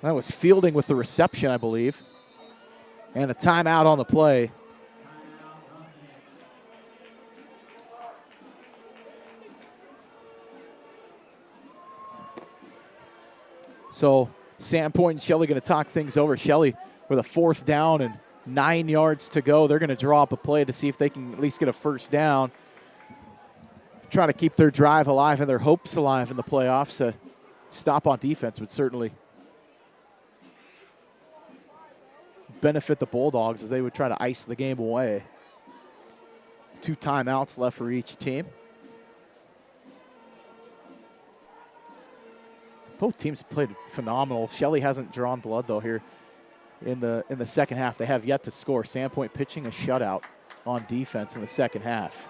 Speaker 9: That was Fielding with the reception, I believe. And a timeout on the play. So Sandpoint and Shelley going to talk things over. Shelley with a 4th down and 9 yards to go. They're going to draw up a play to see if they can at least get a 1st down. Try to keep their drive alive and their hopes alive in the playoffs. A stop on defense would certainly benefit the Bulldogs as they would try to ice the game away. 2 timeouts left for each team. Both teams played phenomenal. Shelley hasn't drawn blood, though, here in the second half. They have yet to score. Sandpoint pitching a shutout on defense in the second half.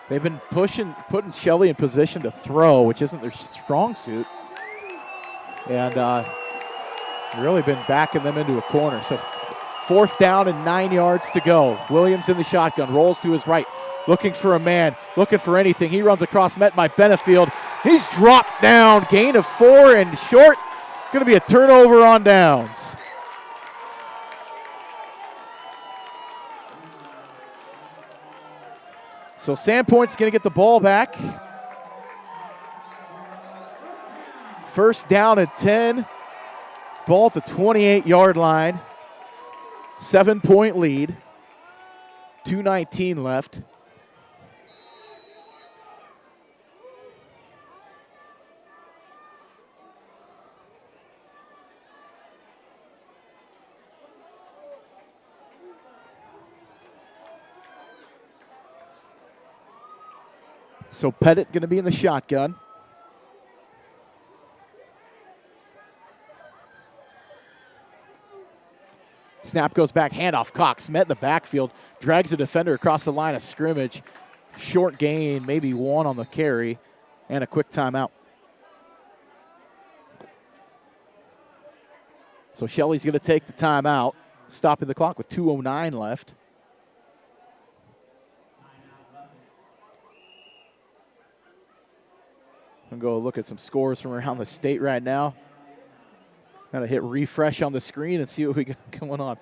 Speaker 9: They've been putting Shelley in position to throw, which isn't their strong suit. And really been backing them into a corner. So 4th down and 9 yards to go. Williams in the shotgun, rolls to his right, looking for a man, looking for anything. He runs across, met by Benefield. He's dropped down, gain of 4 and short. Going to be a turnover on downs. So Sandpoint's going to get the ball back. 1st down and 10. Ball at the 28-yard line. 7-point lead. 2:19 left. So Pettit going to be in the shotgun. Snap goes back, handoff. Cox met in the backfield, drags a defender across the line of scrimmage. Short gain, maybe 1 on the carry, and a quick timeout. So Shelley's going to take the timeout, stopping the clock with 2:09 left. I'm going to go look at some scores from around the state right now. Got to hit refresh on the screen and see what we got going on.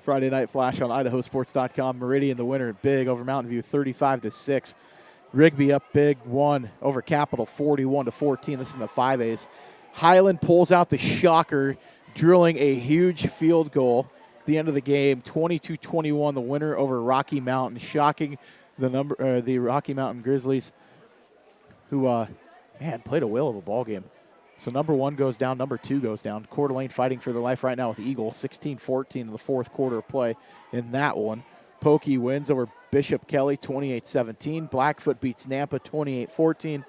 Speaker 9: Friday Night Flash on IdahoSports.com. Meridian the winner, big over Mountain View, 35-6. Rigby up big, 1 over Capital, 41-14. This is in the 5As. Highland pulls out the shocker, drilling a huge field goal at the end of the game. 22-21, the winner over Rocky Mountain, shocking the Rocky Mountain Grizzlies, who played a whale of a ball game. So number 1 goes down, number 2 goes down. Coeur d'Alene fighting for their life right now with Eagle, 16-14 in the 4th quarter of play in that one. Pokey wins over Bishop Kelly 28-17. Blackfoot beats Nampa 28-14.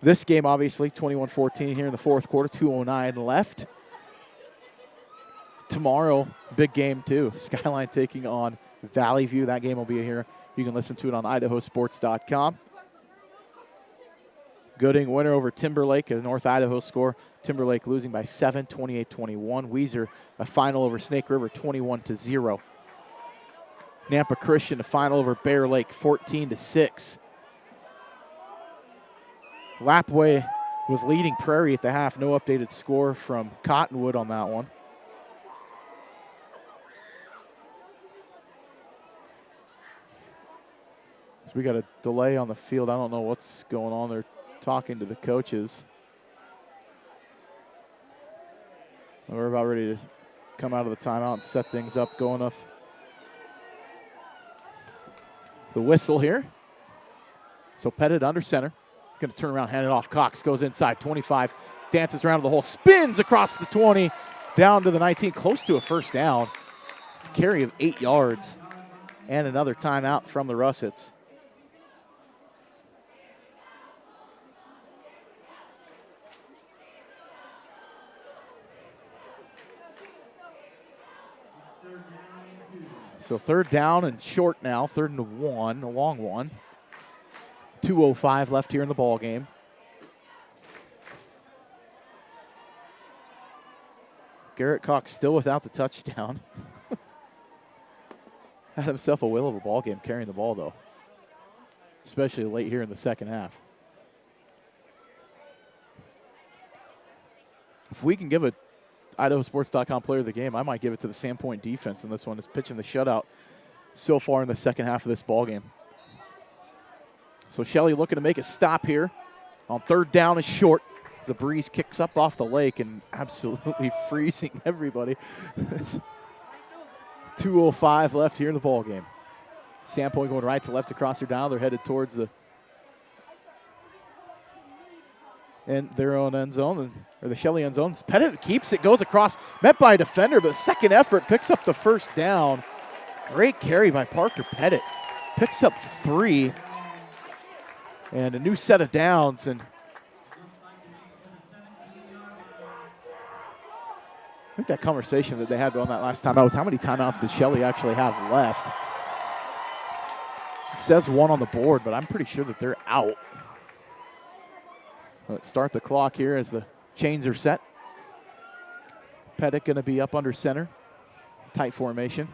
Speaker 9: This game, obviously, 21-14 here in the fourth quarter, 2:09 left. Tomorrow, big game, too. Skyline taking on Valley View. That game will be here. You can listen to it on IdahoSports.com. Gooding winner over Timberlake, a North Idaho score. Timberlake losing by 7, 28-21. Weiser, a final over Snake River, 21-0. Nampa Christian, a final over Bear Lake, 14-6. Lapway was leading Prairie at the half. No updated score from Cottonwood on that one. So we got a delay on the field. I don't know what's going on. They're talking to the coaches. We're about ready to come out of the timeout and set things up, going off the whistle here. So Pettit under center. Going to turn around, hand it off. Cox goes inside, 25, dances around to the hole, spins across the 20, down to the 19, close to a first down. Carry of 8 yards, and another timeout from the Russets. So third down and short now, 3rd and 1, a long one. 2:05 left here in the ball game. Garrett Cox still without the touchdown. Had himself a will of a ball game carrying the ball, though, especially late here in the second half. If we can give a IdahoSports.com player of the game, I might give it to the Sandpoint defense in this one. Is pitching the shutout so far in the second half of this ball game. So Shelley looking to make a stop here on 3rd down and short. The breeze kicks up off the lake and absolutely freezing everybody. 2:05 left here in the ball game. Sandpoint going right to left across their dial. They're headed towards their own end zone, or the Shelley end zone. Pettit keeps it, goes across, met by a defender, but second effort picks up the first down. Great carry by Parker Pettit. Picks up 3. And a new set of downs. And I think that conversation that they had on that last timeout was how many timeouts did Shelley actually have left? It says 1 on the board, but I'm pretty sure that they're out. Let's start the clock here as the chains are set. Pettit going to be up under center. Tight formation.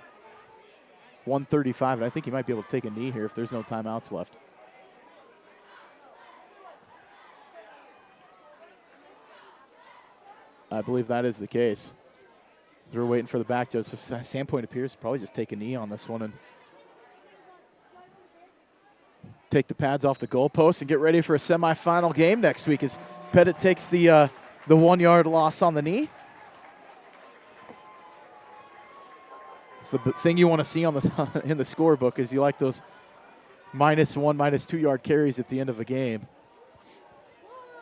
Speaker 9: 1:35, and I think he might be able to take a knee here if there's no timeouts left. I believe that is the case. As we're waiting for the back judge. So Sandpoint appears to probably just take a knee on this one and take the pads off the goalpost and get ready for a semifinal game next week as Pettit takes the 1-yard loss on the knee. It's the thing you want to see on the in the scorebook is you like those -1, -2 yard carries at the end of a game.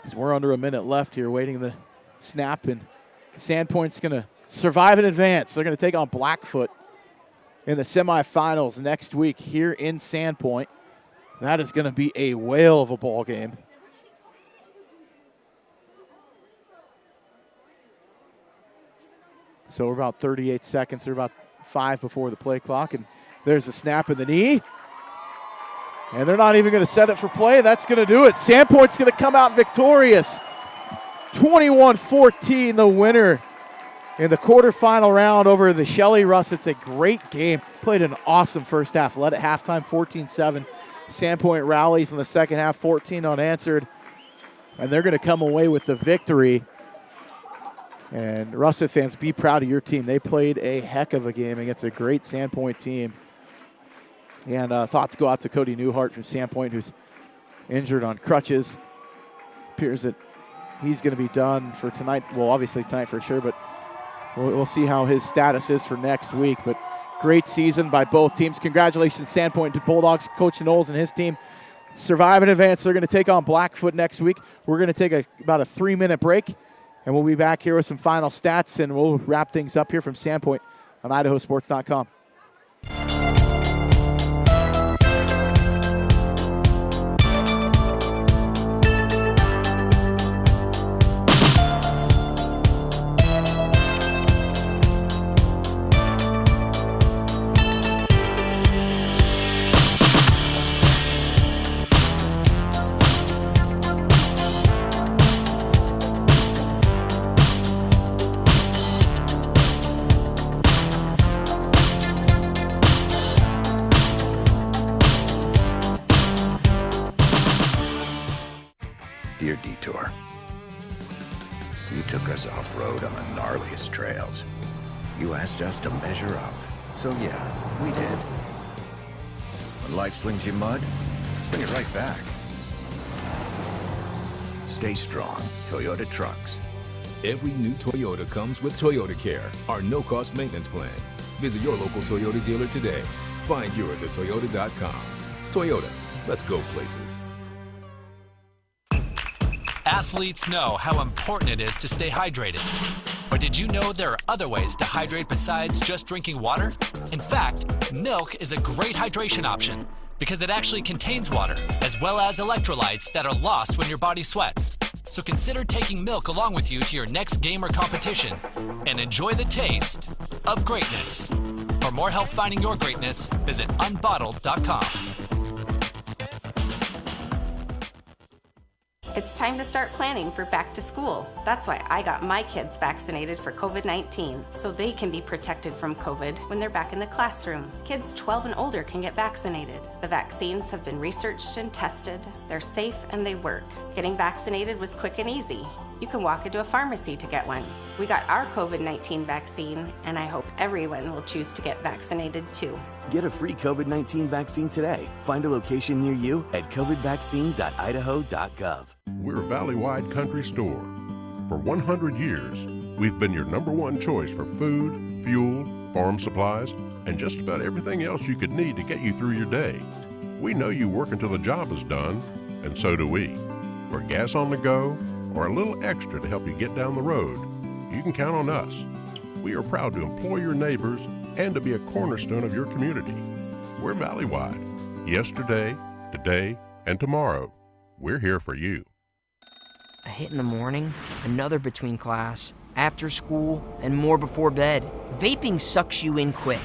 Speaker 9: As we're under a minute left here waiting the snap, and Sandpoint's going to survive and advance. They're going to take on Blackfoot in the semifinals next week here in Sandpoint. That is going to be a whale of a ball game. So we're about 38 seconds, or about 5 before the play clock, and there's a snap in the knee. And they're not even going to set it for play. That's going to do it. Sandpoint's going to come out victorious. 21-14, the winner in the quarterfinal round over the Shelley Russ. It's a great game. Played an awesome first half. Led at halftime 14-7. Sandpoint rallies in the second half, 14 unanswered. And they're going to come away with the victory. And Russet fans, be proud of your team. They played a heck of a game against a great Sandpoint team. And thoughts go out to Cody Newhart from Sandpoint, who's injured on crutches. Appears that he's going to be done for tonight. Well, obviously tonight for sure, but we'll see how his status is for next week. But great season by both teams. Congratulations, Sandpoint to Bulldogs. Coach Knowles and his team survive in advance. They're going to take on Blackfoot next week. We're going to take about a 3-minute break, and we'll be back here with some final stats, and we'll wrap things up here from Sandpoint on IdahoSports.com.
Speaker 1: detour. You took us off-road on the gnarliest trails. You asked us to measure up. So yeah, we did. When life slings you mud, sling it right back. Stay strong, Toyota trucks.
Speaker 2: Every new Toyota comes with Toyota Care, our no-cost maintenance plan. Visit your local Toyota dealer today. Find yours at Toyota.com. Toyota, let's go places.
Speaker 3: Athletes know how important it is to stay hydrated. But did you know there are other ways to hydrate besides just drinking water? In fact, milk is a great hydration option because it actually contains water, as well as electrolytes that are lost when your body sweats. So consider taking milk along with you to your next game or competition and enjoy the taste of greatness. For more help finding your greatness, visit unbottled.com.
Speaker 4: It's time to start planning for back to school. That's why I got my kids vaccinated for COVID-19, so they can be protected from COVID when they're back in the classroom. Kids 12 and older can get vaccinated. The vaccines have been researched and tested. They're safe and they work. Getting vaccinated was quick and easy. You can walk into a pharmacy to get one. We got our COVID-19 vaccine, and I hope everyone will choose to get vaccinated too.
Speaker 5: Get a free COVID-19 vaccine today. Find a location near you at covidvaccine.idaho.gov.
Speaker 6: We're Valley-wide country store. For 100 years, we've been your #1 choice for food, fuel, farm supplies, and just about everything else you could need to get you through your day. We know you work until the job is done, and so do we. For gas on the go, or a little extra to help you get down the road, you can count on us. We are proud to employ your neighbors and to be a cornerstone of your community. We're Valley-wide. Yesterday, today, and tomorrow. We're here for you.
Speaker 7: A hit in the morning, another between class, after school, and more before bed. Vaping sucks you in quick.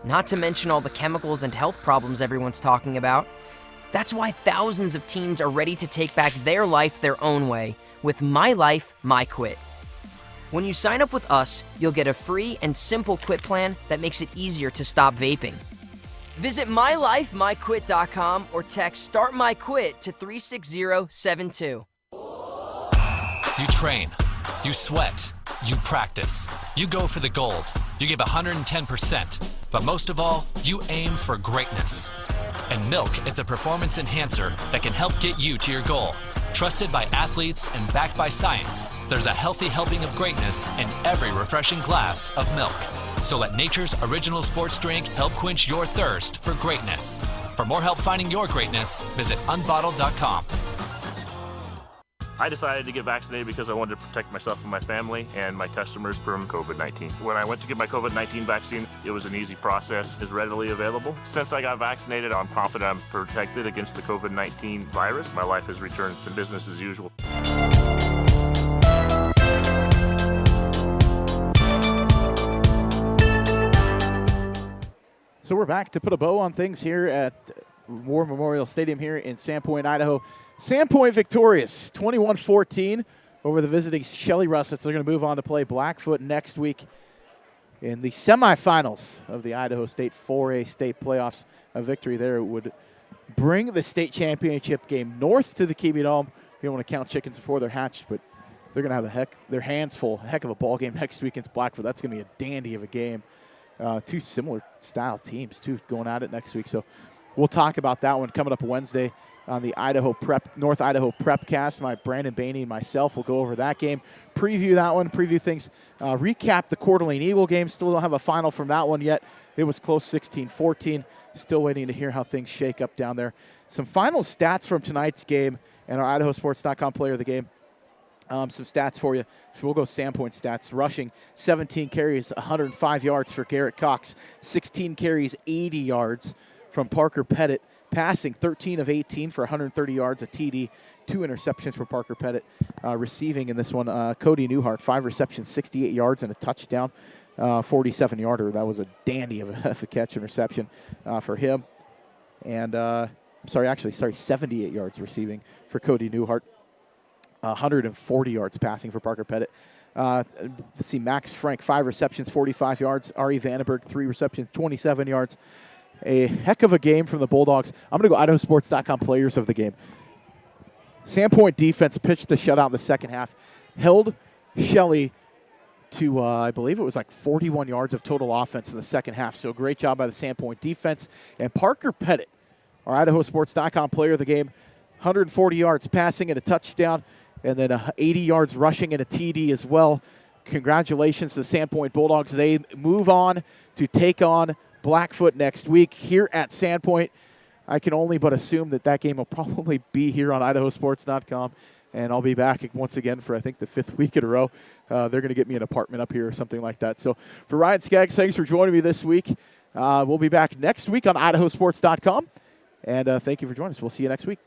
Speaker 7: Not to mention all the chemicals and health problems everyone's talking about. That's why thousands of teens are ready to take back their life their own way with My Life, My Quit. When you sign up with us, you'll get a free and simple quit plan that makes it easier to stop vaping. Visit mylifemyquit.com or text Start My Quit to 36072.
Speaker 3: You train, you sweat, you practice, you go for the gold, you give 110%, but most of all, you aim for greatness. And milk is the performance enhancer that can help get you to your goal. Trusted by athletes and backed by science, there's a healthy helping of greatness in every refreshing glass of milk. So let nature's original sports drink help quench your thirst for greatness. For more help finding your greatness, visit unbottled.com.
Speaker 8: I decided to get vaccinated because I wanted to protect myself and my family and my customers from COVID-19. When I went to get my COVID-19 vaccine, it was an easy process. It's readily available. Since I got vaccinated, I'm confident I'm protected against the COVID-19 virus. My life has returned to business as usual.
Speaker 9: So we're back to put a bow on things here at War Memorial Stadium here in Sandpoint, Idaho. Sandpoint victorious, 21-14 over the visiting Shelley Russets. They're going to move on to play Blackfoot next week in the semifinals of the Idaho State 4A state playoffs. A victory there would bring the state championship game north to the Kiwi Dome. You don't want to count chickens before they're hatched, but they're going to have their hands full. A heck of a ball game next week against Blackfoot. That's going to be a dandy of a game. Two similar style teams, too, going at it next week. So we'll talk about that one coming up Wednesday on the North Idaho Prepcast. My Brandon Bainey and myself will go over that game, preview that one, preview things, recap the Coeur d'Alene Eagle game. Still don't have a final from that one yet. It was close, 16-14. Still waiting to hear how things shake up down there. Some final stats from tonight's game and our IdahoSports.com player of the game. Some stats for you. So we'll go Sandpoint stats. Rushing, 17 carries, 105 yards for Garrett Cox. 16 carries, 80 yards from Parker Pettit. Passing, 13 of 18 for 130 yards, a TD, 2 interceptions for Parker Pettit. Receiving in this one, Cody Newhart, 5 receptions, 68 yards, and a touchdown, 47-yarder. That was a dandy of a catch interception for him. And, 78 yards receiving for Cody Newhart. 140 yards passing for Parker Pettit. Let's see, Max Frank, 5 receptions, 45 yards. Ari Vandenberg, 3 receptions, 27 yards. A heck of a game from the Bulldogs. I'm going to go IdahoSports.com players of the game. Sandpoint defense pitched the shutout in the second half, held Shelley to, I believe it was like 41 yards of total offense in the second half. So great job by the Sandpoint defense. And Parker Pettit, our IdahoSports.com player of the game, 140 yards passing and a touchdown, and then 80 yards rushing and a TD as well. Congratulations to the Sandpoint Bulldogs. They move on to take on Blackfoot next week here at Sandpoint. I can only but assume that game will probably be here on IdahoSports.com. And I'll be back once again for, I think, the 5th week in a row. They're going to get me an apartment up here or something like that. So for Ryan Skaggs, thanks for joining me this week. We'll be back next week on IdahoSports.com. And thank you for joining us. We'll see you next week.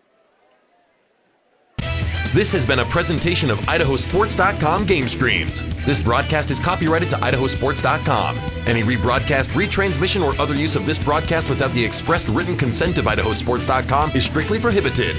Speaker 21: This has been a presentation of IdahoSports.com Game Streams. This broadcast is copyrighted to IdahoSports.com. Any rebroadcast, retransmission, or other use of this broadcast without the expressed written consent of IdahoSports.com is strictly prohibited.